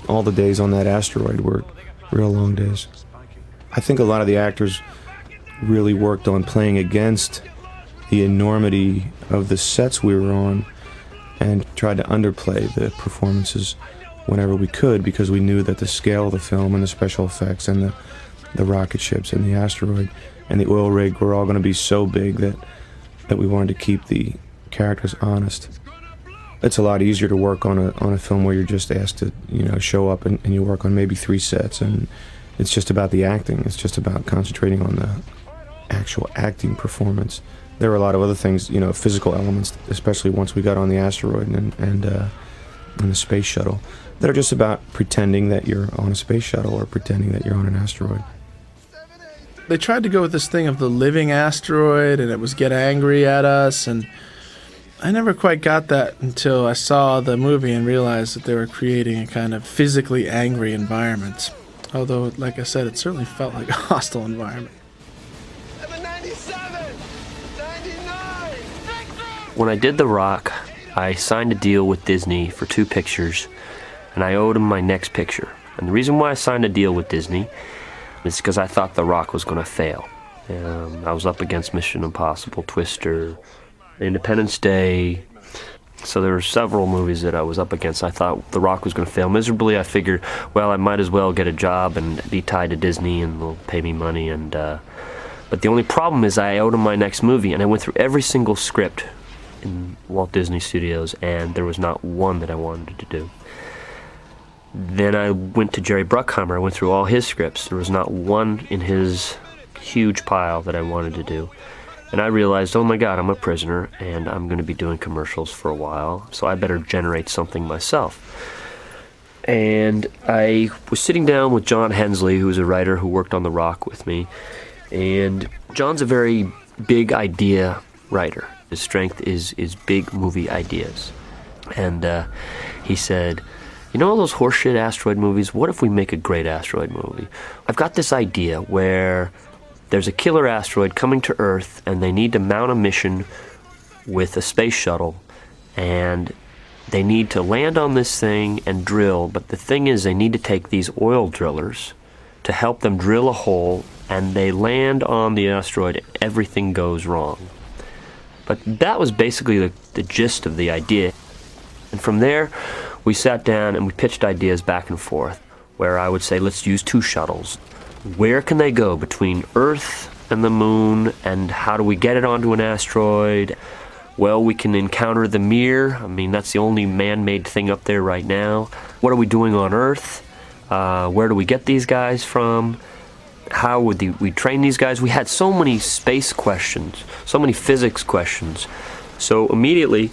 All the days on that asteroid were real long days. I think a lot of the actors really worked on playing against the enormity of the sets we were on and tried to underplay the performances whenever we could because we knew that the scale of the film and the special effects and the rocket ships and the asteroid and the oil rig were all going to be so big that we wanted to keep the characters honest. It's a lot easier to work on a film where you're just asked to, you know, show up and you work on maybe 3 sets and it's just about the acting. It's just about concentrating on the actual acting performance. There were a lot of other things, you know, physical elements, especially once we got on the asteroid and the space shuttle, that are just about pretending that you're on a space shuttle or pretending that you're on an asteroid. They tried to go with this thing of the living asteroid and it was get angry at us, and I never quite got that until I saw the movie and realized that they were creating a kind of physically angry environment. Although, like I said, it certainly felt like a hostile environment. When I did The Rock, I signed a deal with Disney for 2 pictures, and I owed them my next picture. And the reason why I signed a deal with Disney is because I thought The Rock was going to fail. I was up against Mission Impossible, Twister, Independence Day. So there were several movies that I was up against. I thought The Rock was going to fail miserably. I figured, well, I might as well get a job and be tied to Disney and they'll pay me money. But the only problem is I owed him my next movie, and I went through every single script in Walt Disney Studios, and there was not one that I wanted to do. Then I went to Jerry Bruckheimer. I went through all his scripts. There was not one in his huge pile that I wanted to do. And I realized, oh my God, I'm a prisoner, and I'm going to be doing commercials for a while, so I better generate something myself. And I was sitting down with John Hensley, who was a writer who worked on The Rock with me, and John's a very big idea writer. His strength is big movie ideas. And he said, you know all those horseshit asteroid movies? What if we make a great asteroid movie? I've got this idea where there's a killer asteroid coming to Earth, and they need to mount a mission with a space shuttle, and they need to land on this thing and drill, but the thing is they need to take these oil drillers to help them drill a hole, and they land on the asteroid, everything goes wrong. But that was basically the gist of the idea. And from there, we sat down and we pitched ideas back and forth, where I would say, let's use 2 shuttles. Where can they go between Earth and the moon, and how do we get it onto an asteroid? Well, we can encounter the Mir. I mean, that's the only man-made thing up there right now. What are we doing on Earth? Where do we get these guys from? How would we train these guys? We had so many space questions, so many physics questions. So immediately,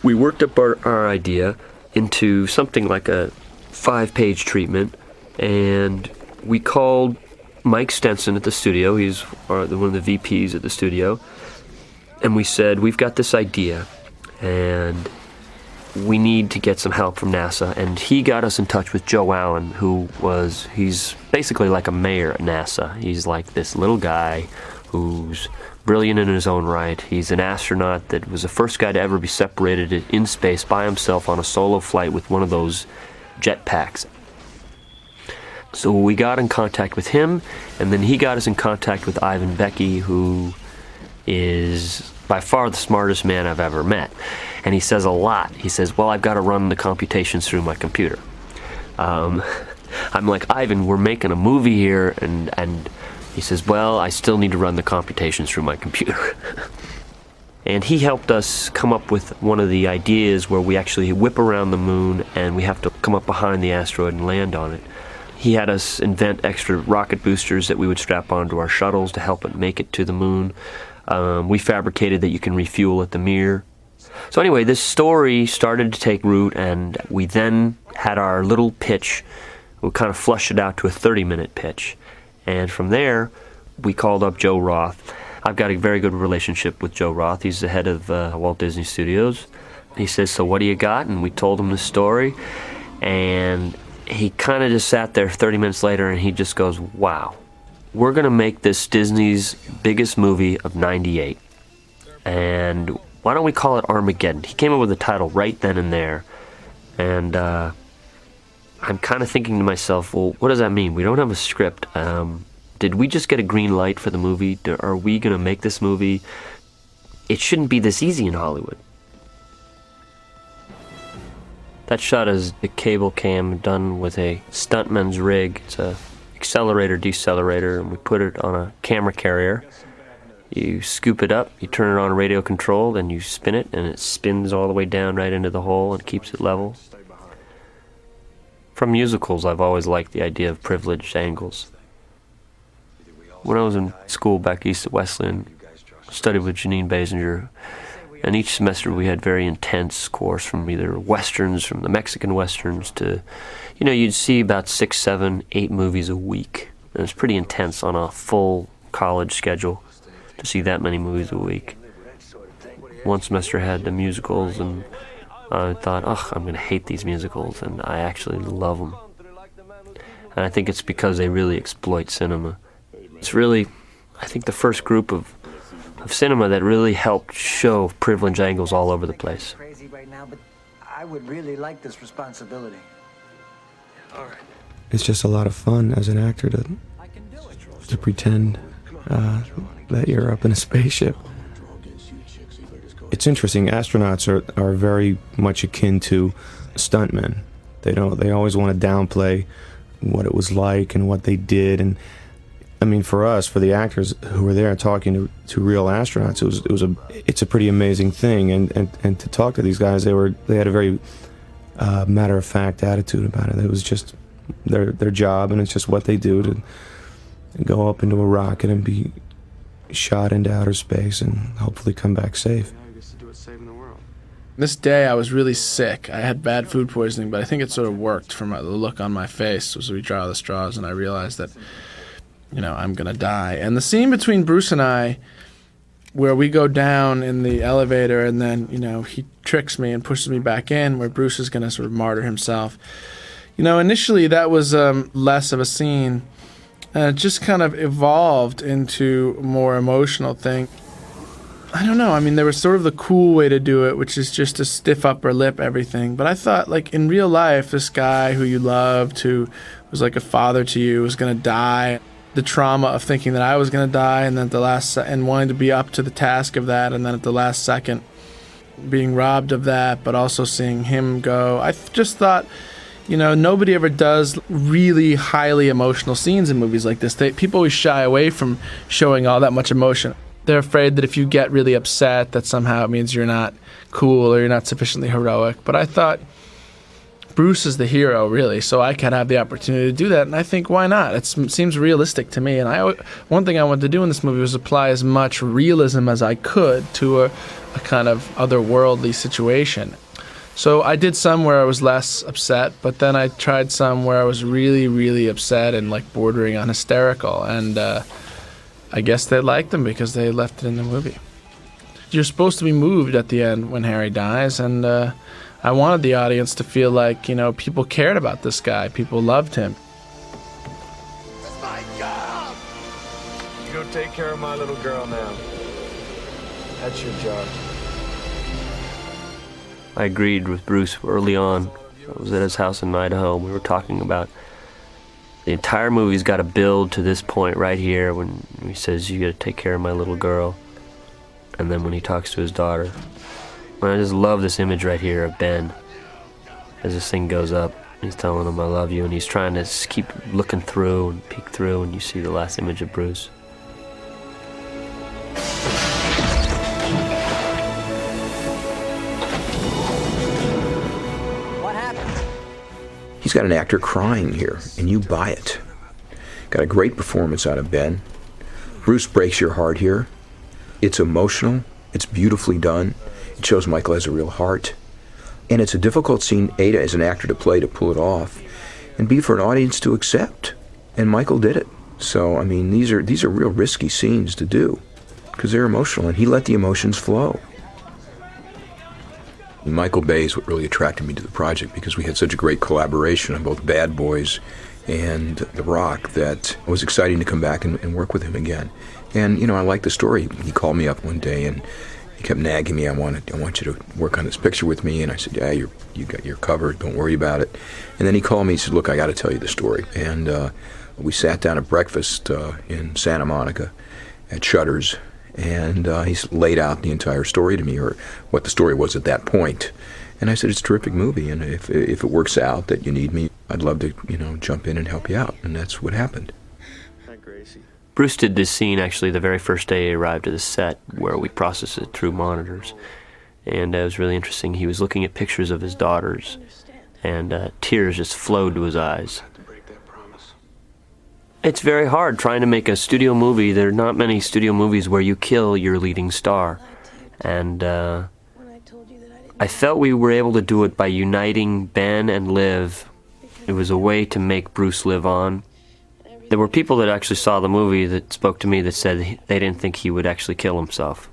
we worked up our idea into something like a 5-page treatment, and we called Mike Stenson at the studio. He's one of the VPs at the studio. And we said, we've got this idea, and we need to get some help from NASA. And he got us in touch with Joe Allen, he's basically like a mayor at NASA. He's like this little guy who's brilliant in his own right. He's an astronaut that was the first guy to ever be separated in space by himself on a solo flight with one of those jetpacks. So we got in contact with him, and then he got us in contact with Ivan Becky, who is by far the smartest man I've ever met. And he says a lot. He says, well, I've got to run the computations through my computer. I'm like, Ivan, we're making a movie here, and he says, well, I still need to run the computations through my computer. And he helped us come up with one of the ideas where we actually whip around the moon and we have to come up behind the asteroid and land on it. He had us invent extra rocket boosters that we would strap onto our shuttles to help it make it to the moon. We fabricated that you can refuel at the Mir. So anyway, this story started to take root, and we then had our little pitch. We kind of flushed it out to a 30-minute pitch. And from there, we called up Joe Roth. I've got a very good relationship with Joe Roth. He's the head of Walt Disney Studios. He says, so what do you got? And we told him the story. And he kind of just sat there 30 minutes later, and he just goes, wow, we're going to make this Disney's biggest movie of '98. And why don't we call it Armageddon? He came up with the title right then and there. And I'm kind of thinking to myself, well, what does that mean? We don't have a script. Did we just get a green light for the movie? Are we going to make this movie? It shouldn't be this easy in Hollywood. That shot is a cable cam done with a stuntman's rig. It's a accelerator, decelerator, and we put it on a camera carrier. You scoop it up, you turn it on radio controlled, and you spin it, and it spins all the way down right into the hole and keeps it level. From musicals, I've always liked the idea of privileged angles. When I was in school back east at Wesleyan, I studied with Janine Basinger, and each semester we had very intense course from either westerns, from the Mexican westerns to, you'd see about 6, 7, 8 movies a week. And it was pretty intense on a full college schedule to see that many movies a week. One semester had the musicals, and I thought, I'm going to hate these musicals, and I actually love them. And I think it's because they really exploit cinema. It's really, I think, the first group of cinema that really helped show privilege angles all over the place. Crazy right now, but I would really like this responsibility. All right. It's just a lot of fun as an actor to pretend that you're up in a spaceship. It's interesting. Astronauts are very much akin to stuntmen. They always want to downplay what it was like and what they did. And I mean, for us, for the actors who were there talking to real astronauts, it's a pretty amazing thing. And to talk to these guys, they had a very matter of fact attitude about it. It was just their job, and it's just what they do to go up into a rocket and be shot into outer space and hopefully come back safe. This day I was really sick. I had bad food poisoning, but I think it sort of worked from the look on my face as we draw the straws, and I realized that, I'm going to die. And the scene between Bruce and I, where we go down in the elevator and then, he tricks me and pushes me back in, where Bruce is going to sort of martyr himself. Initially that was less of a scene, and it just kind of evolved into a more emotional thing. I don't know. I mean, there was sort of the cool way to do it, which is just to stiff upper lip everything. But I thought, like, in real life, this guy who you loved, who was like a father to you, was going to die. The trauma of thinking that I was going to die, and then at the last and wanting to be up to the task of that, and then at the last second being robbed of that, but also seeing him go. I just thought, nobody ever does really highly emotional scenes in movies like this. People always shy away from showing all that much emotion. They're afraid that if you get really upset, that somehow it means you're not cool or you're not sufficiently heroic. But I thought Bruce is the hero, really, so I could have the opportunity to do that. And I think, why not? It seems realistic to me. And one thing I wanted to do in this movie was apply as much realism as I could to a kind of otherworldly situation. So I did some where I was less upset, but then I tried some where I was really, really upset and like bordering on hysterical. And I guess they liked them because they left it in the movie. You're supposed to be moved at the end when Harry dies, and I wanted the audience to feel like, people cared about this guy. People loved him. That's my job! You go take care of my little girl now. That's your job. I agreed with Bruce early on. I was at his house in Idaho, and we were talking about the entire movie's got to build to this point right here when he says, you got to take care of my little girl. And then when he talks to his daughter. And I just love this image right here of Ben as this thing goes up. He's telling him I love you, and he's trying to keep looking through and peek through, and you see the last image of Bruce. What happened? He's got an actor crying here, and you buy it. Got a great performance out of Ben. Bruce breaks your heart here. It's emotional. It's beautifully done. It shows Michael has a real heart. And it's a difficult scene, A, as an actor to play, to pull it off, and B, for an audience to accept. And Michael did it. So, I mean, these are real risky scenes to do, because they're emotional, and he let the emotions flow. And Michael Bay is what really attracted me to the project, because we had such a great collaboration on both Bad Boys and The Rock that it was exciting to come back and work with him again. And, you know, I liked the story. He called me up one day, and he kept nagging me, I want you to work on this picture with me. And I said, yeah, you're covered, don't worry about it. And then he called me and said, look, I got to tell you the story. And we sat down at breakfast in Santa Monica at Shutters, and he laid out the entire story to me, or what the story was at that point. And I said, it's a terrific movie, and if it works out that you need me, I'd love to, you know, jump in and help you out. And that's what happened. Bruce did this scene actually the very first day he arrived at the set, where we processed it through monitors. And it was really interesting. He was looking at pictures of his daughters, and tears just flowed to his eyes. It's very hard trying to make a studio movie. There are not many studio movies where you kill your leading star. And I felt we were able to do it by uniting Ben and Liv. It was a way to make Bruce live on. There were people that actually saw the movie that spoke to me that said they didn't think he would actually kill himself.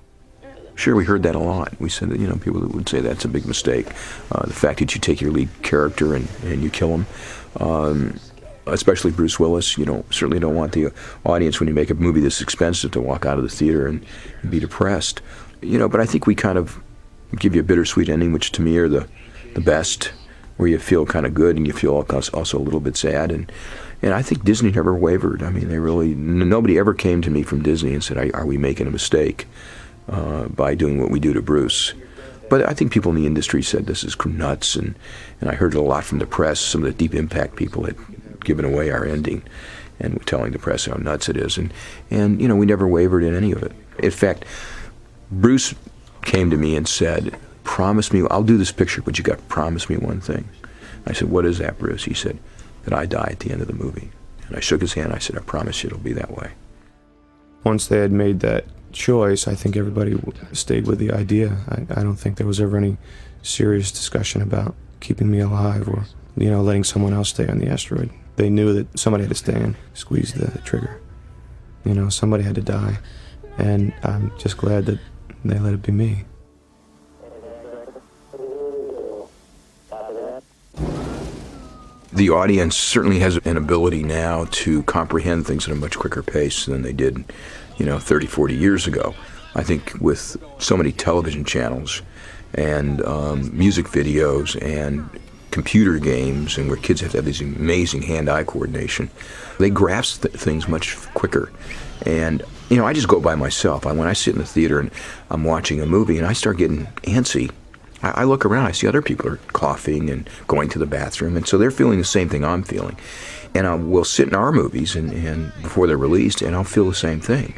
Sure, we heard that a lot. We said that, you know, people would say that's a big mistake. The fact that you take your lead character and you kill him, especially Bruce Willis, you certainly don't want the audience, when you make a movie this expensive, to walk out of the theater and be depressed. You know, but I think we kind of give you a bittersweet ending, which to me are the best, where you feel kind of good and you feel also a little bit sad. And I think Disney never wavered. I mean, nobody ever came to me from Disney and said, are we making a mistake by doing what we do to Bruce? But I think people in the industry said this is nuts, and I heard it a lot from the press. Some of the Deep Impact people had given away our ending and were telling the press how nuts it is. And you know, we never wavered in any of it. In fact, Bruce came to me and said, promise me, I'll do this picture, but you got to promise me one thing. I said, what is that, Bruce? He said, that I die at the end of the movie. And I shook his hand. I said, I promise you it'll be that way. Once they had made that choice, I think everybody stayed with the idea. I don't think there was ever any serious discussion about keeping me alive or, you know, letting someone else stay on the asteroid. They knew that somebody had to stay and squeeze the trigger. You know, somebody had to die. And I'm just glad that they let it be me. The audience certainly has an ability now to comprehend things at a much quicker pace than they did, 30, 40 years ago. I think with so many television channels and music videos and computer games, and where kids have to have this amazing hand-eye coordination, they grasp things much quicker. And, I just go by myself. When I sit in the theater and I'm watching a movie and I start getting antsy, I look around, I see other people are coughing and going to the bathroom, and so they're feeling the same thing I'm feeling. And we'll sit in our movies and before they're released, and I'll feel the same thing.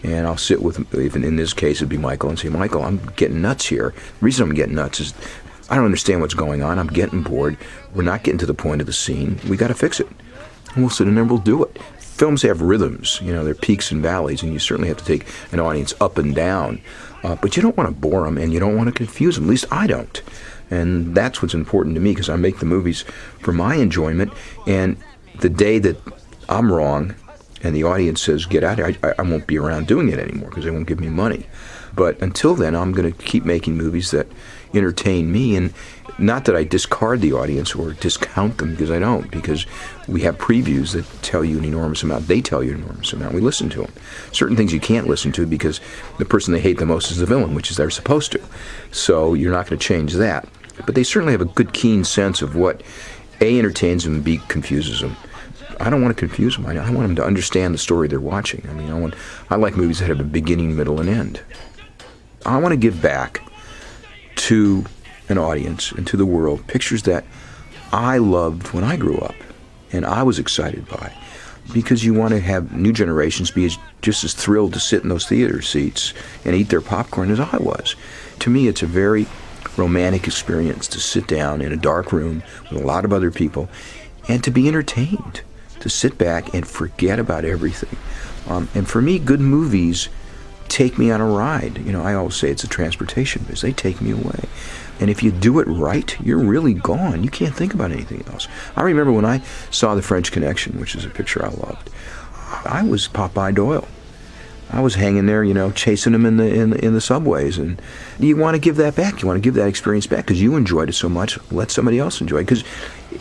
And I'll sit with, even in this case, it'd be Michael, and say, Michael, I'm getting nuts here. The reason I'm getting nuts is I don't understand what's going on. I'm getting bored. We're not getting to the point of the scene. We got to fix it. And we'll sit in there and we'll do it. Films have rhythms, they're peaks and valleys, and you certainly have to take an audience up and down. But you don't want to bore them, and you don't want to confuse them. At least I don't. And that's what's important to me, because I make the movies for my enjoyment. And the day that I'm wrong and the audience says, get out of here, I won't be around doing it anymore, because they won't give me money. But until then, I'm going to keep making movies that entertain me, and not that I discard the audience or discount them, because I don't, because we have previews that tell you an enormous amount. They tell you an enormous amount. We listen to them. Certain things you can't listen to because the person they hate the most is the villain, which is they're supposed to. So you're not going to change that. But they certainly have a good, keen sense of what A, entertains them, and B, confuses them. I don't want to confuse them. I want them to understand the story they're watching. I like movies that have a beginning, middle, and end. I want to give back to an audience and to the world pictures that I loved when I grew up, and I was excited by, because you want to have new generations be just as thrilled to sit in those theater seats and eat their popcorn as I was. To me, it's a very romantic experience to sit down in a dark room with a lot of other people and to be entertained, to sit back and forget about everything. And for me, good movies take me on a ride. You know, I always say it's a transportation business. They take me away. And if you do it right, you're really gone. You can't think about anything else. I remember when I saw The French Connection, which is a picture I loved, I was Popeye Doyle. I was hanging there, you know, chasing them in the subways. And you want to give that back. You want to give that experience back because you enjoyed it so much. Let somebody else enjoy it. Because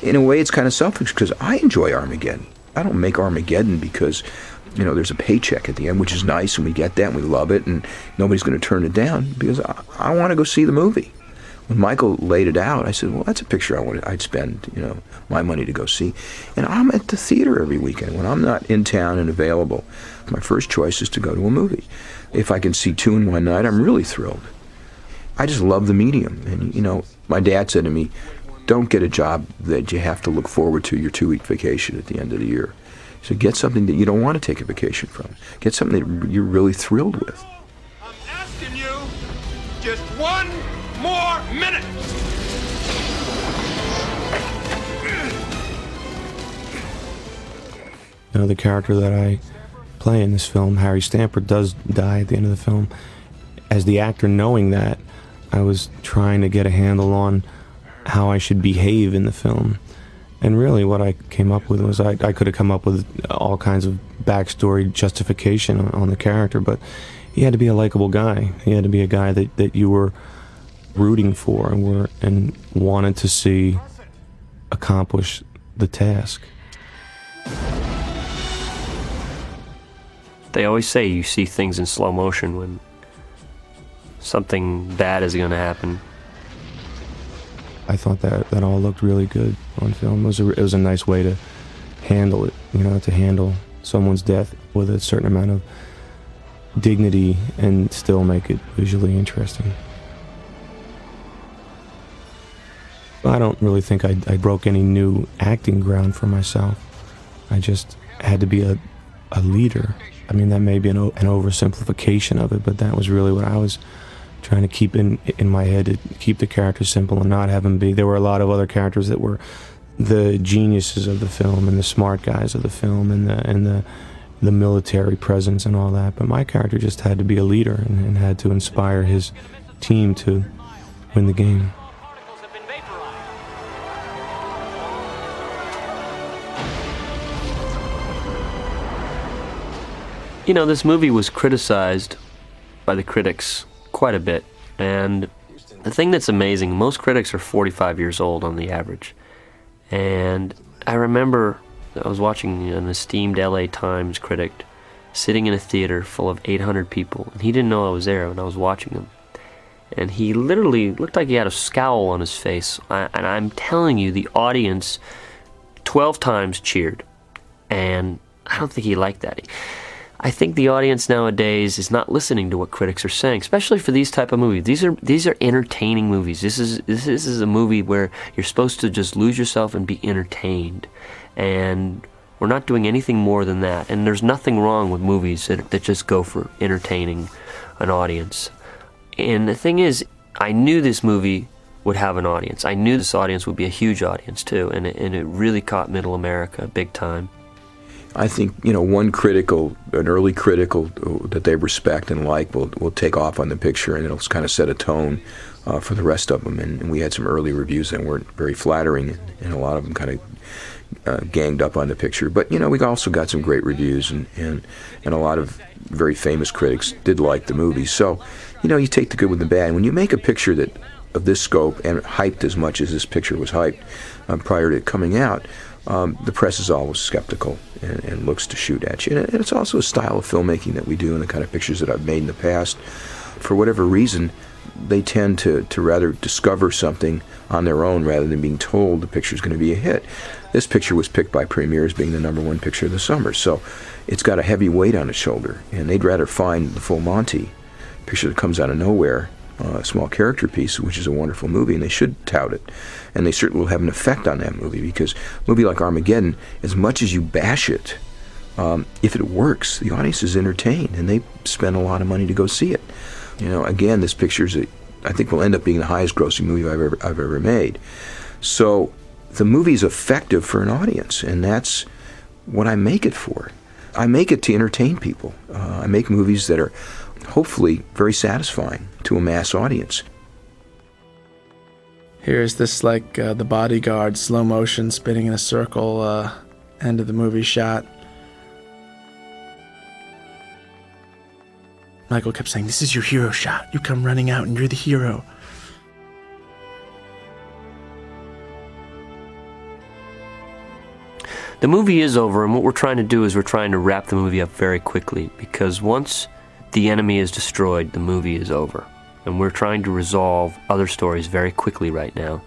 in a way, it's kind of selfish because I enjoy Armageddon. I don't make Armageddon because, you know, there's a paycheck at the end, which is nice, and we get that, and we love it, and nobody's going to turn it down because I want to go see the movie. When Michael laid it out, I said, well, that's a picture I'd spend, you know, my money to go see. And I'm at the theater every weekend. When I'm not in town and available, my first choice is to go to a movie. If I can see two in one night, I'm really thrilled. I just love the medium. And, you know, my dad said to me, don't get a job that you have to look forward to your 2-week vacation at the end of the year. So get something that you don't want to take a vacation from. Get something that you're really thrilled with. I'm asking you just one more minute. You know, the character that I play in this film, Harry Stamper, does die at the end of the film. As the actor, knowing that, I was trying to get a handle on how I should behave in the film. And really what I came up with was I could have come up with all kinds of backstory justification on the character, but he had to be a likable guy. He had to be a guy that you were rooting for and wanted to see accomplish the task. They always say you see things in slow motion when something bad is going to happen. I thought that all looked really good on film. It was a nice way to handle it, you know, to handle someone's death with a certain amount of dignity and still make it visually interesting. I don't really think I broke any new acting ground for myself. I just had to be a leader. I mean, that may be an oversimplification of it, but that was really what I was trying to keep in my head, to keep the character simple and not have them be. There were a lot of other characters that were the geniuses of the film and the smart guys of the film and the military presence and all that, but my character just had to be a leader and had to inspire his team to win the game. You know, this movie was criticized by the critics quite a bit, and the thing that's amazing, most critics are 45 years old on the average. And I remember I was watching an esteemed LA Times critic sitting in a theater full of 800 people, and he didn't know I was there when I was watching him. And he literally looked like he had a scowl on his face, and I'm telling you, the audience 12 times cheered, and I don't think he liked that. I think the audience nowadays is not listening to what critics are saying, especially for these type of movies. These are entertaining movies. This is a movie where you're supposed to just lose yourself and be entertained, and we're not doing anything more than that. And there's nothing wrong with movies that just go for entertaining an audience. And the thing is, I knew this movie would have an audience. I knew this audience would be a huge audience too, and it really caught Middle America big time. I think, you know, an early critical that they respect and like will take off on the picture, and it'll kind of set a tone for the rest of them. And we had some early reviews that weren't very flattering, and a lot of them kind of ganged up on the picture. But, you know, we also got some great reviews, and a lot of very famous critics did like the movie. So, you know, you take the good with the bad. When you make a picture of this scope and hyped as much as this picture was hyped prior to it coming out, the press is always skeptical and looks to shoot at you. And it's also a style of filmmaking that we do, and the kind of pictures that I've made in the past. For whatever reason, they tend to rather discover something on their own rather than being told the picture's going to be a hit. This picture was picked by Premiere as being the #1 picture of the summer, so it's got a heavy weight on its shoulder, and they'd rather find the Full Monty, picture that comes out of nowhere, a small character piece, which is a wonderful movie, and they should tout it. And they certainly will have an effect on that movie, because a movie like Armageddon, as much as you bash it, if it works, the audience is entertained, and they spend a lot of money to go see it. You know, again, this picture I think will end up being the highest grossing movie I've ever made. So the movie is effective for an audience, and that's what I make it for. I make it to entertain people. I make movies that are hopefully very satisfying to a mass audience. Here's this, like, the bodyguard, slow motion, spinning in a circle, end of the movie shot. Michael kept saying, "This is your hero shot. You come running out and you're the hero." The movie is over, and what we're trying to do is we're trying to wrap the movie up very quickly, because once the enemy is destroyed, the movie is over. And we're trying to resolve other stories very quickly right now.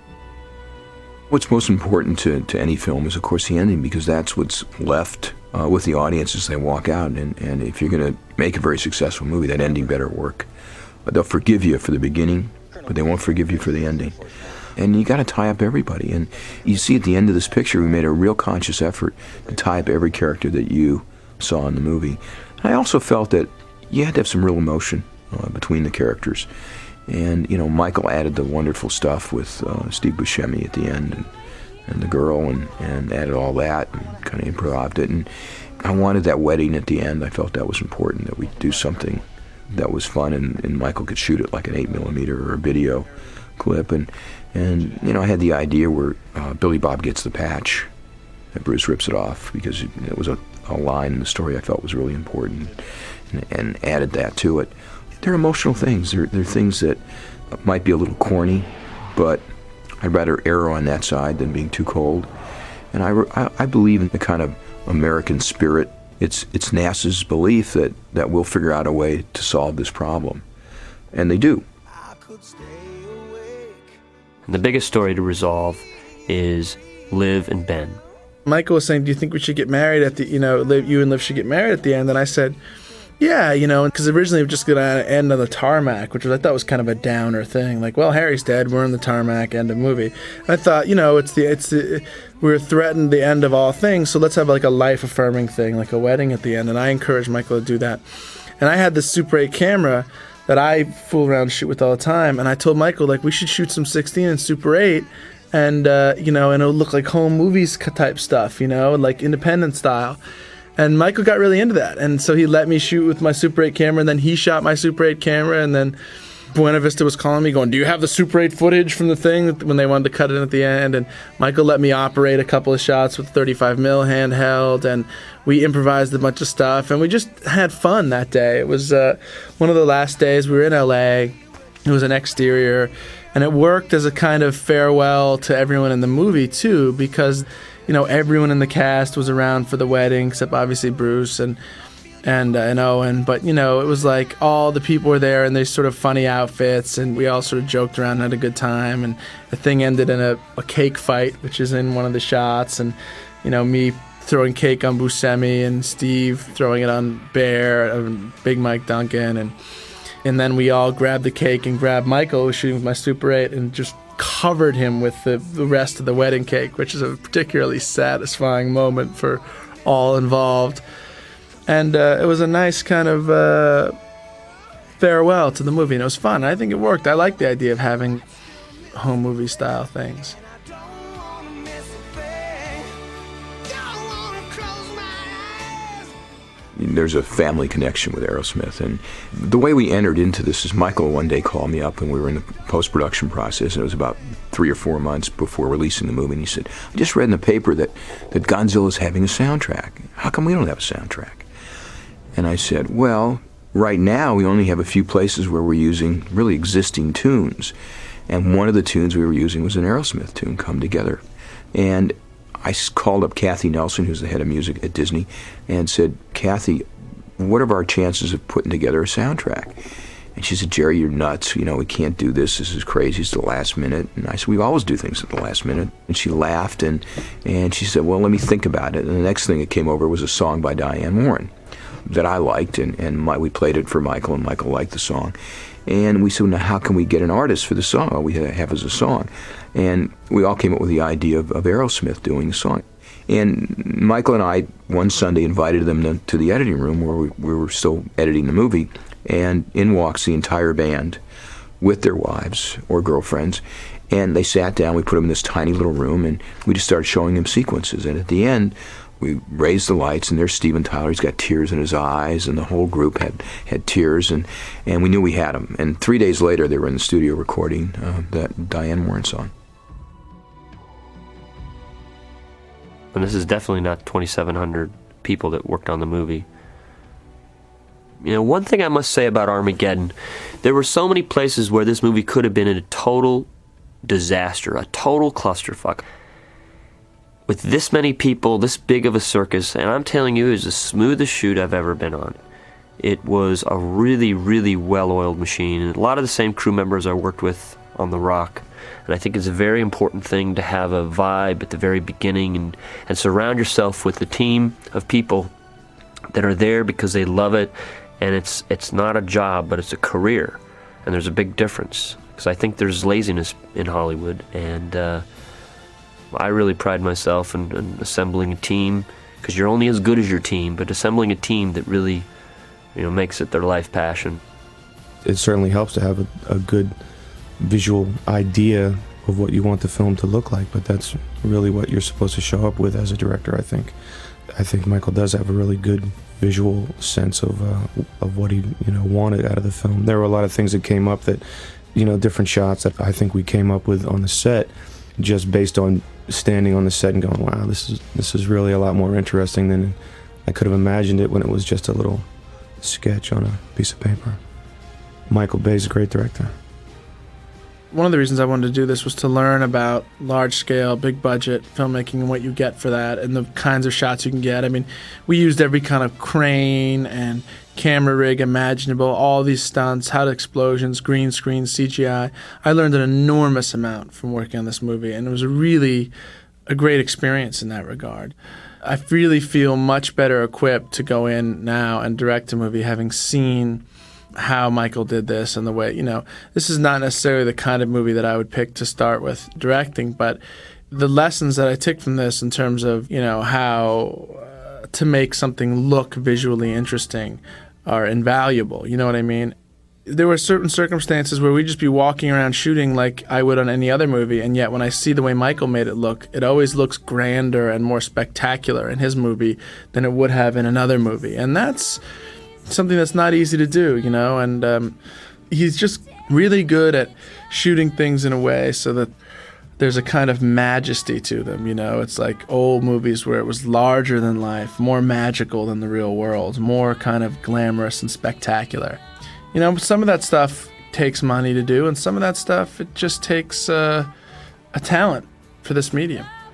What's most important to any film is, of course, the ending, because that's what's left with the audience as they walk out. And if you're going to make a very successful movie, that ending better work. They'll forgive you for the beginning, but they won't forgive you for the ending. And you got to tie up everybody. And you see at the end of this picture, we made a real conscious effort to tie up every character that you saw in the movie. And I also felt that you had to have some real emotion between the characters. And, you know, Michael added the wonderful stuff with Steve Buscemi at the end, and the girl, and added all that, and kind of improvised it. And I wanted that wedding at the end. I felt that was important, that we do something that was fun, and Michael could shoot it like an 8mm or a video clip. And you know, I had the idea where Billy Bob gets the patch, and Bruce rips it off, because it was a line in the story I felt was really important, and added that to it. They're emotional things. They're things that might be a little corny, but I'd rather err on that side than being too cold. And I believe in the kind of American spirit. It's NASA's belief that we'll figure out a way to solve this problem. And they do. And the biggest story to resolve is Liv and Ben. Michael was saying, "Do you think we should get married at the, you and Liv should get married at the end?" And I said, "Yeah, because originally we were just going to end on the tarmac," which I thought was kind of a downer thing. Like, well, Harry's dead, we're on the tarmac, end of movie. And I thought, we're threatened the end of all things, so let's have like a life-affirming thing, like a wedding at the end. And I encouraged Michael to do that. And I had this Super 8 camera that I fool around and shoot with all the time, and I told Michael, like, we should shoot some 16 and Super 8, and and it'll look like home movies type stuff, like independent style. And Michael got really into that, and so he let me shoot with my Super 8 camera, and then he shot my Super 8 camera, and then Buena Vista was calling me going, "Do you have the Super 8 footage from the thing?" when they wanted to cut it at the end. And Michael let me operate a couple of shots with 35mm handheld, and we improvised a bunch of stuff, and we just had fun that day. It was one of the last days. We were in LA. It was an exterior, and it worked as a kind of farewell to everyone in the movie too, because everyone in the cast was around for the wedding, except obviously Bruce and Owen. But it was like all the people were there in these sort of funny outfits, and we all sort of joked around and had a good time. And the thing ended in a cake fight, which is in one of the shots, and me throwing cake on Buscemi and Steve throwing it on Bear and Big Mike Duncan, and then we all grabbed the cake and grabbed Michael, who was shooting with my Super 8, and just covered him with the rest of the wedding cake, which is a particularly satisfying moment for all involved. And it was a nice kind of farewell to the movie, and it was fun. I think it worked. I like the idea of having home movie style things. There's a family connection with Aerosmith, and the way we entered into this is Michael one day called me up, and we were in the post-production process, and it was about 3 or 4 months before releasing the movie, and he said, "I just read in the paper that Godzilla's having a soundtrack. How come we don't have a soundtrack?" And I said, "Well, right now we only have a few places where we're using really existing tunes, and one of the tunes we were using was an Aerosmith tune, Come Together." And I called up Kathy Nelson, who's the head of music at Disney, and said, "Kathy, what are our chances of putting together a soundtrack?" And she said, "Jerry, you're nuts. We can't do this. This is crazy. It's the last minute." And I said, "We always do things at the last minute." And she laughed, and she said, "Well, let me think about it." And the next thing that came over was a song by Diane Warren that I liked, and we played it for Michael, and Michael liked the song. And we said, now how can we get an artist for the song? All we have is a song. And we all came up with the idea of Aerosmith doing the song. And Michael and I, one Sunday, invited them to the editing room where we were still editing the movie, and in walks the entire band with their wives or girlfriends, and they sat down. We put them in this tiny little room, and we just started showing them sequences. And at the end, we raised the lights, and there's Steven Tyler. He's got tears in his eyes, and the whole group had tears, and we knew we had him. And 3 days later, they were in the studio recording that Diane Warren song. And this is definitely not 2,700 people that worked on the movie. You know, one thing I must say about Armageddon, there were so many places where this movie could have been a total disaster, a total clusterfuck. With this many people, this big of a circus, and I'm telling you, it was the smoothest shoot I've ever been on. It was a really, really well-oiled machine, and a lot of the same crew members I worked with on The Rock. And I think it's a very important thing to have a vibe at the very beginning and surround yourself with a team of people that are there because they love it, and it's not a job, but it's a career. And there's a big difference, because I think there's laziness in Hollywood, and I really pride myself in assembling a team, because you're only as good as your team, but assembling a team that really, makes it their life passion. It certainly helps to have a good visual idea of what you want the film to look like, but that's really what you're supposed to show up with as a director, I think. I think Michael does have a really good visual sense of what he wanted out of the film. There were a lot of things that came up that, different shots that I think we came up with on the set just based on standing on the set and going, wow, this is really a lot more interesting than I could have imagined it when it was just a little sketch on a piece of paper. Michael Bay's a great director. One of the reasons I wanted to do this was to learn about large-scale, big-budget filmmaking and what you get for that and the kinds of shots you can get. I mean, we used every kind of crane and camera rig imaginable, all these stunts, how to explosions, green screen, CGI. I learned an enormous amount from working on this movie, and it was really a great experience in that regard. I really feel much better equipped to go in now and direct a movie having seen how Michael did this and the way, this is not necessarily the kind of movie that I would pick to start with directing, but the lessons that I took from this in terms of, how to make something look visually interesting are invaluable. You know what I mean? There were certain circumstances where we'd just be walking around shooting like I would on any other movie, and yet when I see the way Michael made it look, it always looks grander and more spectacular in his movie than it would have in another movie. And that's something that's not easy to do, and he's just really good at shooting things in a way so that there's a kind of majesty to them, It's like old movies where it was larger than life, more magical than the real world, more kind of glamorous and spectacular. Some of that stuff takes money to do, and some of that stuff, it just takes a talent for this medium.